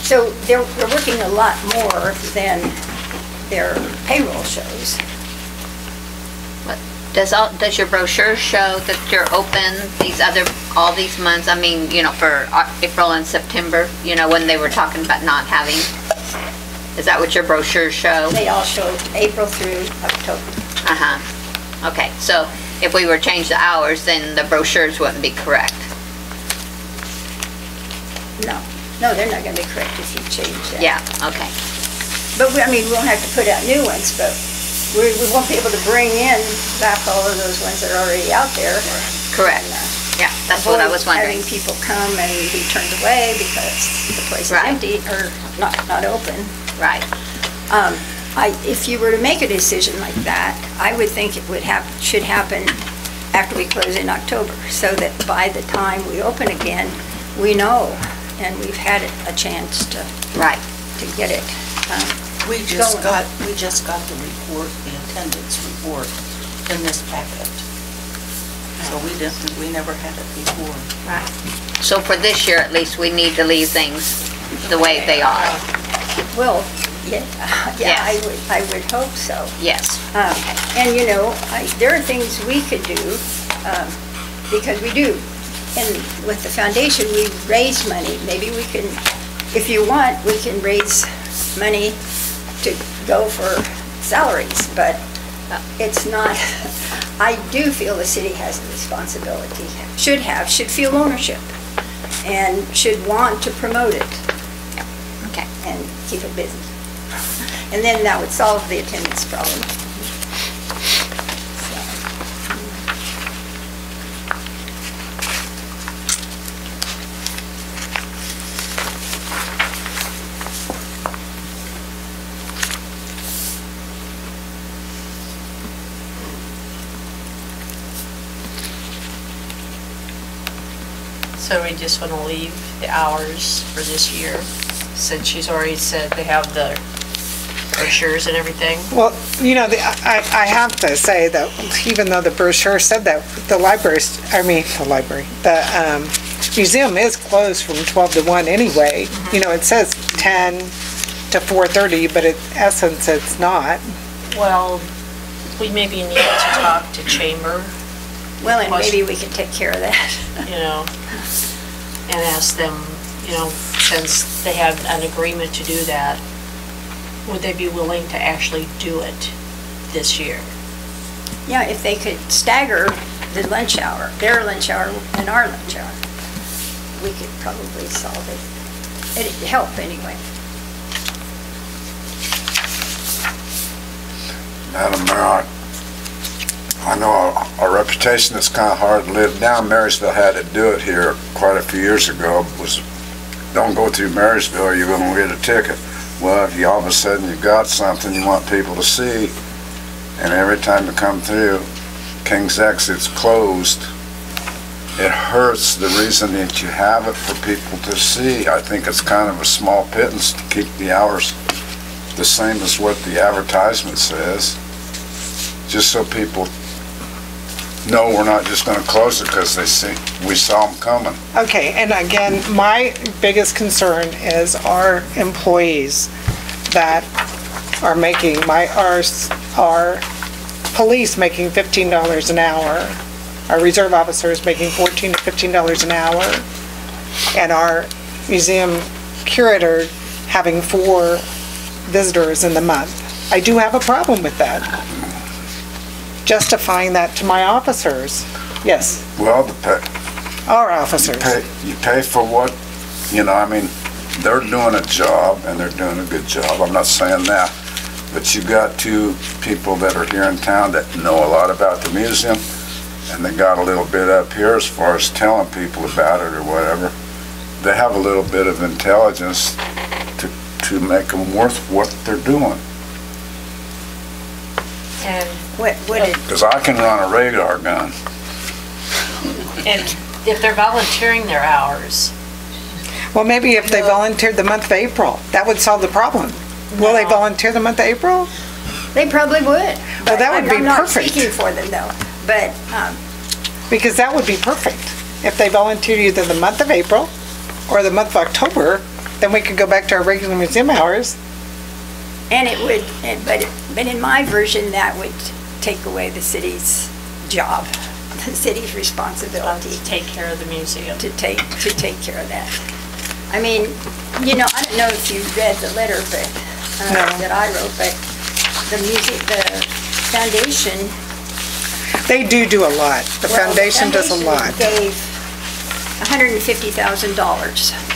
So they're working a lot more than their payroll shows. Does your brochure show that you're open all these months? I mean, you know, for April and September, you know, when they were talking about not having, is that what your brochures show? They all show April through October. Uh-huh. Okay, so if we were to change the hours, then the brochures wouldn't be correct. No, they're not gonna be correct if you change that. Yeah, okay. But I mean, we won't have to put out new ones, but we won't be able to bring in back all of those ones that are already out there. Correct. Yeah, that's what I was wondering. Having people come and be turned away because the place is empty or not open. Right. If you were to make a decision like that, I would think it should happen after we close in October, so that by the time we open again, we know, and we've had a chance to get it. We just got the report, the attendance report in this packet. So we never had it before. Right. So for this year, at least, we need to leave things the way they are. Well, yeah, I would hope so. Yes. And you know, there are things we could do, because we do. And with the foundation, we raise money. Maybe we can, if you want, we can raise money to go for salaries, but it's not, I do feel the city has a responsibility, should feel ownership, and should want to promote it. Okay. And keep it busy. And then that would solve the attendance problem. So we just want to leave the hours for this year, since she's already said they have the brochures and everything? Well, you know, I have to say that even though the brochure said that, the museum is closed from 12 to 1 anyway. Mm-hmm. You know, it says 10 to 4:30, but in essence, it's not. Well, we maybe need to talk to Chamber. Well, and maybe we can take care of that. You know, and ask them, you know, since they have an agreement to do that, would they be willing to actually do it this year? Yeah, if they could stagger the lunch hour, their lunch hour and our lunch hour, we could probably solve it. It'd help anyway. Madam Mayor, I know our reputation is kind of hard to live down. Marysville had to do it here quite a few years ago. It was, don't go through Marysville or you're going to get a ticket. Well, if you all of a sudden you've got something you want people to see, and every time you come through, King's Exit's closed, it hurts the reason that you have it for people to see. I think it's kind of a small pittance to keep the hours the same as what the advertisement says, just so people know we're not just going to close it because we saw them coming. Okay, and again, my biggest concern is our employees that are making, our police making $15 an hour, our reserve officers making $14 to $15 an hour, and our museum curator having 4 visitors in the month. I do have a problem with that. Justifying that to my officers. Yes. Well, our officers. You pay for what, you know, I mean, they're doing a job and they're doing a good job. I'm not saying that. But you got 2 people that are here in town that know a lot about the museum, and they got a little bit up here as far as telling people about it or whatever. They have a little bit of intelligence to make them worth what they're doing. And What it, Because I can run a radar gun. And if they're volunteering their hours, Well, maybe if they volunteered the month of April, that would solve the problem. Will they volunteer the month of April? they probably would. Well, that would be I'm not perfect. speaking for them though, but, Because that would be perfect. If they volunteered either the month of April or the month of October, then we could go back to our regular museum hours. and it would, but in my version, that would take away the city's job, the city's responsibility. to take care of the museum. To take care of that. I mean, you know, I don't know if you read the letter, but, that I wrote, but the foundation. They do a lot. The foundation does a lot. Gave $150,000.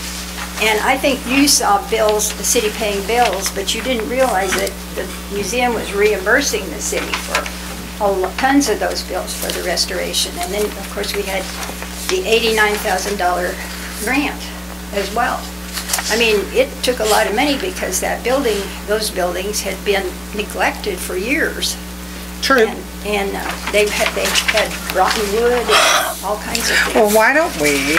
And I think you saw bills, the city paying bills, but you didn't realize that the museum was reimbursing the city for tons of those bills for the restoration. And then, of course, we had the $89,000 grant as well. I mean, it took a lot of money because that building, those buildings had been neglected for years. True. And they've had rotten wood and all kinds of things. Well, why don't we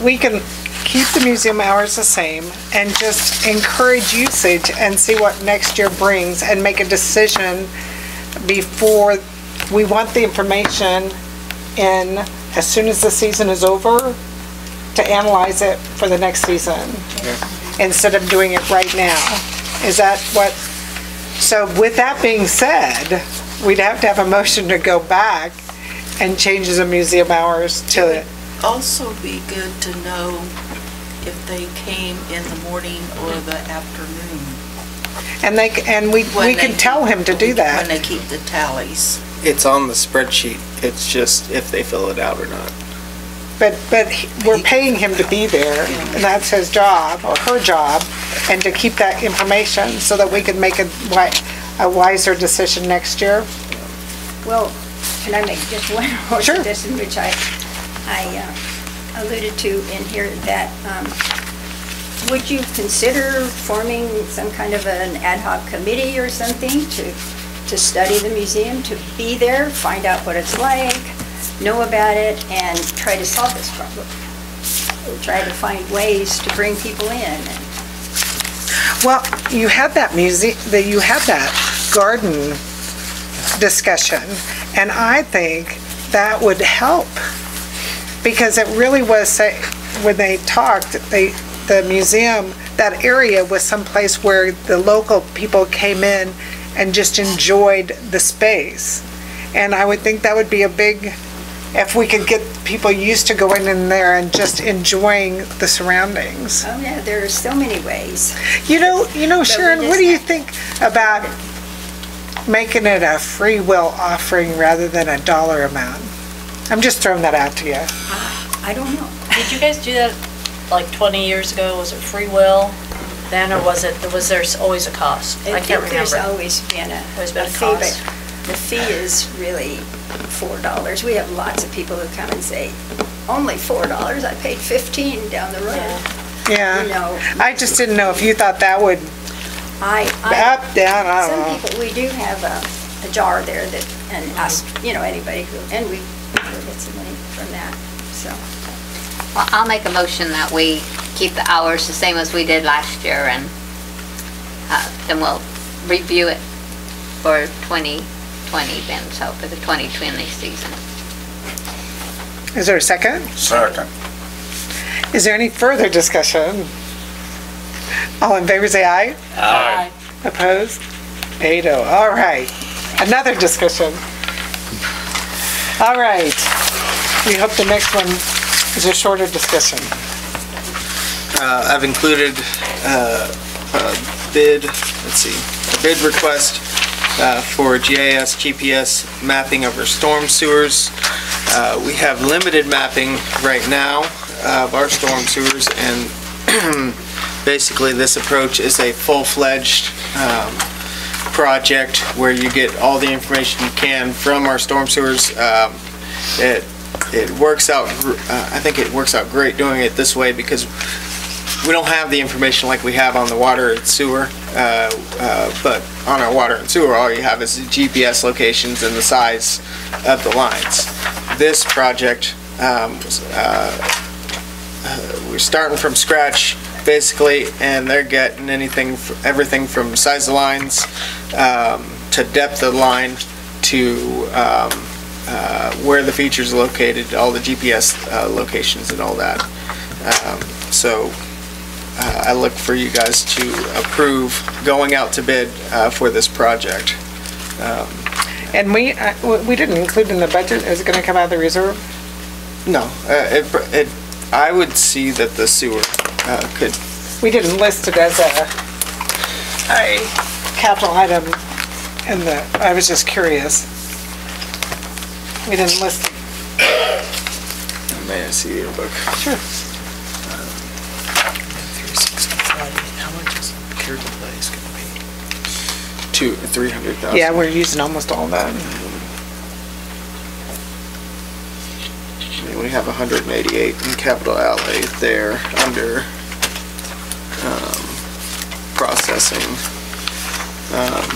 we can keep the museum hours the same and just encourage usage and see what next year brings and make a decision before we want the information in as soon as the season is over to analyze it for the next season instead of doing it right now. Is that what? So with that being said, we'd have to have a motion to go back and change the museum hours to. Also be good to know if they came in the morning or the afternoon. And we can tell him to do that. When they keep the tallies. It's on the spreadsheet. It's just if they fill it out or not. But we're paying him to be there, and that's his job, or her job, and to keep that information so that we can make a wiser decision next year. Well, can I make just one more suggestion, which I alluded to in here, that would you consider forming some kind of an ad hoc committee or something to study the museum, to be there, find out what it's like, know about it, and try to solve this problem? Try to find ways to bring people in. Well, you had that you had that garden discussion, and I think that would help. Because it really was, when they talked, the museum, that area was someplace where the local people came in and just enjoyed the space. And I would think that would be a big, if we could get people used to going in there and just enjoying the surroundings. Oh yeah, there are so many ways. You know, Sharon, what do you think about making it a free will offering rather than a dollar amount? I'm just throwing that out to you. I don't know. Did you guys do that like 20 years ago? Was it free will then, or was there always a cost? I can't remember. There's always been a fee, but the fee is really $4. We have lots of people who come and say, only $4, I paid $15 down the road. Yeah. You know, I just didn't know if you thought that would up, down, I don't know. Some people, we do have a jar there that, and ask, anybody who, and we get some money from that, so. Well, I'll make a motion that we keep the hours the same as we did last year, and then we'll review it for 2020 then, so for the 2020 season. Is there a second? Second. Is there any further discussion? All in favor say aye. Aye. Opposed? 8-0. All right. Another discussion. All right. We hope the next one is a shorter discussion. I've included a bid request for GIS GPS mapping of our storm sewers. We have limited mapping right now of our storm sewers, and basically this approach is a full-fledged project where you get all the information you can from our storm sewers. It works out, I think it works out great doing it this way because we don't have the information like we have on the water and sewer. but on our water and sewer, all you have is the GPS locations and the size of the lines. This project, we're starting from scratch basically, and they're getting everything from size of lines to depth of line to where the features are located, all the GPS locations and all that. So I look for you guys to approve going out to bid for this project. And we didn't include in the budget, is it gonna come out of the reserve? No, I would see that the sewer could. We didn't list it as a capital item in the, I was just curious. We didn't list it. May I see your book? Sure. 365, how much is pure delays gonna be? 300,000. Yeah, we're using almost all that. We have 188 in capital outlay there under processing,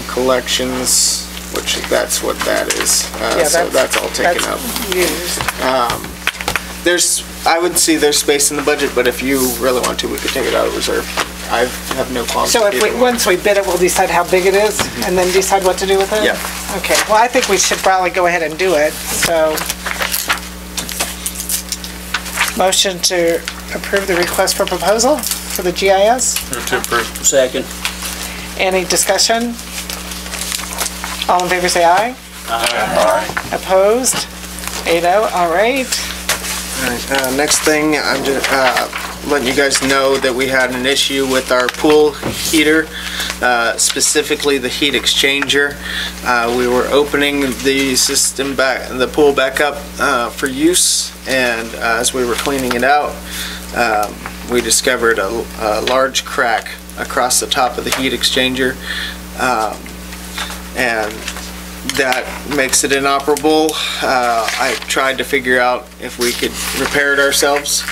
collections, which that's what that is. So that's all taken up. I would see there's space in the budget, but if you really want to, we could take it out of reserve. I have no problem. So once we bid it, we'll decide how big it is and then decide what to do with it? Yeah. Okay, well, I think we should probably go ahead and do it, so. Motion to approve the request for proposal for the GIS? Move to approve. Second. Any discussion? All in favor say aye. Aye. Opposed? 8-0, all right. Next thing, I'm just letting you guys know that we had an issue with our pool heater, specifically the heat exchanger. We were opening the system back, the pool back up for use, and as we were cleaning it out, we discovered a large crack across the top of the heat exchanger, and that makes it inoperable. I tried to figure out if we could repair it ourselves,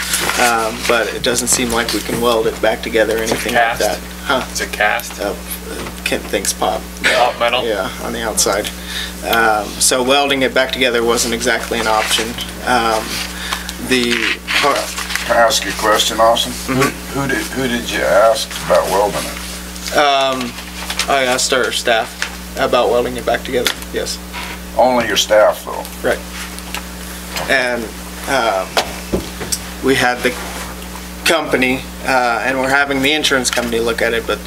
but it doesn't seem like we can weld it back together or anything like that. Huh? Is it cast? Kent thinks pop. Pop metal? Yeah, on the outside. So welding it back together wasn't exactly an option. Can I ask you a question, Austin? Who did you ask about welding it? I asked our staff about welding it back together, yes. Only your staff, though? Right. And we had the company, and we're having the insurance company look at it, but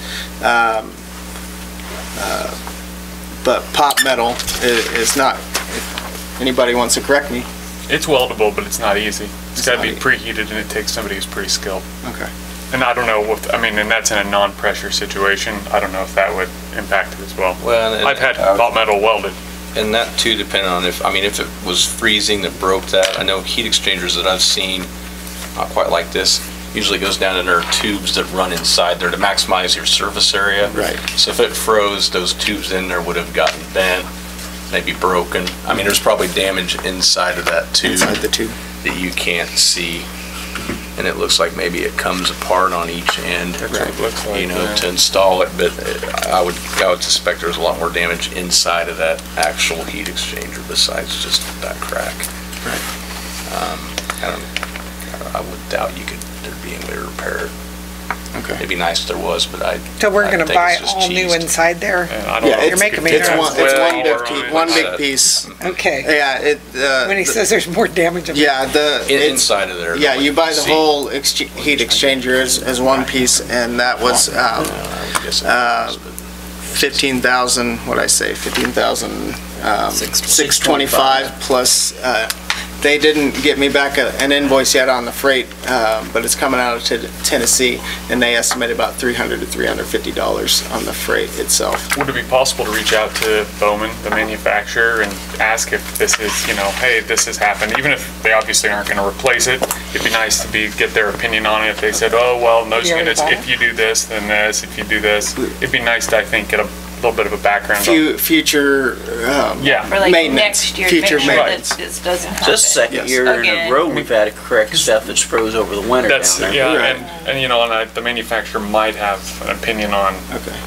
pop metal is not, if anybody wants to correct me. It's weldable, but it's not easy. It's got to be preheated, and it takes somebody who's pretty skilled. Okay. And I don't know and that's in a non-pressure situation. I don't know if that would impact it as well. Well, I've had hot metal welded. And that too, depending on if it was freezing that broke that. I know heat exchangers that I've seen, not quite like this, usually goes down in there are tubes that run inside there to maximize your surface area. Right. So if it froze, those tubes in there would have gotten bent, maybe broken. I mean, there's probably damage inside of that tube. Inside the tube. That you can't see. And it looks like maybe it comes apart on each end, That's what it looks like, to install it. But I would suspect there's a lot more damage inside of that actual heat exchanger besides just that crack. Right. I would doubt there'd be any way to repair it. Okay. It'd be nice if there was, but So we're gonna buy all new inside there? You're making me nervous. It's one big piece. Okay. Yeah, when he says there's more damage. Yeah, inside of there. Yeah, you buy the whole heat exchanger as one piece, and that was 15,000. What I say, 15,625 plus. They didn't get me back an invoice yet on the freight, but it's coming out of Tennessee, and they estimated about $300 to $350 on the freight itself. Would it be possible to reach out to Bowman, the manufacturer, and ask if this is, hey, this has happened, even if they obviously aren't going to replace it? It'd be nice to get their opinion on it. If they said, oh, well, those units, if you do this, then this, if you do this, it'd be nice to, I think, get a little bit of a background. Future yeah. Or like maintenance. next year, Future make sure maintenance. that this doesn't happen. Just second year in Again. a row, we've had to correct stuff that's froze over the winter That's, down there. yeah, and you know, the manufacturer might have an opinion on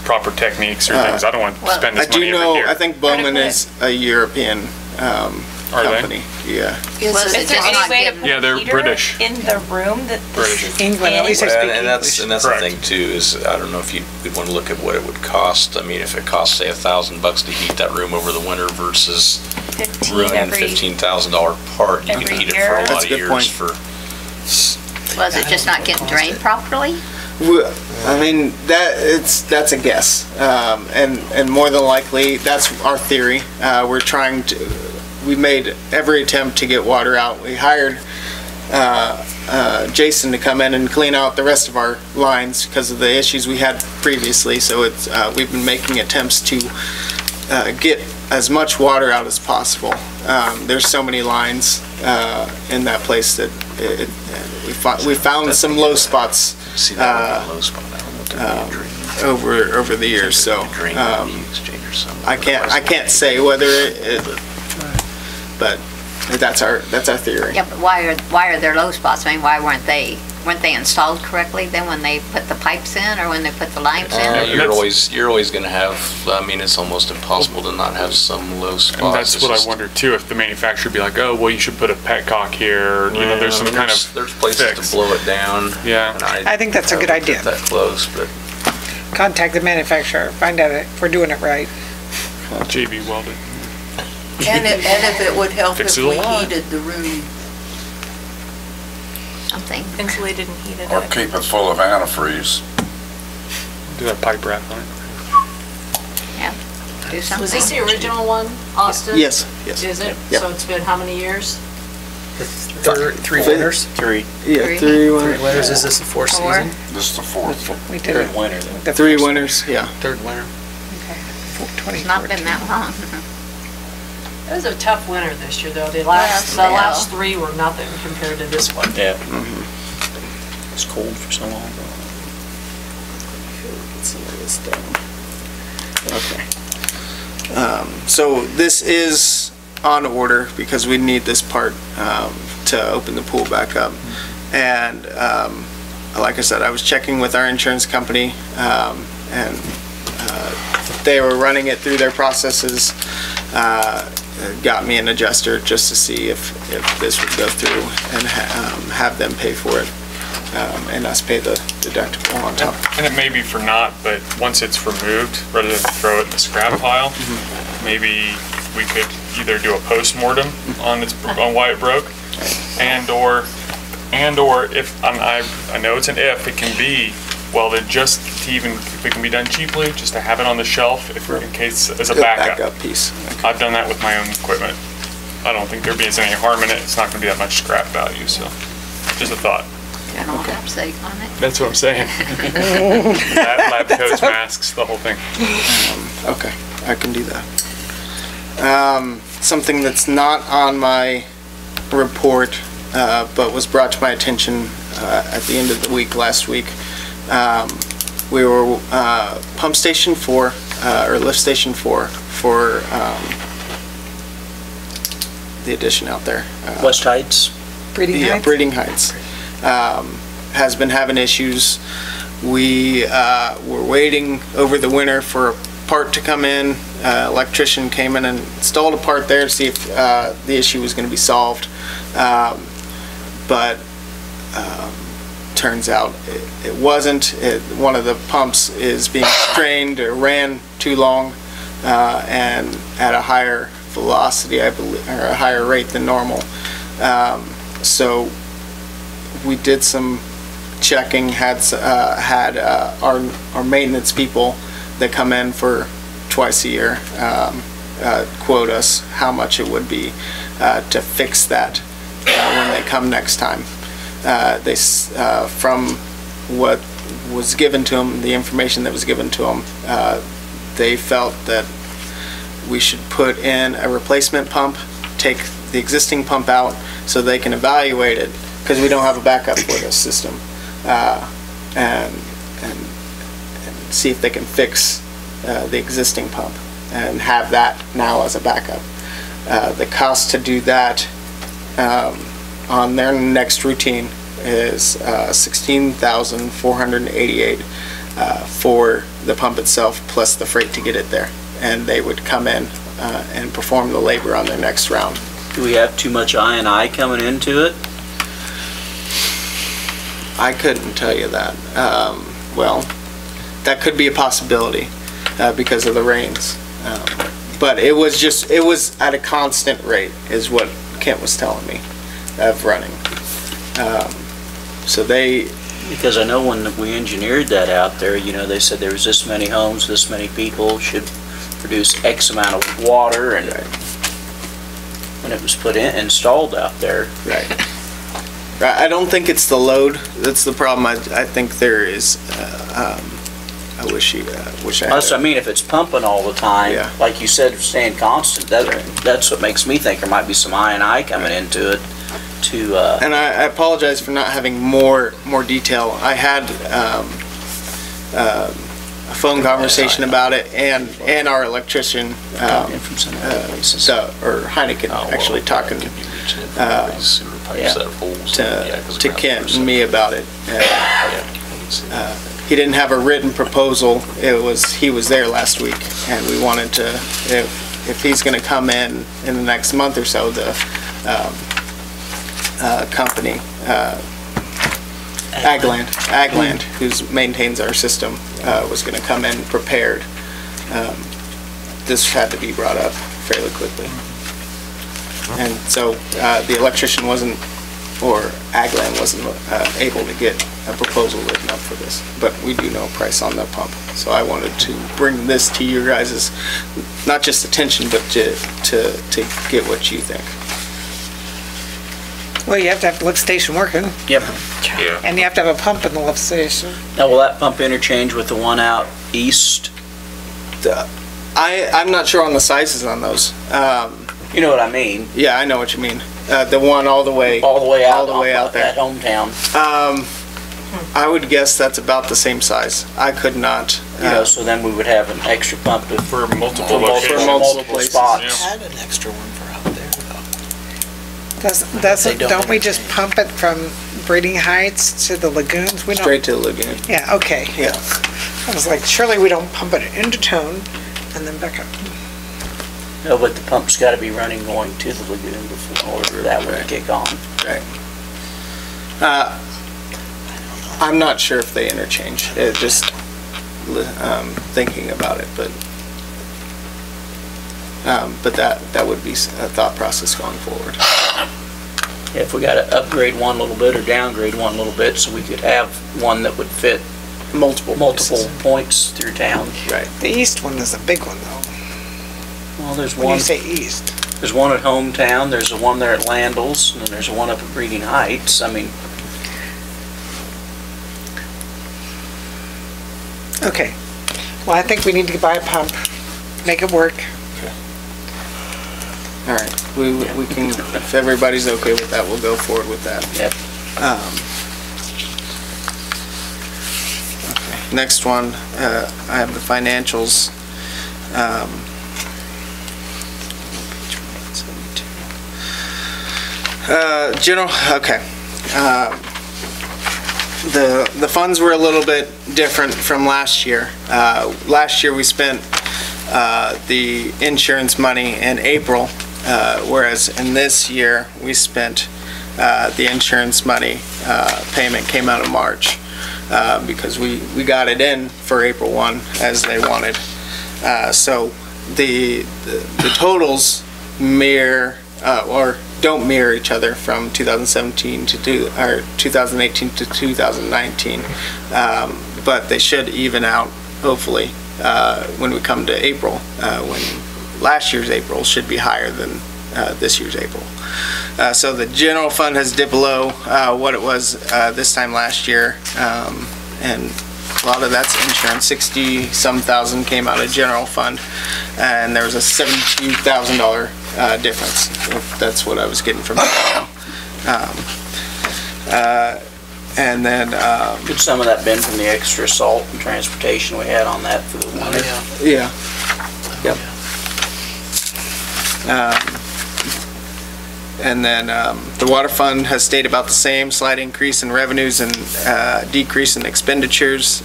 proper techniques or things. I don't want to spend this money every year. I think Bowman is a European Are they? company. Yeah. Is there any way to put Yeah, they're a heater British. in the room that this is England, at in? least I speak And that's English. the thing too, is I don't know if you'd want to look at what it would cost. I mean, if it costs, say, $1,000 to heat that room over the winter versus 15 ruining every, $15,000 part, you can every heat it year? for a That's lot a of good years point. for. Was it just not getting drained properly? I mean, that's a guess, and more than likely that's our theory. We made every attempt to get water out. We hired Jason to come in and clean out the rest of our lines because of the issues we had previously. So we've been making attempts to get as much water out as possible. There's so many lines in that place that we found some low spots. See, that would be a low spot. I don't know what they're doing. Over the years, so I can't say whether but that's our theory. Yeah, but why are there low spots? I mean, why weren't they installed correctly then when they put the pipes in or when they put the lines in? You're always going to have. I mean, it's almost impossible to not have some low spots. And that's what I wonder too. If the manufacturer be like, oh, well, you should put a petcock here. You know, there's some kind of there's places fix. to blow it down. Yeah, and I think that's a good haven't idea. That close, but Contact the manufacturer, find out if we're doing it right. JB welded. And if it would help Fix if it a we lot. heated the room. Something. Insulated and heated Or up. keep it full of antifreeze. Do that pipe wrap on it. Yeah, do something. Was this the original one, Austin? Yes. Is it? Yep. So it's been how many years? Three winners? Three. Yeah, Three. three Winners, is this the fourth Four. season? This is the fourth. We did Third it. winter then. the Three first winners, yeah. Third winner. It's not been that long. It was a tough winter this year, though. The Yes, last three were nothing compared to this one. Yeah. It's cold for so long. Get some of this done. Okay. So this is on order because we need this part to open the pool back up. And like I said, I was checking with our insurance company and they were running it through their processes. Got me an adjuster just to see if this would go through and have them pay for it and us pay the deductible on top. And it may be for naught, but once it's removed, rather than throw it in the scrap pile, maybe we could either do a post-mortem on why it broke, and or if I know it's an if, it can be welded just to even if it can be done cheaply, just to have it on the shelf in case as a backup piece. I've done that with my own equipment. I don't think there'd be any harm in it. It's not going to be that much scrap value, so just a thought. General sake on it. That's what I'm saying. Lab coats, masks, the whole thing. Okay, I can do that. Something that's not on my report, but was brought to my attention at the end of the week last week. We were pump station 4, or lift station 4 for the addition out there. West Heights? Breeding Heights? Breeding Heights. Has been having issues. We were waiting over the winter for a part to come in. Electrician came in and installed a part there to see if the issue was going to be solved. But turns out it wasn't. One of the pumps is being strained or ran too long and at a higher velocity, I believe, or a higher rate than normal. So we did some checking, had our maintenance people that come in for twice a year quote us how much it would be to fix that when they come next time. From what was given to them, the information that was given to them, they felt that we should put in a replacement pump, take the existing pump out so they can evaluate it, because we don't have a backup for this system, and see if they can fix the existing pump and have that now as a backup. The cost to do that on their next routine is $16,488 for the pump itself plus the freight to get it there. And they would come in and perform the labor on their next round. Do we have too much I&I coming into it? I couldn't tell you that. Well, that could be a possibility because of the rains. But it was at a constant rate is what Kent was telling me of running. Because I know when we engineered that out there, you know, they said there was this many homes, this many people should produce X amount of water, and when it was installed out there. Right. I don't think it's the load that's the problem. I think there is. I wish I had. I mean, if it's pumping all the time, like you said, staying constant, that's what makes me think there might be some I&I coming into it. And I apologize for not having more detail. I had a phone conversation about it, and our electrician, or Heineken, actually talking to Kent and me about it. He didn't have a written proposal. He was there last week, and we wanted to, if he's going to come in the next month or so, the company, Agland, who maintains our system, was going to come in prepared. This had to be brought up fairly quickly. And so the electrician Agland wasn't able to get a proposal written up for this. But we do know a price on the pump. So I wanted to bring this to your guys' not just attention, but to get what you think. Well, you have to have the lift station working. Yep. Yeah. And you have to have a pump in the lift station. Now, will that pump interchange with the one out east? I'm not sure on the sizes on those. You know what I mean? Yeah, I know what you mean. The one all the way out there. At hometown. I would guess that's about the same size. I could not. So then we would have an extra pump for multiple spots. Add an extra one for out there, though. Don't we just pump it from Breeding Heights to the lagoons? Straight to the lagoon. Yeah, okay. Yeah. I was like, surely we don't pump it into town and then back up. No, but the pump's got to be running going to the lagoon before in order that one to kick on. Right. I'm not sure if they interchange. Just thinking about it, but that would be a thought process going forward. Yeah, if we got to upgrade one little bit or downgrade one little bit, so we could have one that would fit multiple points through town. Right. The east one is a big one, though. Well, there's when one. You say east. There's one at Hometown. There's a one there at Landals, and then there's one up at Breeding Heights. I mean. Okay. Well, I think we need to buy a pump, make it work. Okay. All right. We can, if everybody's okay with that, we'll go forward with that. Yep. Okay. Next one, I have the financials. Okay. The funds were a little bit different from last year. Last year we spent the insurance money in April, whereas in this year we spent the insurance money payment came out of March because we got it in for April 1 as they wanted. So the totals mirror or don't mirror each other from 2017 to 2018 to 2019, but they should even out hopefully when we come to April, when last year's April should be higher than this year's April. So the general fund has dipped below what it was this time last year, and a lot of that's insurance. 60-some thousand came out of general fund, and there was a $72,000 difference. That's what I was getting from And then, Could some of that been from the extra salt and transportation we had on that for the winter? yeah. Yep. And then the water fund has stayed about the same, slight increase in revenues and decrease in expenditures,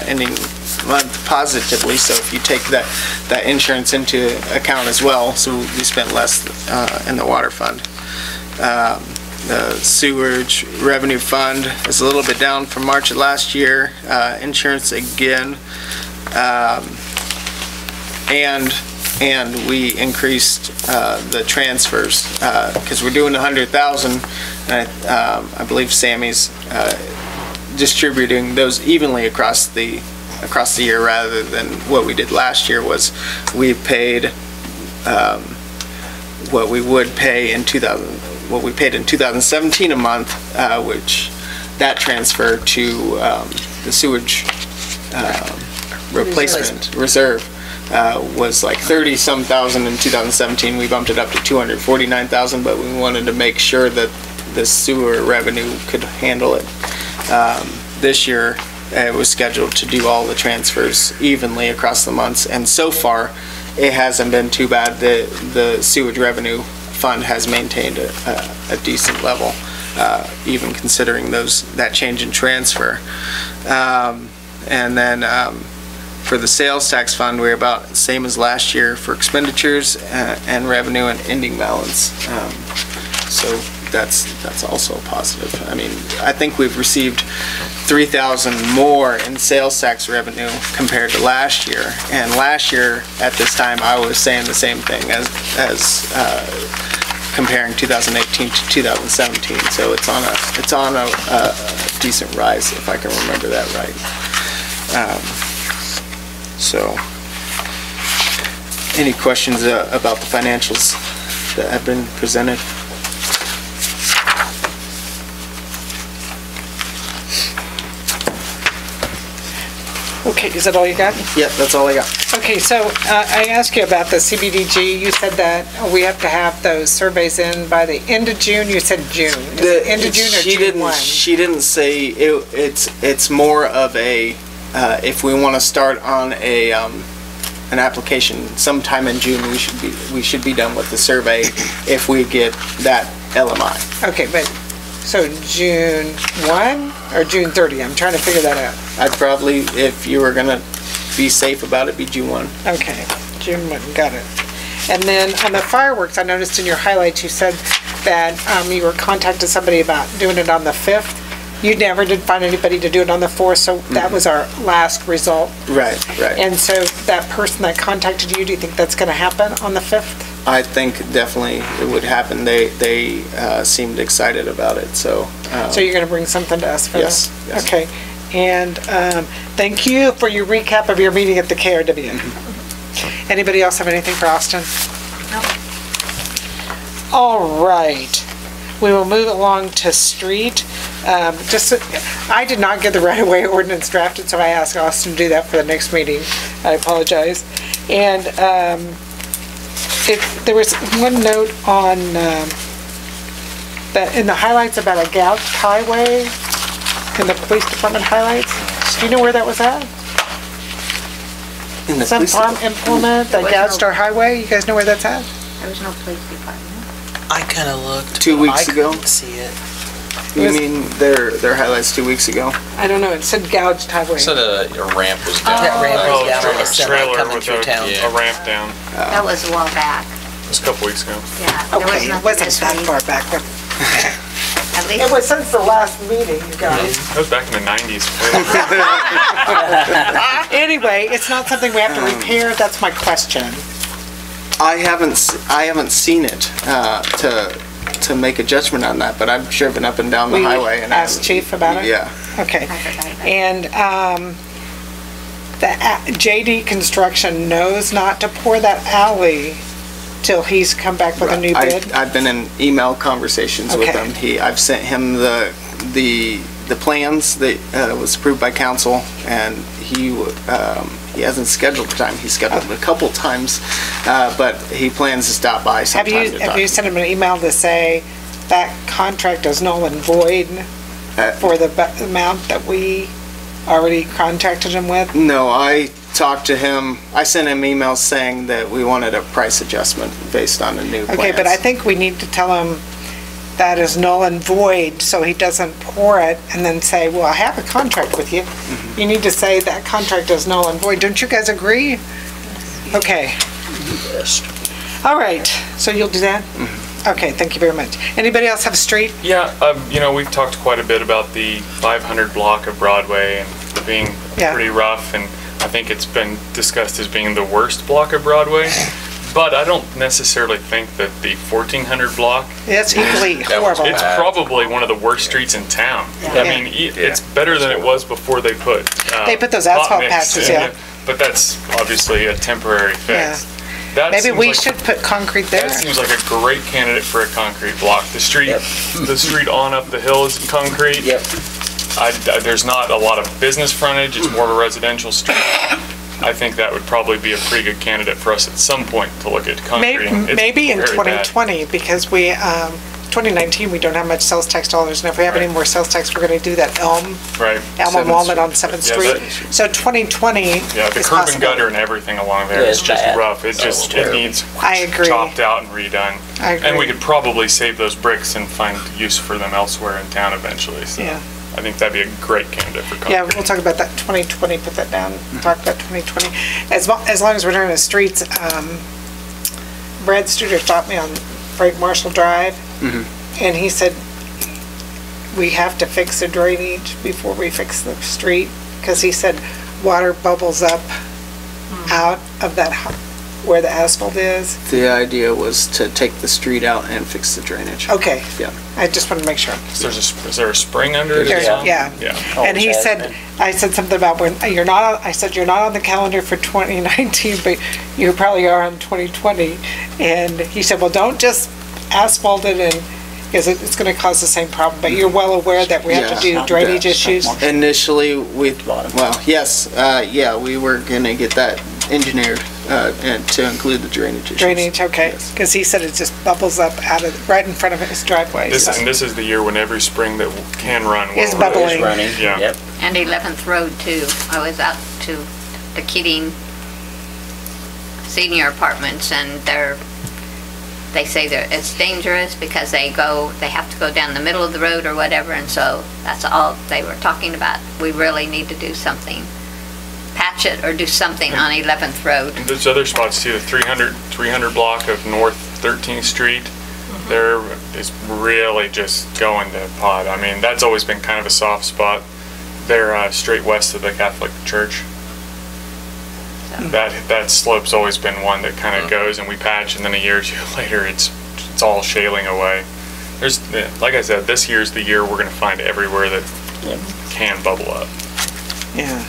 ending month positively. So if you take that insurance into account as well, so we spent less in the water fund. The sewage revenue fund is a little bit down from March of last year. Insurance again, and we increased the transfers because we're doing 100,000. I believe Sammy's distributing those evenly across the year rather than what we did last year. Was we paid what we would pay in 2017 a month, which that transfer to the sewage replacement reserve was like 30-some thousand in 2017. We bumped it up to 249,000, but we wanted to make sure that the sewer revenue could handle it. This year, it was scheduled to do all the transfers evenly across the months, and so far, it hasn't been too bad. The sewage revenue fund has maintained a decent level, even considering that change in transfer. And then for the sales tax fund, we're about the same as last year for expenditures and revenue and ending balance. So that's also positive. I mean, I think we've received $3,000 more in sales tax revenue compared to last year. And last year at this time, I was saying the same thing as comparing 2018 to 2017. So it's on a decent rise, if I can remember that right. So, any questions about the financials that have been presented? Okay, is that all you got? Yep, that's all I got. Okay, so I asked you about the CBDG. You said that we have to have those surveys in by the end of June. You said June. Is it end of June or June 1? She didn't say it's more of a if we want to start on an application sometime in June, we should be done with the survey if we get that LMI. Okay, but so June 1 or June 30? I'm trying to figure that out. I'd probably, if you were gonna be safe about it, be June 1. Okay, June 1, got it. And then on the fireworks, I noticed in your highlights you said that you were contacting somebody about doing it on the 5th. You never did find anybody to do it on the 4th, so that was our last result. Right. And so that person that contacted you, do you think that's gonna happen on the 5th? I think definitely it would happen. They seemed excited about it, so. So you're gonna bring something to us for yes, that? Yes. Okay. And thank you for your recap of your meeting at the KRW. Anybody else have anything for Austin? No. All right. We will move along to street. I did not get the right-of-way ordinance drafted, so I asked Austin to do that for the next meeting. I apologize. And there was one note on that in the highlights about a gouged highway in the police department highlights. Do you know where that was at? In the Some police farm implement that gouged our highway. You guys know where that's at? There was no police department. I kind of looked. 2 weeks ago? I couldn't see it. You mean their highlights 2 weeks ago? I don't know. It said gouged highway. Said a ramp was down. That ramp was down on the semi trailer coming with through town. a ramp down. That was a while back. It was a couple weeks ago. Yeah. There Okay, it wasn't that far back, but At least. it was since the last meeting, you guys. That was back in the 90s. Anyway, it's not something we have to repair. That's my question. I haven't seen it to make a judgment on that, but I've driven up and down the highway and asked Chief about it? Yeah. Okay. And the JD Construction knows not to pour that alley till he's come back with a new bid? I've been in email conversations with him. I've sent him the plans that was approved by council, and he hasn't scheduled the time. He's scheduled a couple times, but he plans to stop by sometime. Have you sent him an email to say that contract is null and void for the amount that we already contacted him with? No, I talked to him, I sent him emails saying that we wanted a price adjustment based on the new plans. Okay, but I think we need to tell him that is null and void, so he doesn't pour it and then say, well, I have a contract with you. You need to say that contract is null and void. Don't you guys agree? Okay. Yes. All right, so you'll do that? Okay, thank you very much. Anybody else have a street? Yeah, you know, we've talked quite a bit about the 500 block of Broadway and being pretty rough, and I think it's been discussed as being the worst block of Broadway. But I don't necessarily think that the 1400 block. It's equally horrible. It's probably one of the worst streets in town. I mean, it's better than it was before they put. They put those asphalt patches, But that's obviously a temporary fix. Maybe we should put concrete there. That seems like a great candidate for a concrete block. The street on up the hill is concrete. There's not a lot of business frontage. It's more of a residential street. I think that would probably be a pretty good candidate for us at some point to look at concrete. Maybe in 2020, because 2019, we don't have much sales tax dollars, and if we have any more sales tax, we're going to do that Elm and Walnut on 7th Street. So 2020 yeah, the curb and gutter and everything along there is just rough. It needs chopped out and redone. I agree. And we could probably save those bricks and find use for them elsewhere in town eventually. So I think that'd be a great candidate for concrete. Yeah, we'll talk about that 2020, put that down, talk about 2020. As long as we're doing the streets, Brad Studer stopped me on Frank Marshall Drive, and he said, we have to fix the drainage before we fix the street, because he said water bubbles up out of that, where the asphalt is. The idea was to take the street out and fix the drainage. Okay. Yeah. I just want to make sure. Is there a spring under it? Yeah. And he said, I said something about when you're not, I said, you're not on the calendar for 2019, but you probably are on 2020. And he said, well, don't just asphalt it and, because it's going to cause the same problem, but you're well aware that we have to do drainage issues. Initially, we were going to get that engineered and to include the drainage issues. Drainage, okay. Because he said it just bubbles up out of right in front of his driveway. And this is the year when every spring that can run is bubbling. Yeah. Yep. And 11th Road too. I was out to the Keating Senior Apartments, and they say that it's dangerous because they have to go down the middle of the road or whatever, and so that's all they were talking about. We really need to do something, patch it or do something on 11th Road. And there's other spots too, the 300 block of North 13th Street. There is really just going to pot. I mean, that's always been kind of a soft spot. They're straight west of the Catholic Church. That slope's always been one that kind of goes and we patch, and then a year or two later it's all shaling away. There's, like I said, this year's the year we're going to find everywhere that can bubble up. Yeah.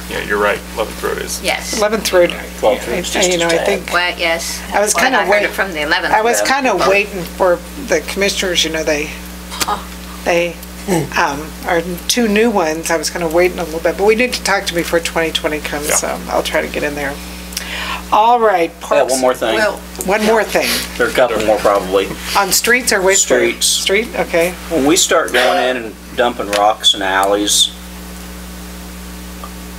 Yeah, you're right. 11th Road is. Yes. 11th Road. You know, I think. Well, yes. I was kind of waiting from the 11th. I was kind of waiting for the commissioners. You know, they are two new ones. I was kind of waiting a little bit, but we need to talk to me before 2020 comes, so I'll try to get in there. All right, Parks. One more thing. Well, one more thing. There are a couple more probably. On streets or waste? Streets. Street, okay. When we start going in and dumping rocks in alleys,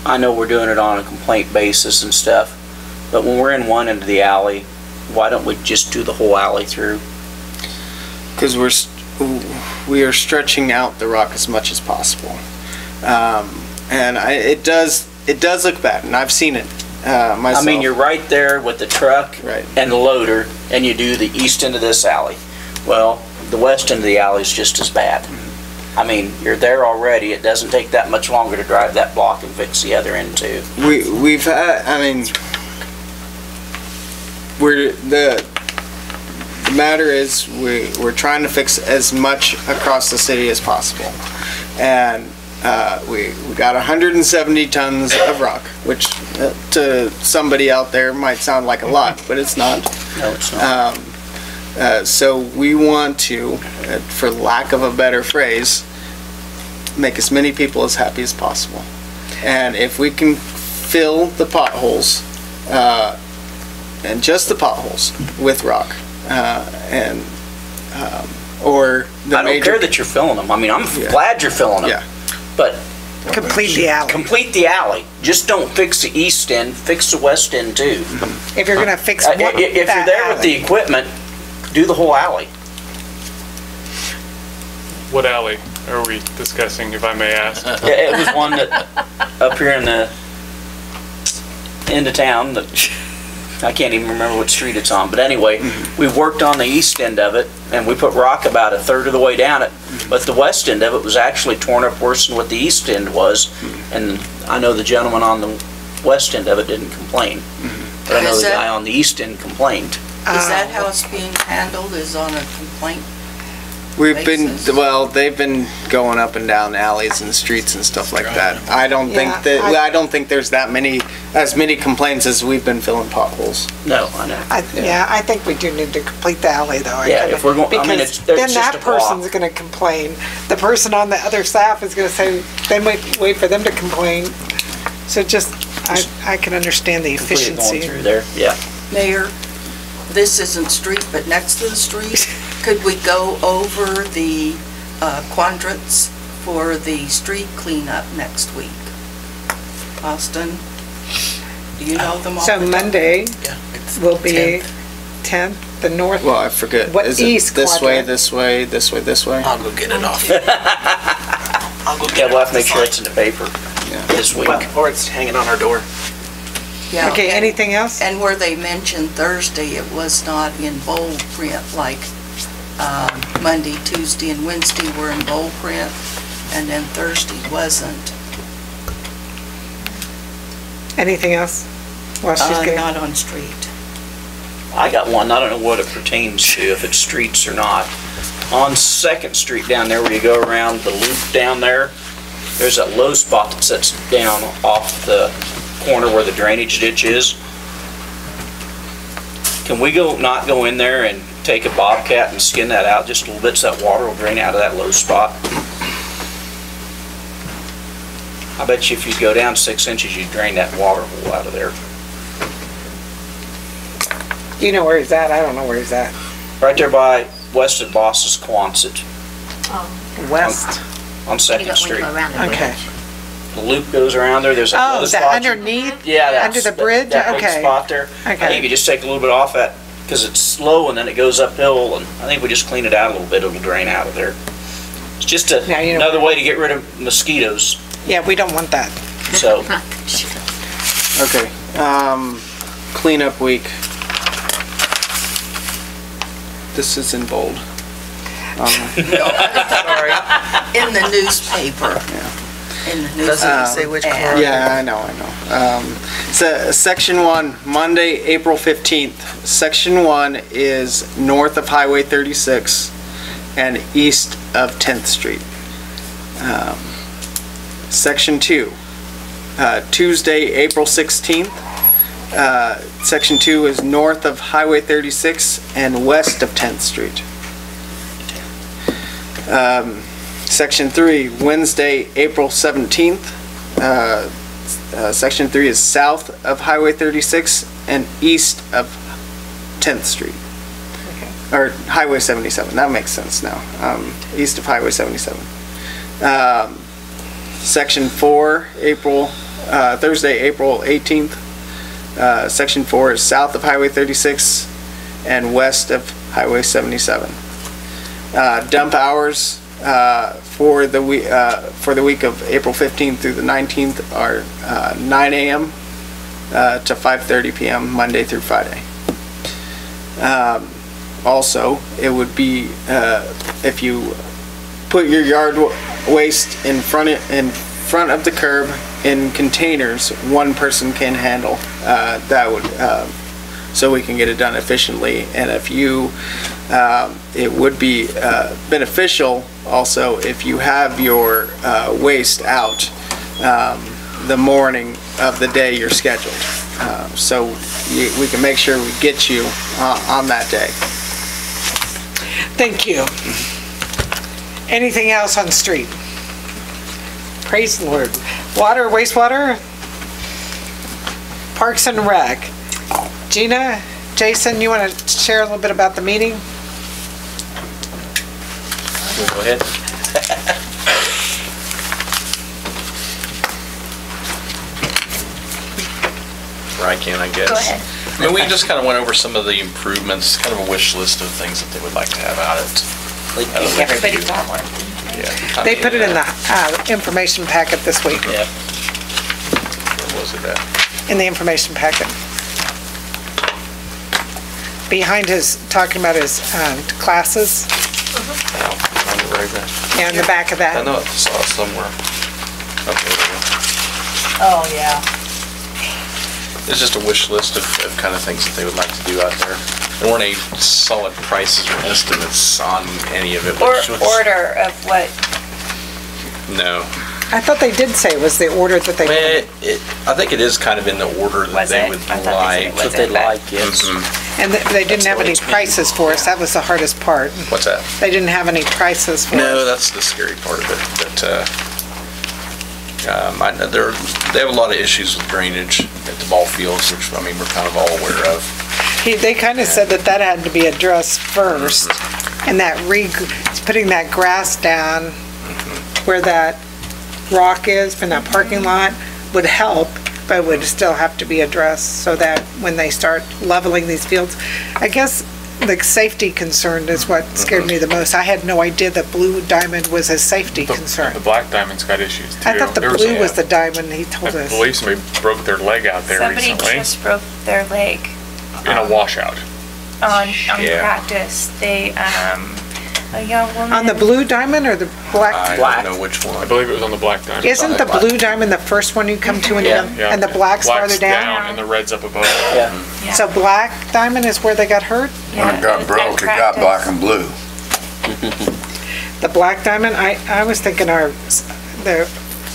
I know we're doing it on a complaint basis and stuff, but when we're in one end of the alley, why don't we just do the whole alley through? Because we are stretching out the rock as much as possible, and it does look bad, and I've seen it myself. I mean, you're right there with the truck and the loader, and you do the east end of this alley. Well, the west end of the alley is just as bad. I mean, you're there already. It doesn't take that much longer to drive that block and fix the other end too. We've had, I mean, the matter is we're trying to fix as much across the city as possible, and we got 170 tons of rock, which to somebody out there might sound like a lot, but it's not. No, it's not. So we want to, for lack of a better phrase, make as many people as happy as possible. And if we can fill the potholes, and just the potholes, with rock, or the I don't major. care that you're filling them. I mean, I'm glad you're filling them. Yeah. But Complete the alley. complete the alley. Just don't fix the east end, fix the west end too. If you're gonna fix If you're that there with the alley. equipment, do the whole alley. What alley are we discussing, if I may ask? Yeah, it was one that, up here in the end of town, that, I can't even remember what street it's on, but anyway, we worked on the east end of it, and we put rock about a third of the way down it, but the west end of it was actually torn up worse than what the east end was, and I know the gentleman on the west end of it didn't complain, but I know Is the that- guy on the east end complained. Is that how it's being handled, is on a complaint? We've been, basis? well, they've been going up and down alleys and streets and stuff like that. I don't think Yeah, that, I- I don't think there's as many complaints as we've been filling potholes. No, I know. I think we do need to complete the alley though. Yeah, if we're going, I mean, Because it's then just that a block. person's gonna complain. The person on the other staff is gonna say, then wait for them to complain. So just, I can understand the Completely efficiency. going through there, yeah. Mayor, this isn't street, but next to the street, could we go over the quadrants for the street cleanup next week? Austin, do you know them all? So Monday will be 10th, the north. Well, I forget. What Is it east this way, quadrant? this way, this way, this way? I'll go get it off. Yeah, we'll have to make sure it's in the paper this week. Or it's hanging on our door. Yeah, Okay, and- anything else? And where they mentioned Thursday, it was not in bold print, like Monday, Tuesday, and Wednesday were in bold print, and then Thursday wasn't. Anything else? Well, she's good. Not on street. I got one, I don't know what it pertains to, if it's streets or not. On Second Street down there where you go around the loop down there, there's that low spot that sits down off the corner where the drainage ditch is. Can we not go in there and take a bobcat and skin that out just a little bit so that water will drain out of that low spot? I bet you if you go down 6 inches, you'd drain that water hole out of there. You know where he's at? I don't know where he's at. Right there by west of Boss's Quonset West. on Second Street. Okay. The loop goes around there, there's a low Oh, spot. that underneath? Yeah, that's. Under the bridge? That big Okay. spot there. I Okay. think you just take a little bit off that, because it's slow and then it goes uphill, and I think we just clean it out a little bit, it'll drain out of there. It's just Yeah, you know- another way to get rid of mosquitoes, Yeah, we don't want that. so. Okay, cleanup week. This is in bold. Sorry. In the newspaper. In the newspaper. Doesn't it say which ad. corner? Yeah, I know. So, Section 1, Monday, April 15th. Section 1 is north of Highway 36 and east of 10th Street. Section 2, Tuesday, April 16th. Section 2 is north of Highway 36 and west of 10th Street. Section 3, Wednesday, April 17th. Section 3 is south of Highway 36 and east of 10th Street. Or Highway 77, that makes sense now. East of Highway 77. Section 4, Thursday, April 18th. Section 4 is south of Highway 36 and west of Highway 77. Dump hours for the week of April 15th through the 19th are 9 a.m. To 5:30 p.m. Monday through Friday. Also, it would be if you put your yard waste in front of the curb in containers, one person can handle that would so we can get it done efficiently. And if you it would be beneficial also if you have your waste out the morning of the day you're scheduled, so we can make sure we get you on that day. Thank you. Anything else on street? Praise the Lord. Water, wastewater? Parks and Rec. Gina, Jason, you want to share a little bit about the meeting? Go ahead. Where I can, I guess. Go ahead. I mean, we just kind of went over some of the improvements, kind of a wish list of things that they would like to have out at. Everybody got one. Yeah. They put it in the information packet this week. Yeah. Where was it at? In the information packet. Behind his, talking about his classes. Yeah, in the back of that. I know I saw it somewhere. Okay, there we go. Oh, yeah. It's just a wish list of kind of things that they would like to do out there. There weren't any solid prices or estimates on any of it. Or which was- order of what, No. I thought they did say it was the order that they wanted. I think it is kind of in the order that Was they it? would I thought they said like. it wasn't, but- yes. And they didn't have any prices for us. That was the hardest part. What's that? They didn't have any prices for us. No, that's the scary part of it. But they have a lot of issues with drainage at the ball fields, which, I mean, we're kind of all aware of. They kind of said that had to be addressed first, and that putting that grass down where that rock is from that parking lot would help, but it would still have to be addressed so that when they start leveling these fields, I guess the safety concern is what scared me the most. I had no idea that Blue Diamond was a safety concern. The Black Diamond's got issues too. I thought the blue was the diamond, he told us. I believe somebody broke their leg out there somebody recently just broke their leg in a washout. on Yeah. practice. They, a young woman. On the Blue Diamond or the Black? I don't know which one. I believe it was on the Black Diamond. Isn't the Blue Diamond the first one you come to and and the Black's farther down? and the red's up above. Yeah. So Black Diamond is where they got hurt? When it got broke, it got black and blue. The Black Diamond, I was thinking the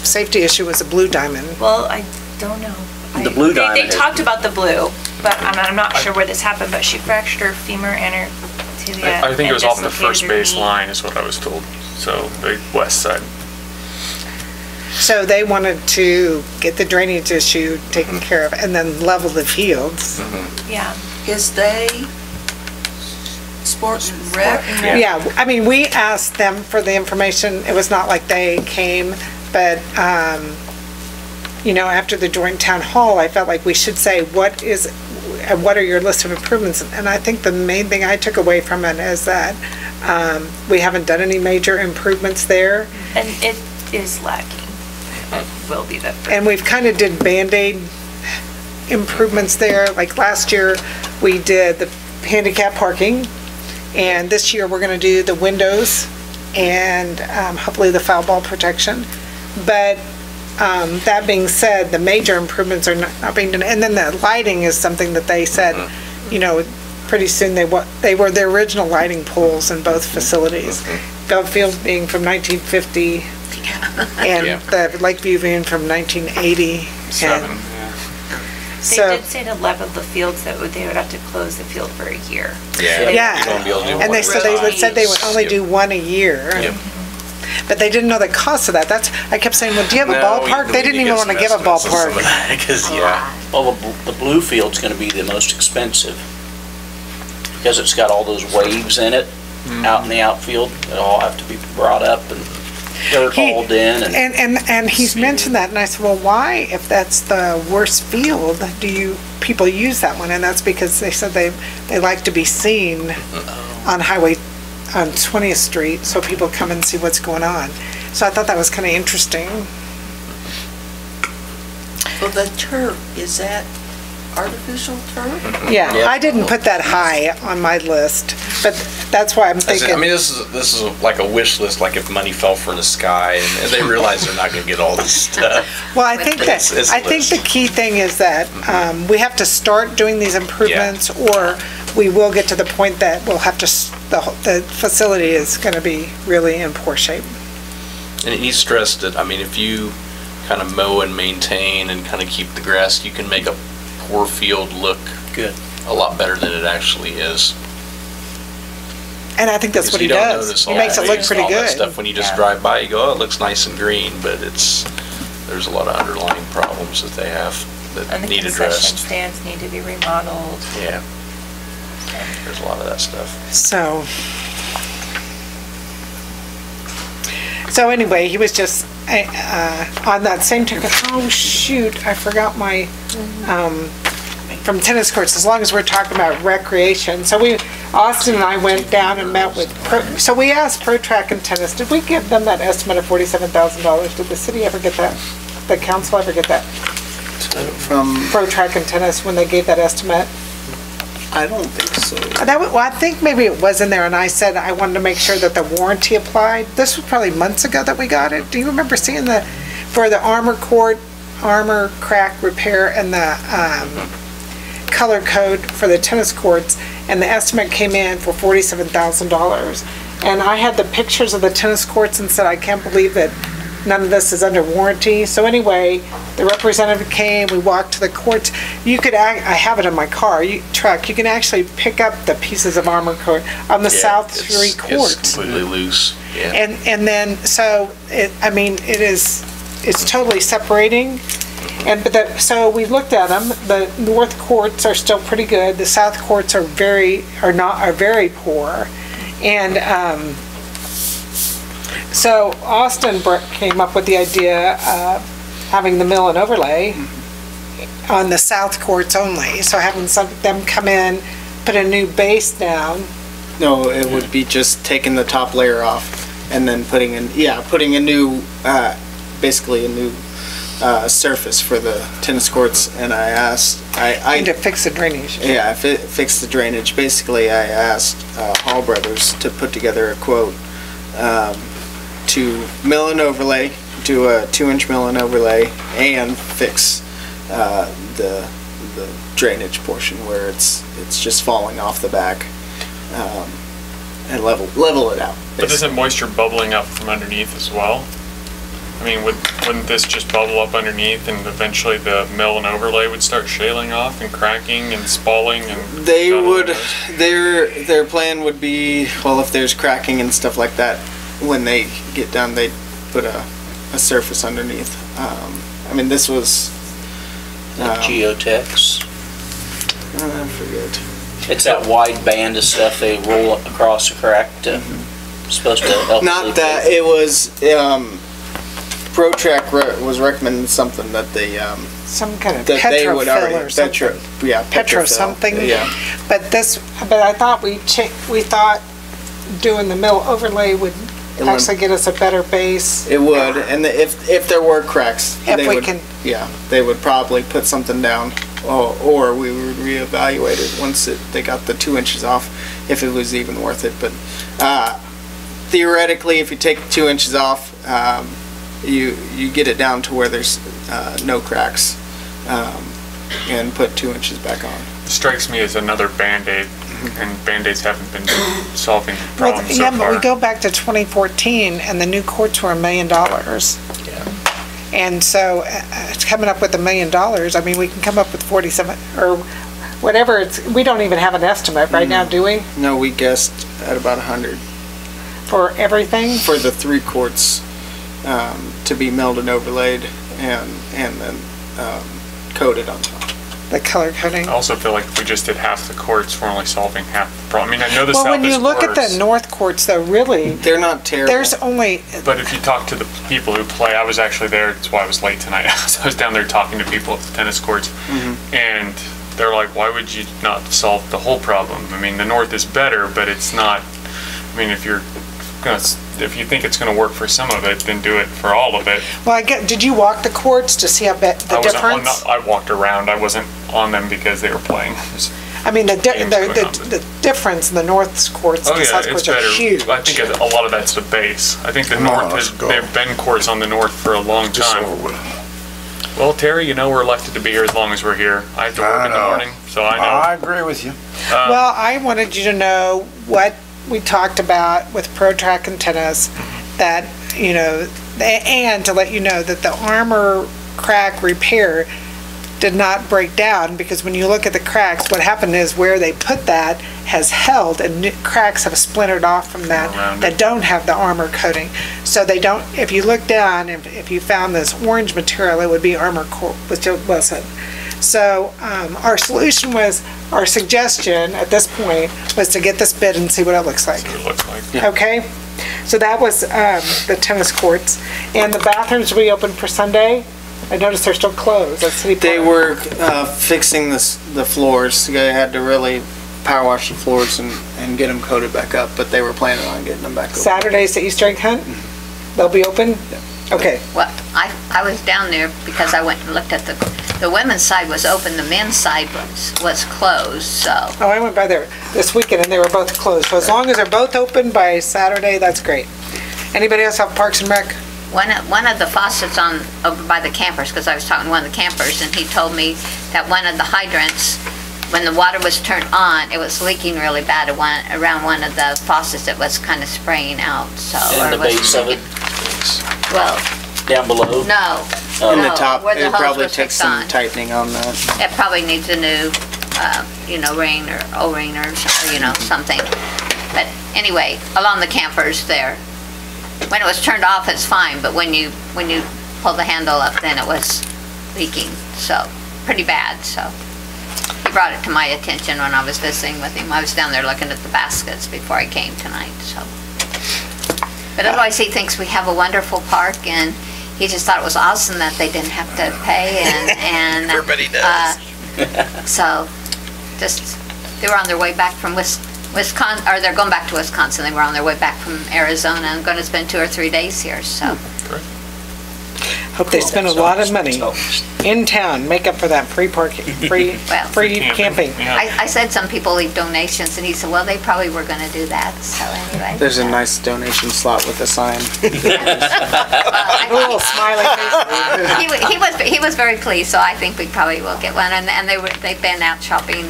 safety issue was a Blue Diamond. Well, I don't know. The Blue They Diamond. talked about the blue, but I'm not sure where this happened, but she fractured her femur and her tibia. I think it was and off the first dislocated her base knee. line is what I was told. So the west side. So they wanted to get the drainage issue taken care of and then level the fields. Yeah. Is they Sport and Rec? Yeah, I mean, we asked them for the information. It was not like they came, but, after the joint town hall, I felt like we should say, what are your list of improvements? And I think the main thing I took away from it is that we haven't done any major improvements there. And it is lacking. It will be the. And we've kind of did Band-Aid improvements there. Like last year, we did the handicap parking, and this year we're gonna do the windows and hopefully the foul ball protection. But that being said, the major improvements are not being done. And then the lighting is something that they said, pretty soon they were the original lighting poles in both facilities. Belfield being from 1950 and the Lakeview being from 1980. They did say to level the fields, that they would have to close the field for a year. Yeah, and they said they would only do one a year. But they didn't know the cost of that. I kept saying, well, do you have a ballpark? They didn't even want to give a ballpark. Well, the blue field's gonna be the most expensive because it's got all those waves in it out in the outfield that all have to be brought up and dirt hauled in. And he's mentioned that, and I said, well, why, if that's the worst field, do people use that one? And that's because they said they like to be seen on 20th Street, so people come and see what's going on. So I thought that was kind of interesting. Well, the turf, is that artificial turf? Yeah, I didn't put that high on my list, but that's why I'm thinking. I mean, this is like a wish list, like if money fell from the sky and they realize they're not going to get all this stuff. Well, I think the key thing is that we have to start doing these improvements, or we will get to the point that we'll have to, the facility is going to be really in poor shape. And he stressed that, I mean, if you kind of mow and maintain and kind of keep the grass, you can make a poor field look good, a lot better than it actually is. And I think that's what he does. He makes it look pretty good. That stuff when you just drive by, you go, oh, it looks nice and green, but there's a lot of underlying problems that they have that need addressed. And the concession stands need to be remodeled. Yeah. There's a lot of that stuff. So, So anyway, he was just on that same token. Oh shoot, I forgot my from tennis courts. As long as we're talking about recreation, so Austin and I went down and met with so we asked Pro Track and Tennis. Did we give them that estimate of $47,000? Did the city ever get that? The council ever get that From Pro Track and Tennis when they gave that estimate? I don't think so. Well, I think maybe it was in there, and I said I wanted to make sure that the warranty applied. This was probably months ago that we got it. Do you remember seeing for the armor crack repair and the color code for the tennis courts, and the estimate came in for $47,000. And I had the pictures of the tennis courts and said, I can't believe that none of this is under warranty. So anyway, the representative came, we walked to the courts. I have it in my truck. You can actually pick up the pieces of armor coat on the south three courts. It's completely loose. Yeah. And then, so, it's totally separating. So we looked at them. The north courts are still pretty good. The south courts are very poor. And, so Austin came up with the idea of having the mill and overlay on the south courts only. So having them come in, put a new base down. No, it would be just taking the top layer off and then putting a new, basically a new surface for the tennis courts. And I asked, I to fix the drainage. Yeah, fix the drainage. Basically, I asked Hall Brothers to put together a quote to mill and overlay, do a 2-inch mill and overlay, and fix the drainage portion where it's just falling off the back, and level it out. Basically. But isn't moisture bubbling up from underneath as well? I mean, wouldn't this just bubble up underneath, and eventually the mill and overlay would start shaling off and cracking and spalling? And they would. Their plan would be, well, if there's cracking and stuff like that, when they get done, they put a surface underneath. I mean, this was Geotex. I forget. It's that wide band of stuff they roll across a crack to supposed to help. Not that it was. Pro Track was recommending something that they some kind of petrofill or something. Petro something. Yeah. But I thought we thought doing the mill overlay would actually get us a better base. It would, and if there were cracks, they would probably put something down, or we would reevaluate it once they got the 2 inches off, if it was even worth it. But theoretically, if you take 2 inches off, you get it down to where there's no cracks, and put 2 inches back on. It strikes me as another Band-Aid. And Band-Aids haven't been solving problems so far. But we go back to 2014, and the new courts were $1 million. Yeah. And so, coming up with $1 million, I mean, we can come up with 47 or whatever. We don't even have an estimate right now, do we? No, we guessed at about 100 for everything. For the 3 courts to be milled and overlaid, and then coated on top. The color coding. I also feel like if we just did half the courts, we're only solving half the problem. I mean, I know the south is when you look at the north courts, though, really, they're not terrible. There's only. But if you talk to the people who play, I was actually there. That's why I was late tonight. I was down there talking to people at the tennis courts, and they're like, "Why would you not solve the whole problem? I mean, the north is better, but it's not. I mean, if you think it's going to work for some of it, then do it for all of it." Well, did you walk the courts to see the difference? I walked around. I wasn't on them because they were playing. I mean, the difference in the north's courts and the south courts are huge. I think a lot of that's the base. I think the north there have been courts on the north for a long time. Well, Terry, we're elected to be here as long as we're here. I have to work in the morning, so I know. I agree with you. Well, I wanted you to know what we talked about with Pro Track and Tennis, that, and to let you know that the armor crack repair did not break down, because when you look at the cracks, what happened is where they put that has held, and cracks have splintered off from that don't have the armor coating. So they don't, if you look down, if you found this orange material, it would be armor, which it wasn't. So our solution was, our suggestion at this point was to get this bid and see what it looks like. Okay? So that was the tennis courts. And the bathrooms we opened for Sunday, I noticed they're still closed at City Park. They were fixing the floors. They had to really power wash the floors and get them coated back up, but they were planning on getting them back open. Saturday's the Easter egg hunt? They'll be open? Okay. Well, I was down there because I went and looked at the women's side was open, the men's side was closed, so. Oh, I went by there this weekend and they were both closed. So as long as they're both open by Saturday, that's great. Anybody else have Parks and Rec? One of the faucets over by the campers, because I was talking to one of the campers, and he told me that one of the hydrants, when the water was turned on, it was leaking really bad around one of the faucets. It was kind of spraying out, so. In the base of it? Well. Down below? No. In the top, where the it hose probably was takes hooked some on. tightening on that. It probably needs a new, ring or O-ring or something. But anyway, along the campers there, when it was turned off, it's fine, but when you pull the handle up, then it was leaking, so pretty bad, so. He brought it to my attention when I was visiting with him. I was down there looking at the baskets before I came tonight, so. But otherwise, he thinks we have a wonderful park, and he just thought it was awesome that they didn't have to pay, and Everybody does. So, they were on their way back from Wisconsin, or they're going back to Wisconsin. They were on their way back from Arizona and going to spend 2 or 3 days here, so. Hope they spend a lot of money in town, make up for that free parking, free camping. I said some people leave donations, and he said, well, they probably were going to do that, so anyway. There's a nice donation slot with a sign. A little smiley face. He was very pleased, so I think we probably will get one, and they've been out shopping,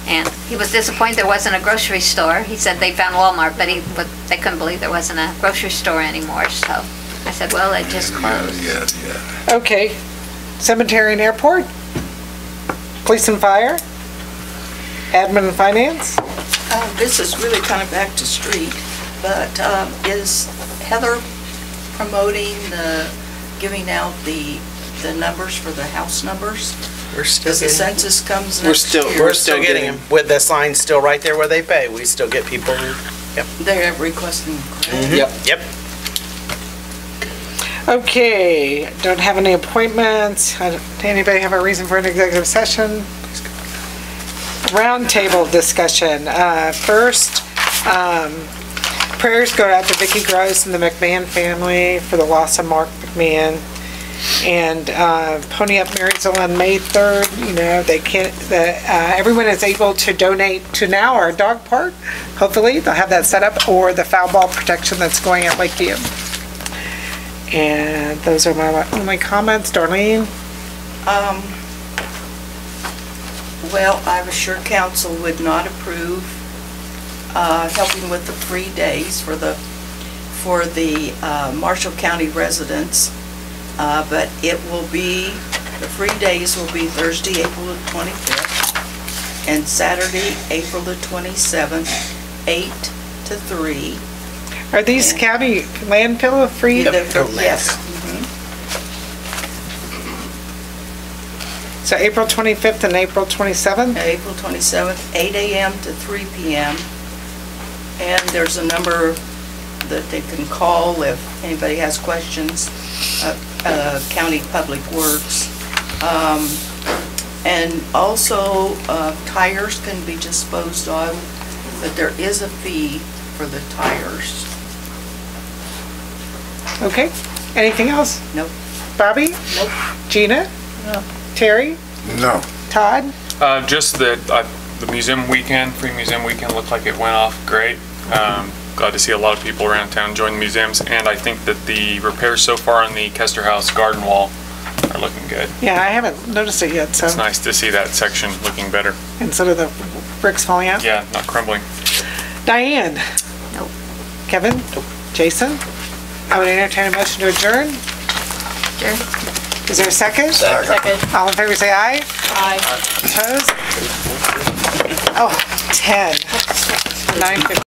and he was disappointed there wasn't a grocery store. He said they found Walmart, but they couldn't believe there wasn't a grocery store anymore, so I said, well, it just closed. Yeah. Okay. Cemetery and airport? Police and fire? Admin and finance? This is really kind of back to street, but is Heather promoting giving out the numbers for the house numbers? We're still As the getting, census comes next year. we're still getting them with the sign still right there where they pay. We still get people. Yep. They're requesting. Yep. Okay, don't have any appointments. Anybody have a reason for an executive session? Roundtable discussion. First, prayers go out to Vicki Gross and the McMahon family for the loss of Mark McMahon. And Pony Up Marysville on May 3rd, they can't, everyone is able to donate to now our dog park. Hopefully, they'll have that set up, or the foul ball protection that's going at Lakeview. And those are my only comments. Darlene? Well, I was sure council would not approve helping with the free days for the Marshall County residents. But it will be, the free days will be Thursday, April the 25th, and Saturday, April the 27th, 8 to 3. Are these county landfill free? Yes. So April 25th and April 27th? April 27th, 8 a.m. to 3 p.m. And there's a number that they can call if anybody has questions. County Public Works. And also, tires can be disposed of, but there is a fee for the tires. Okay. Anything else? Nope. Bobby? Nope. Gina? No. Terry? No. Todd? Just that the museum weekend, free museum weekend, looked like it went off great. Glad to see a lot of people around town join the museums, and I think that the repairs so far on the Kester House garden wall are looking good. Yeah, I haven't noticed it yet, so. It's nice to see that section looking better. Instead of the bricks falling out? Yeah, not crumbling. Diane? Nope. Kevin? Nope. Jason? I would entertain a motion to adjourn. Sure. Is there a second? Second. All in favor say aye. Aye. Opposed? Oh, 10. 9:50.